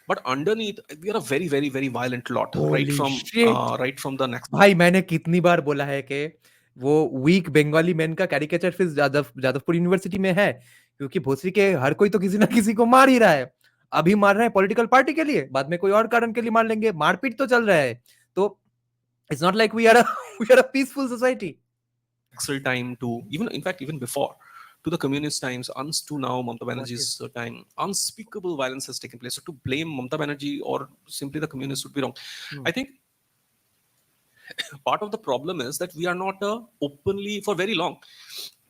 But underneath, we are a very, very, very violent lot. Holy shit. Right from the next. भाई मैंने कितनी बार बोला है कि वो week Bengali man का caricature फिर Jadavpur university में है, क्योंकि भोसरी के हर कोई तो किसी ना किसी को मार ही रहा है. अभी मार रहे हैं पॉलिटिकल पार्टी के लिए, बाद में कोई और कारण के लिए मार लेंगे. मारपीट तो चल रहा है. तो it's not like we are a peaceful society. Actual time to even before, to the communist times, to now Mamata Banerjee's time, unspeakable violence has taken place. So to blame Mamata Banerjee or simply the communists would be wrong. I think part of the problem is that we are not openly, for very long,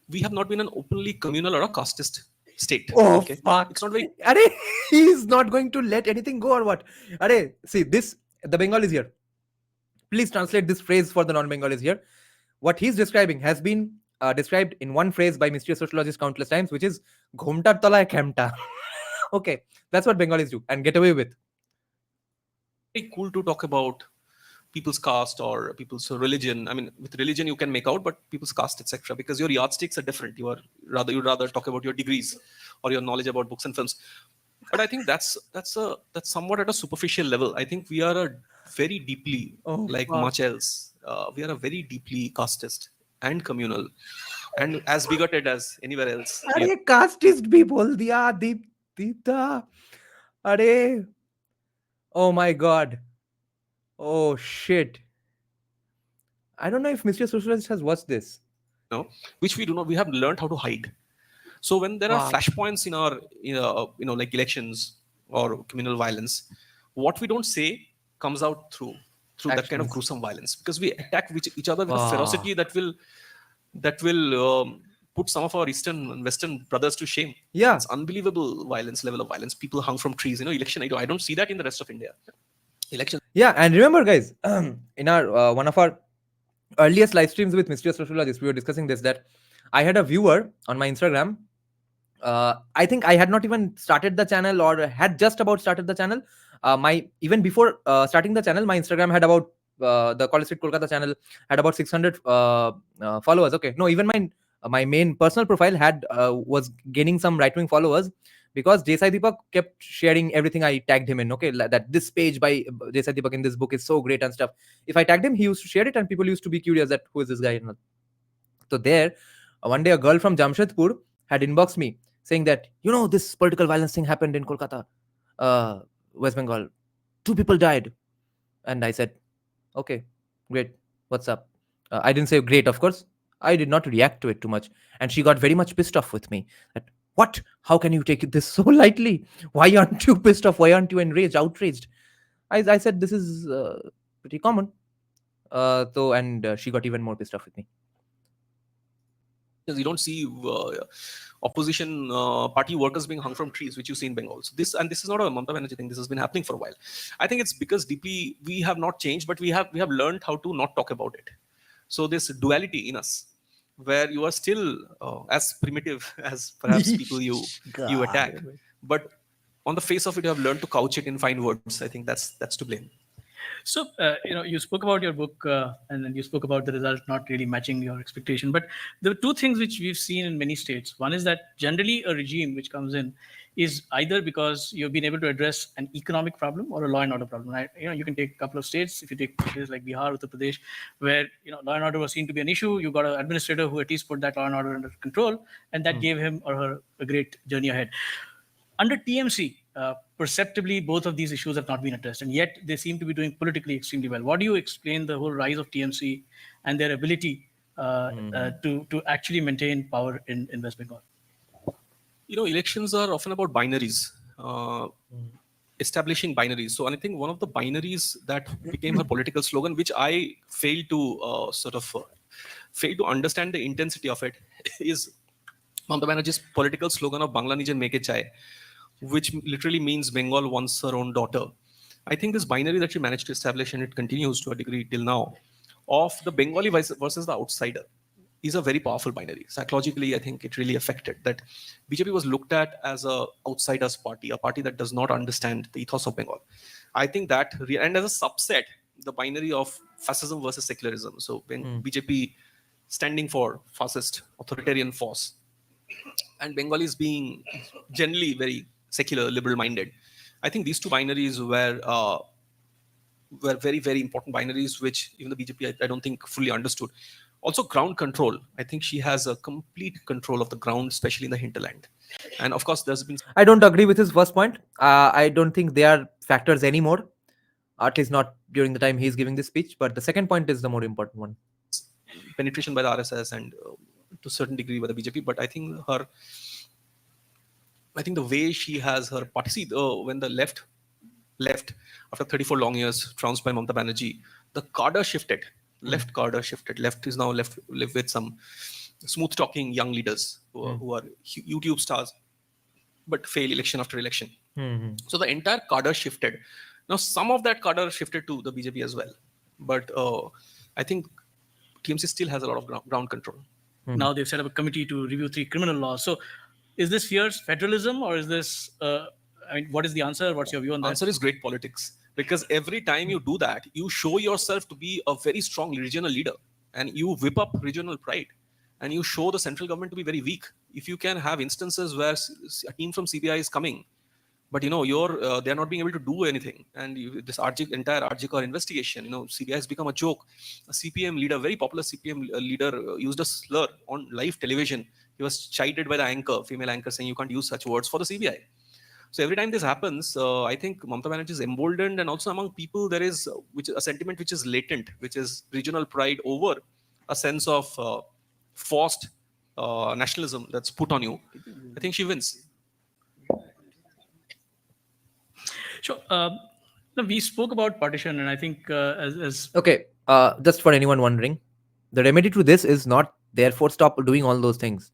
we have not been an openly communal or a casteist state. Oh, fuck. It's not very. Are he is not going to let anything go or what? Are see this, the Bengal is here. Please translate this phrase for the non-Bengalis here. What he's describing has been described in one phrase by mysterious sociologists countless times, which is "Ghomtar talay khamta." Okay, that's what Bengalis do and get away with. Very cool to talk about people's caste or people's religion. I mean, with religion you can make out, but people's caste, etc., because your yardsticks are different. You'd rather talk about your degrees or your knowledge about books and films. But I think that's somewhat at a superficial level. I think we are a very deeply, much else, we are a very deeply casteist and communal and as bigoted as anywhere else. अरे casteist भी बोल दिया दीप्ता. अरे, oh my god. Oh shit. I don't know if Mr. Socialist has watched this. No, which we do not. We have learned how to hide. So when there are flashpoints in our, like elections or communal violence, what we don't say comes out through that kind of gruesome violence, because we attack each other with a ferocity that will put some of our Eastern and Western brothers to shame. Yeah, it's unbelievable level of violence. People hung from trees. Election. I don't see that in the rest of India. Election. Yeah, and remember, guys, in our one of our earliest live streams with Mysterious Sociologists, we were discussing this, that I had a viewer on my Instagram. I think I had not even started the channel or had just about started the channel. Even before starting the channel, my Instagram had about the College Street Kolkata channel had about 600 followers. Okay, no, even my main personal profile had was gaining some right-wing followers, because Desai Deepak kept sharing everything I tagged him in. Okay, that this page by Desai Deepak in this book is so great and stuff. If I tagged him, he used to share it, and people used to be curious that who is this guy. So there, one day a girl from Jamshedpur had inboxed me saying that, this political violence thing happened in Kolkata, West Bengal. 2 people died. And I said, okay, great. What's up? I didn't say great, of course. I did not react to it too much. And she got very much pissed off with me. That, what? How can you take this so lightly? Why aren't you pissed off? Why aren't you enraged, outraged? I said, this is pretty common. And she got even more pissed off with me. Because you don't see opposition party workers being hung from trees, which you see in Bengal. So this is not a Mamata Banerjee thing. This has been happening for a while. I think it's because deeply we have not changed, but we have learned how to not talk about it. So this duality in us, where you are still as primitive as perhaps people you attack, but on the face of it, you have learned to couch it in fine words. I think that's to blame. So, you spoke about your book and then you spoke about the result not really matching your expectation. But there are 2 things which we've seen in many states. One is that generally a regime which comes in is either because you've been able to address an economic problem or a law and order problem. Right? You can take a couple of states. If you take places like Bihar, Uttar Pradesh, where law and order was seen to be an issue, you got an administrator who at least put that law and order under control, and that gave him or her a great journey ahead. Under TMC, perceptibly, both of these issues have not been addressed, and yet they seem to be doing politically extremely well. What do you explain the whole rise of TMC and their ability to actually maintain power in West Bengal? Elections are often about binaries, establishing binaries. So I think one of the binaries that became her political slogan, which I failed to understand the intensity of it, is Mamata Banerjee's political slogan of Bangla Nije Meke Chai, which literally means Bengal wants her own daughter. I think this binary that she managed to establish, and it continues to a degree till now, of the Bengali versus the outsider, is a very powerful binary. Psychologically, I think it really affected that BJP was looked at as a outsiders party, a party that does not understand the ethos of Bengal. I think that, and as a subset, the binary of fascism versus secularism. So BJP standing for fascist authoritarian force, and Bengalis being generally very secular, liberal-minded. I think these two binaries were very, very important binaries, which even the BJP, I don't think, fully understood. Also, ground control. I think she has a complete control of the ground, especially in the hinterland. And of course, there's been I don't agree with his first point. I don't think they are factors anymore, at least not during the time he's giving this speech. But the second point is the more important one. penetration by the RSS and to a certain degree by the BJP. But I think the way she has her party, see, when the left after 34 long years, trounced by Mamata Banerjee, the cadre shifted. Left cadre shifted. Left is now left with some smooth talking young leaders who are YouTube stars, but fail election after election. So the entire cadre shifted. Now some of that cadre shifted to the BJP as well, but I think TMC still has a lot of ground control. Now they've set up a committee to review 3 criminal laws. So is this fierce federalism, or is this, I mean, what is the answer? What's your view on that? Answer is great politics, because every time you do that, you show yourself to be a very strong regional leader, and you whip up regional pride, and you show the central government to be very weak. If you can have instances where a team from CBI is coming, but they're not being able to do anything, and this entire RG investigation, CBI has become a joke. A CPM leader, very popular CPM leader, used a slur on live television. He was chided by the female anchor, saying you can't use such words for the CBI. So every time this happens, I think Mamata Banerjee is emboldened, and also among people there is a sentiment which is latent, which is regional pride over a sense of forced nationalism that's put on you. I think she wins. Sure. No, we spoke about partition, and I think as Okay, just for anyone wondering, the remedy to this is not therefore stop doing all those things.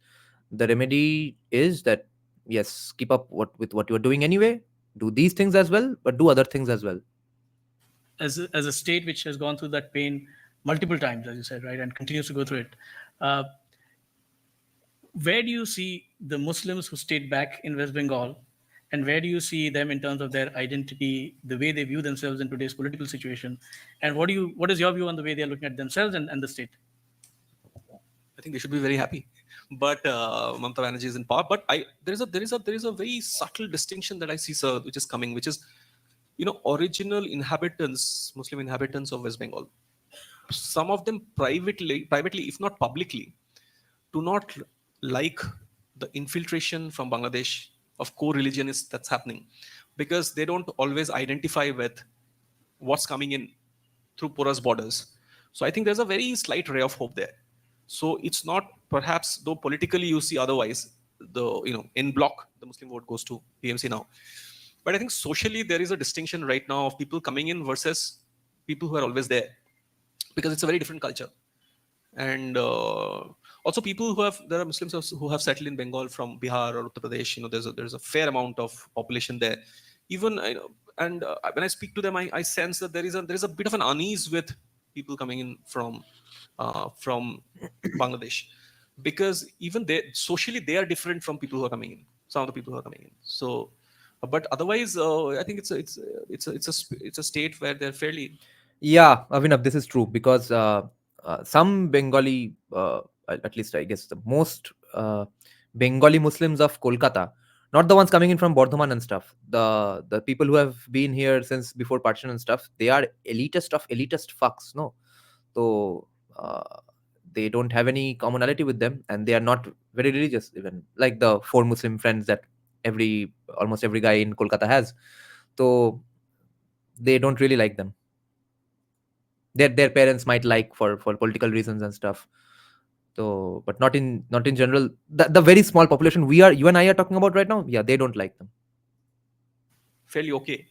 The remedy is that yes, keep up with what you are doing anyway. Do these things as well, but do other things as well. as a state which has gone through that pain multiple times, as you said, right, and continues to go through it. Where do you see the Muslims who stayed back in West Bengal, and where do you see them in terms of their identity, the way they view themselves in today's political situation, and what is your view on the way they are looking at themselves and the state? I think they should be very happy. But Mamata Banerjee is in power. But there is a very subtle distinction that I see, sir, which is coming, which is, original inhabitants, Muslim inhabitants of West Bengal. Some of them privately, if not publicly, do not like the infiltration from Bangladesh of co-religionists that's happening, because they don't always identify with what's coming in through porous borders. So I think there's a very slight ray of hope there. So it's not, perhaps, though politically you see otherwise, in bloc, the Muslim vote goes to PMC now. But I think socially there is a distinction right now of people coming in versus people who are always there, because it's a very different culture. And also people there are Muslims who have settled in Bengal from Bihar or Uttar Pradesh. There's a fair amount of population there. Even, and when I speak to them, I sense that there is a bit of an unease with people coming in from Bangladesh, because even socially they are different from people who are coming in. Some of the people who are coming in. So, but otherwise, I think it's a state where they're fairly. Yeah, Avinav, this is true because some Bengali, at least I guess the most Bengali Muslims of Kolkata, not the ones coming in from Bardhaman and stuff. The people who have been here since before partition and stuff, they are elitist of elitist fucks. No, so they don't have any commonality with them, and they are not very religious. Even like the 4 Muslim friends that almost every guy in Kolkata has. So they don't really like them. Their parents might like for political reasons and stuff. So, but not in general. The very small population you and I are talking about right now, yeah, they don't like them. Fairly okay.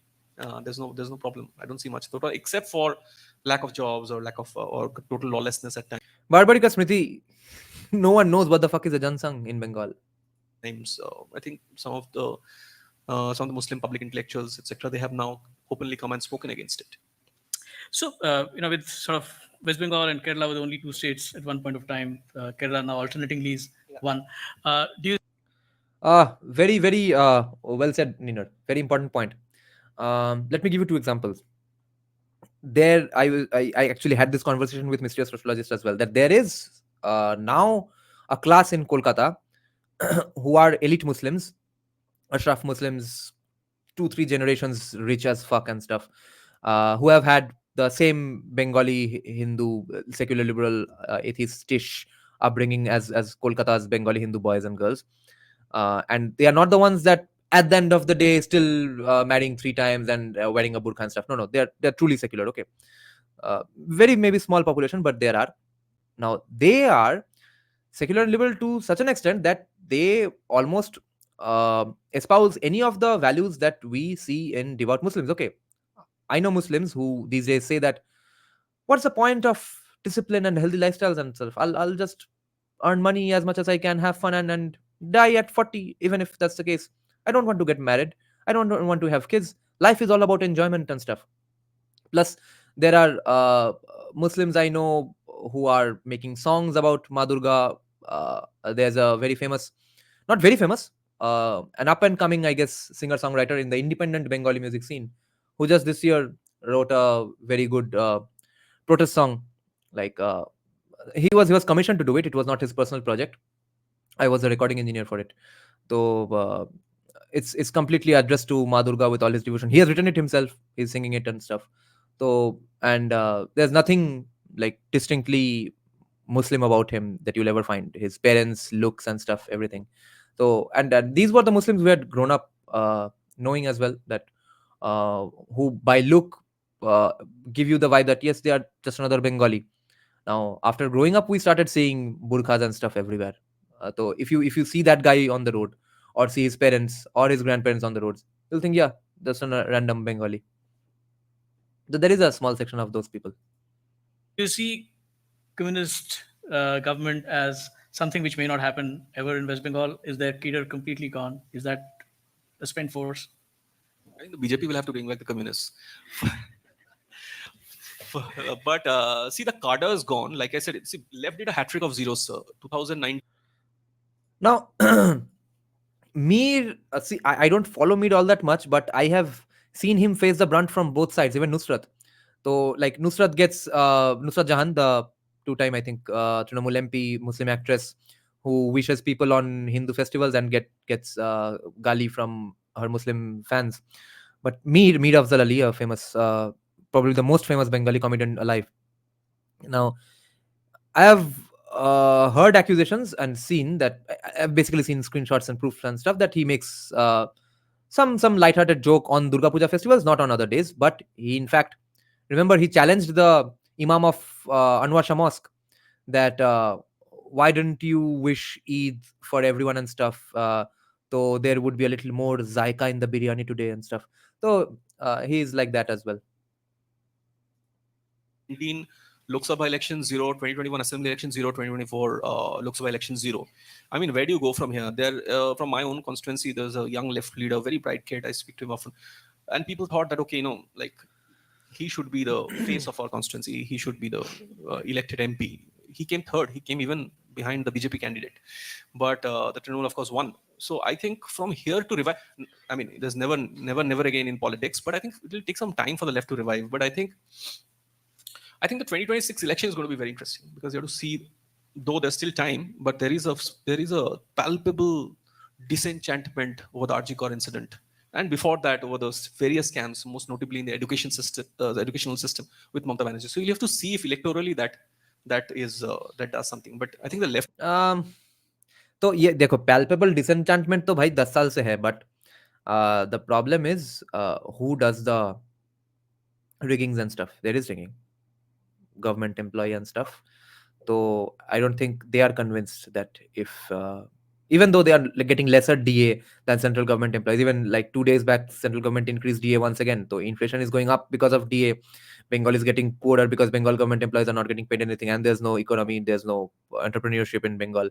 There's no problem. I don't see much except for lack of jobs or lack of or total lawlessness at times. Barbarika Smriti, No one knows what the fuck is a Jansang in Bengal. times. I think some of the Muslim public intellectuals, etc., they have now openly come and spoken against it. So, with sort of West Bengal and Kerala were the only two states at one point of time. Kerala now alternatingly is one. Do you Very, very well said, Niner. Very important point. Let me give you two examples. There, I actually had this conversation with Mr. Sociologist as well, that there is now a class in Kolkata who are elite Muslims, Ashraf Muslims, 2 3 generations rich as fuck and stuff, who have had the same Bengali Hindu secular liberal atheistish upbringing as Kolkata's Bengali Hindu boys and girls, and they are not the ones that at the end of the day still marrying 3 times and wearing a burqa and stuff. No, no, they're truly secular. Okay, very maybe small population, but there are. Now they are secular and liberal to such an extent that they almost espouse any of the values that we see in devout Muslims. Okay, I know Muslims who these days say that what's the point of discipline and healthy lifestyles and stuff? I'll just earn money as much as I can, have fun, and die at 40, even if that's the case. I don't want to get married. I don't want to have kids. Life is all about enjoyment and stuff. Plus, there are Muslims I know who are making songs about Ma Durga. There's a very famous, not very famous, an up and coming, I guess, singer songwriter in the independent Bengali music scene, who just this year wrote a very good protest song. Like he was commissioned to do it. It was not his personal project. I was a recording engineer for it. So it's completely addressed to Ma Durga with all his devotion. He has written it himself. He's singing it and stuff. So and there's nothing like distinctly Muslim about him that you'll ever find. His parents, looks and stuff, everything. So and these were the Muslims who had grown up knowing as well that who by look uh, give you the vibe that yes, they are just another Bengali. Now, after growing up, we started seeing burqas and stuff everywhere. So if you see that guy on the road, or see his parents or his grandparents on the roads, you'll think, yeah, that's a random Bengali. So there is a small section of those people. do you see communist government as something which may not happen ever in West Bengal? Is their cadre completely gone? Is that a spent force? I think the BJP will have to bring back the communists. But see, the cadre is gone. Like I said, see, left did a hat trick of zeros, sir. 2009. Now, Mir, see, I don't follow Mir all that much, but I have seen him face the brunt from both sides, even Nusrat. So, like, Nusrat gets Nusrat Jahan, the 2 time, I think, Trinamool MP Muslim actress who wishes people on Hindu festivals and gets gali from her Muslim fans. But Mir Afzal Ali, a famous, probably the most famous Bengali comedian alive. Now, I have heard accusations and seen that I've basically seen screenshots and proofs and stuff that he makes some lighthearted joke on Durga Puja festivals, not on other days. But he, in fact, remember he challenged the Imam of Anwar Shah Mosque that why didn't you wish Eid for everyone and stuff? So there would be a little more zaika in the biryani today and stuff. So he's like that as well. 19 Lok Sabha election 0, 2021 Assembly election 0, 2024 Lok Sabha election 0. I mean, where do you go from here? There, from my own constituency, there's a young left leader, very bright kid. I speak to him often, and people thought that okay, like he should be the face of our constituency. He should be the elected MP. He came third. He came even behind the BJP candidate, but the Trinamool, of course, won. So I think from here to revive. I mean, there's never again in politics, but I think it will take some time for the left to revive. But I think the 2026 election is going to be very interesting because you have to see, though there's still time, but there is a palpable disenchantment over the RG Kar incident, and before that over those various scams, most notably in the education system, the educational system with Mamata Banerjee. So you have to see if electorally that does something. But I think the left. तो ये देखो palpable disenchantment तो भाई 10 साल से है, but the problem is who does the riggings and stuff. There is rigging, government employee and stuff. So I don't think they are convinced that if even though they are like getting lesser DA than central government employees. Even like 2 days back, central government increased DA once again. So inflation is going up because of DA. Bengal is getting poorer because Bengal government employees are not getting paid anything, and there's no economy, there's no entrepreneurship in Bengal.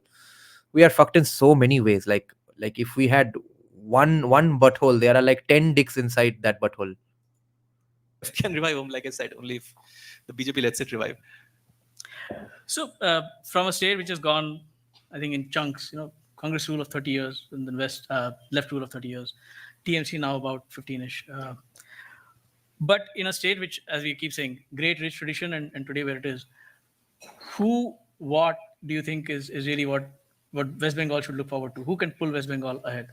We are fucked in so many ways. Like if we had one butthole, there are like 10 dicks inside that butthole. Can revive them, like I said, only if the BJP lets it revive. So, from a state which has gone, I think, in chunks, Congress rule of 30 years, and then left rule of 30 years, TMC now about 15-ish. But in a state which, as we keep saying, great rich tradition, and today where it is, what do you think is really what West Bengal should look forward to? Who can pull West Bengal ahead?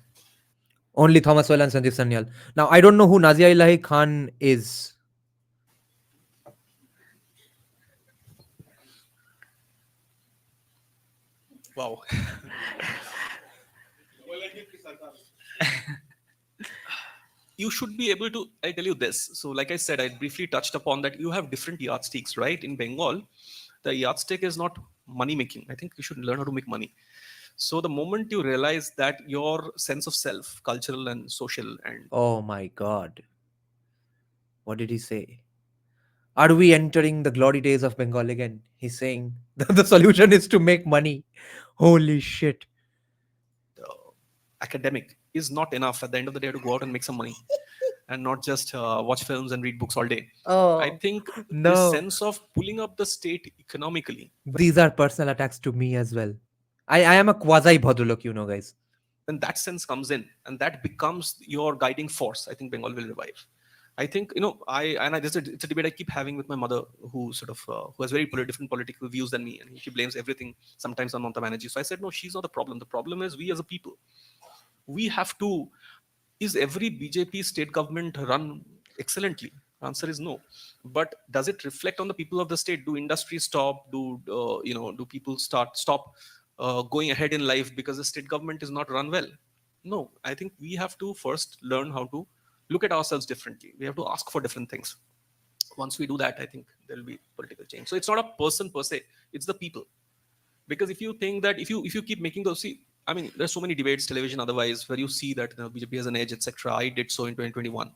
Only Thomas Well and Sandeep Sanyal. Now I don't know who Nazia Ilahi Khan is. Wow. You should be able to, I tell you this. So, like I said, I briefly touched upon that you have different yardsticks, right? In Bengal, the yardstick is not money making. I think you should learn how to make money. So, the moment you realize that your sense of self, cultural and social, and Oh my god. What did he say? Are we entering the glory days of Bengal again? He's saying the solution is to make money. Holy shit. academic is not enough at the end of the day to go out and make some money and not just watch films and read books all day. Oh, I think no. this sense of pulling up the state economically, These are personal attacks to me as well. I am a quasi Bhadralok, guys. when that sense comes in and that becomes your guiding force, I think Bengal will revive. I think it's a debate I keep having with my mother, who sort of who has very different political views than me, and she blames everything sometimes on Mamata Banerjee. So I said, no, she's not the problem. The problem is we as a people. We have to. Is every BJP state government run excellently? Answer is no. But does it reflect on the people of the state? Do industries stop? Do people stop going ahead in life because the state government is not run well? No. I think we have to first learn how to look at ourselves differently. We have to ask for different things. Once we do that, I think there will be political change. So it's not a person per se; it's the people. Because if you think that if you keep making those, see, I mean, there's so many debates, television, otherwise, where you see that BJP has an edge, etc. I did so in 2021.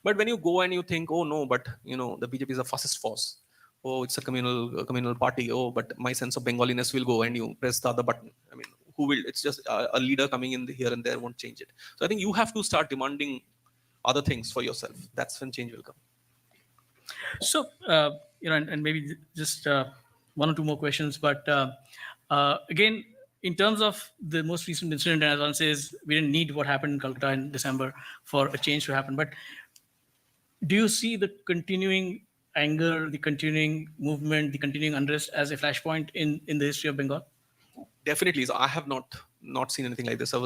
But when you go and you think, oh no, but the BJP is a fascist force. Oh, it's a communal party. Oh, but my sense of Bengaliness will go, and you press the other button. I mean, who will? It's just a leader coming in here and there won't change it. So I think you have to start demanding other things for yourself. That's when change will come. So, and maybe just one or two more questions. But again, in terms of the most recent incident, and as one says, we didn't need what happened in Calcutta in December for a change to happen. But do you see the continuing anger, the continuing movement, the continuing unrest as a flashpoint in the history of Bengal? Definitely. So I have not seen anything like this. I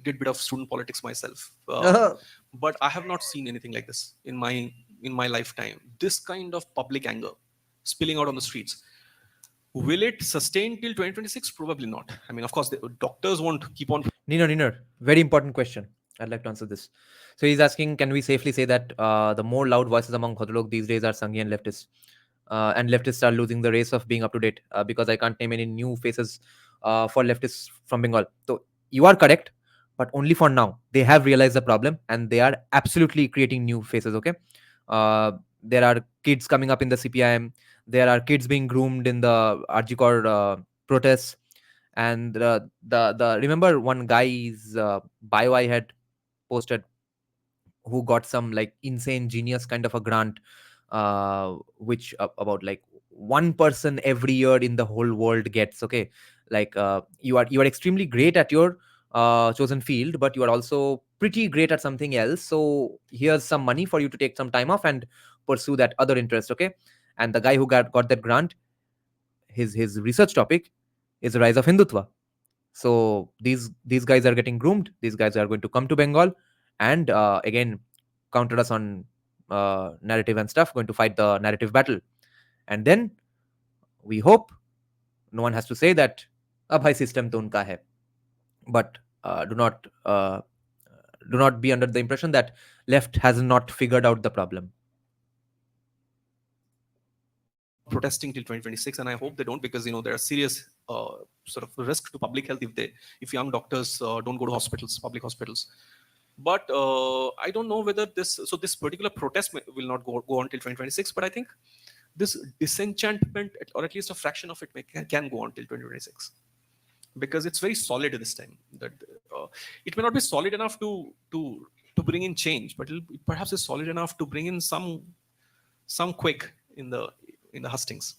did a bit of student politics myself, but I have not seen anything like this in my lifetime. This kind of public anger spilling out on the streets. Will it sustain till 2026? Probably not. I mean, of course, the doctors won't keep on. Nino, very important question. I'd like to answer this. So he's asking, can we safely say that the more loud voices among Bhadralok these days are Sanghi and leftists? And leftists are losing the race of being up to date because I can't name any new faces for leftists from Bengal. So you are correct, but only for now. They have realized the problem and they are absolutely creating new faces, okay? There are kids coming up in the CPIM. There are kids being groomed in the Arjikor protests. And the remember one guy's bio I had posted, who got some like insane genius kind of a grant, which about like one person every year in the whole world gets. Okay, like you are extremely great at your chosen field, but you are also pretty great at something else. So here's some money for you to take some time off and pursue that other interest. Okay, and the guy who got that grant, his research topic is the rise of Hindutva. So these guys are getting groomed. These guys are going to come to Bengal and again counter us on narrative and stuff. Going to fight the narrative battle, and then we hope no one has to say that ab bhai system to unka hai. But do not be under the impression that left has not figured out the problem. Protesting till 2026, and I hope they don't, because there are serious sort of risk to public health if young doctors don't go to hospitals, public hospitals. But I don't know whether this particular protest will not go until 2026. But I think this disenchantment, or at least a fraction of it, can go until 2026, because it's very solid this time. That it may not be solid enough to bring in change, but it perhaps is solid enough to bring in some quick in the hustings.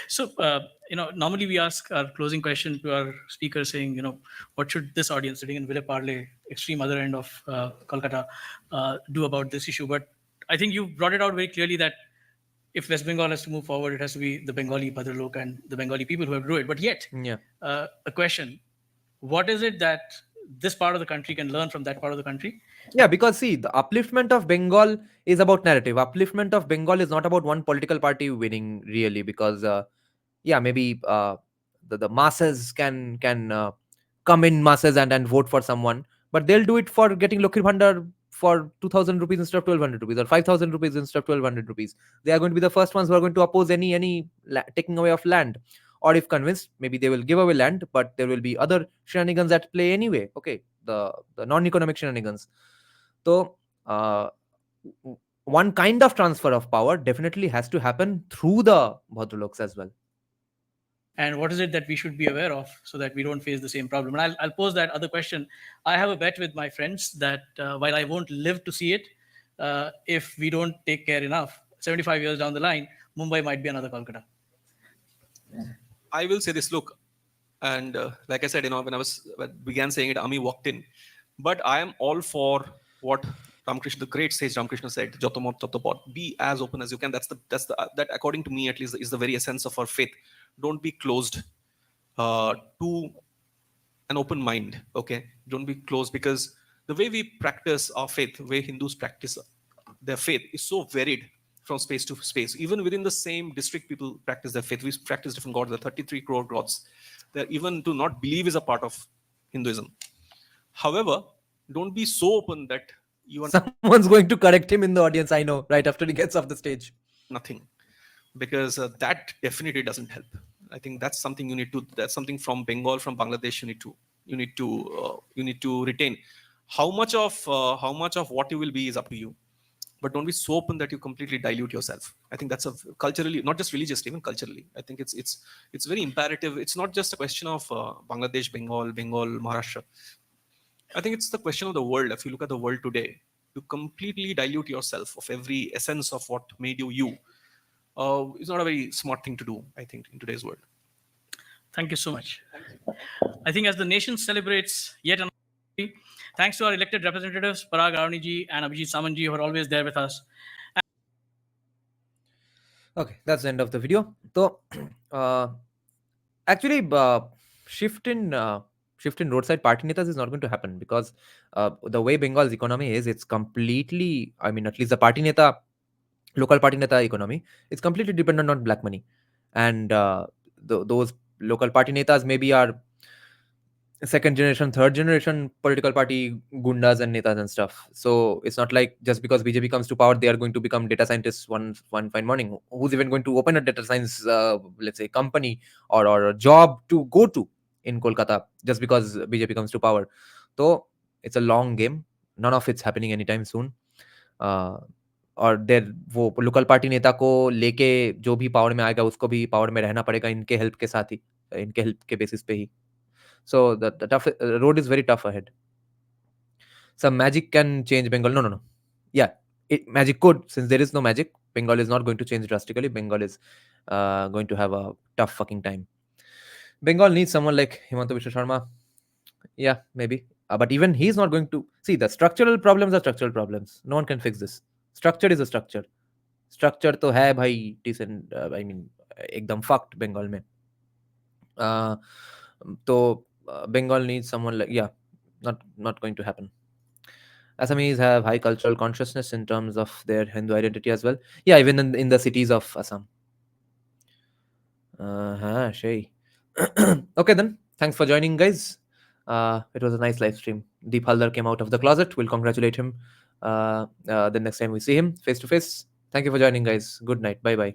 So, normally we ask our closing question to our speaker saying, what should this audience sitting in Ville Parle, extreme other end of Kolkata, do about this issue? But I think you brought it out very clearly that if West Bengal has to move forward, it has to be the Bengali Bhadralok and the Bengali people who have to do it. But yet, a question, what is it that this part of the country can learn from that part of the country? Yeah, because see, the upliftment of Bengal is about narrative. Upliftment of Bengal is not about one political party winning, really, because maybe the masses can come in masses and vote for someone, but they'll do it for getting Lokhi Bhandar for 2,000 rupees instead of 1,200 rupees, or 5,000 rupees instead of 1,200 rupees. They are going to be the first ones who are going to oppose any taking away of land. Or if convinced, maybe they will give away land, but there will be other shenanigans at play anyway. Okay, the non-economic shenanigans. So one kind of transfer of power definitely has to happen through the Bhadraloks as well. And what is it that we should be aware of so that we don't face the same problem? And I'll pose that other question. I have a bet with my friends that while I won't live to see it, if we don't take care enough, 75 years down the line, Mumbai might be another Kolkata. I will say this, look, and like I said, when I began saying it, Ami walked in. But I am all for what Ramakrishna, the great sage Ramakrishna said, "Jotomot Totopot." Be as open as you can. That according to me at least is the very essence of our faith. Don't be closed to an open mind. Okay, don't be closed, because the way we practice our faith, the way Hindus practice their faith, is so varied from space to space. Even within the same district, people practice their faith. We practice different gods. There are 33 crore gods. There, even to not believe is a part of Hinduism. However, don't be so open that you are Someone's going to correct him in the audience, I know, right after he gets off the stage. nothing, because that definitely doesn't help. I think that's something you need to. That's something from Bengal, from Bangladesh. You need to retain. How much of what you will be is up to you, but don't be so open that you completely dilute yourself. I think that's culturally, not just religiously, even culturally. I think it's very imperative. It's not just a question of Bangladesh, Bengal, Maharashtra. I think it's the question of the world. If you look at the world today, you completely dilute yourself of every essence of what made you. It's not a very smart thing to do, I think, in today's world. Thank you so much. I think as the nation celebrates yet another day, thanks to our elected representatives, Parag Aroniji and Abhijit Samanji, who are always there with us. Okay, that's the end of the video. So, actually, shift in roadside party netas is not going to happen, because the way Bengal's economy is, it's completely, I mean, at least the party neta, local party neta economy, it's completely dependent on black money. And those local party netas maybe are second generation, third generation political party gundas and netas and stuff. So it's not like just because BJP comes to power, they are going to become data scientists one fine morning. Who's even going to open a data science, let's say, company or a job to go to in Kolkata just because BJP comes to power? So it's a long game. None of it's happening anytime soon. और देर वो local party नेता को लेके जो भी power में आएगा उसको भी पावर में रहना पड़ेगा इनके हेल्प के साथ ही, इनके हेल्प के बेसिस पे ही. So the tough road is very tough ahead. Some magic can change Bengal. No. Yeah, magic could. Since there is no magic, Bengal is not going to change drastically. Bengal is going to have a tough fucking time. Bengal needs someone like Himanta Biswa Sharma. Yeah, maybe. But even he's not going to... See, the structural problems are structural problems. No one can fix this. Structure is a structure. Structure to hai bhai, decent, I mean, ekdam fucked Bengal mein. So Bengal needs someone like... Yeah, not going to happen. Assamese have high cultural consciousness in terms of their Hindu identity as well. Yeah, even in the cities of Assam. Shay. Okay then. Thanks for joining, guys. It was a nice live stream. Deep Halder came out of the closet. We'll congratulate him the next time we see him face to face. Thank you for joining, guys. Good night. Bye-bye.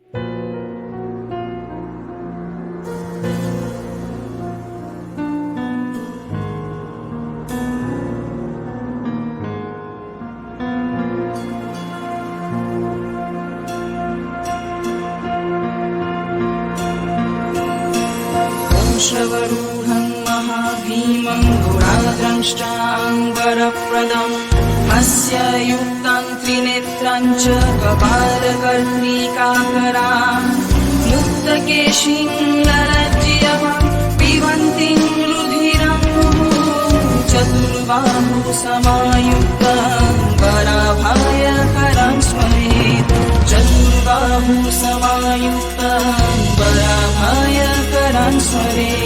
श्रवरूढं महाभीमं गुणाद्रष्टाम्बरप्रदम् अस्य युक्तं त्रिनेत्रं च कपालकर्णिकाकरां मुक्तकेशीं ललज्जयं पिबन्तीं रुधिरं चतुर्बाहु समायुक्तं वराभयकरं स्मरेत् चतुर्बाहु समायुक्तं वराभयकरं स्मरेत्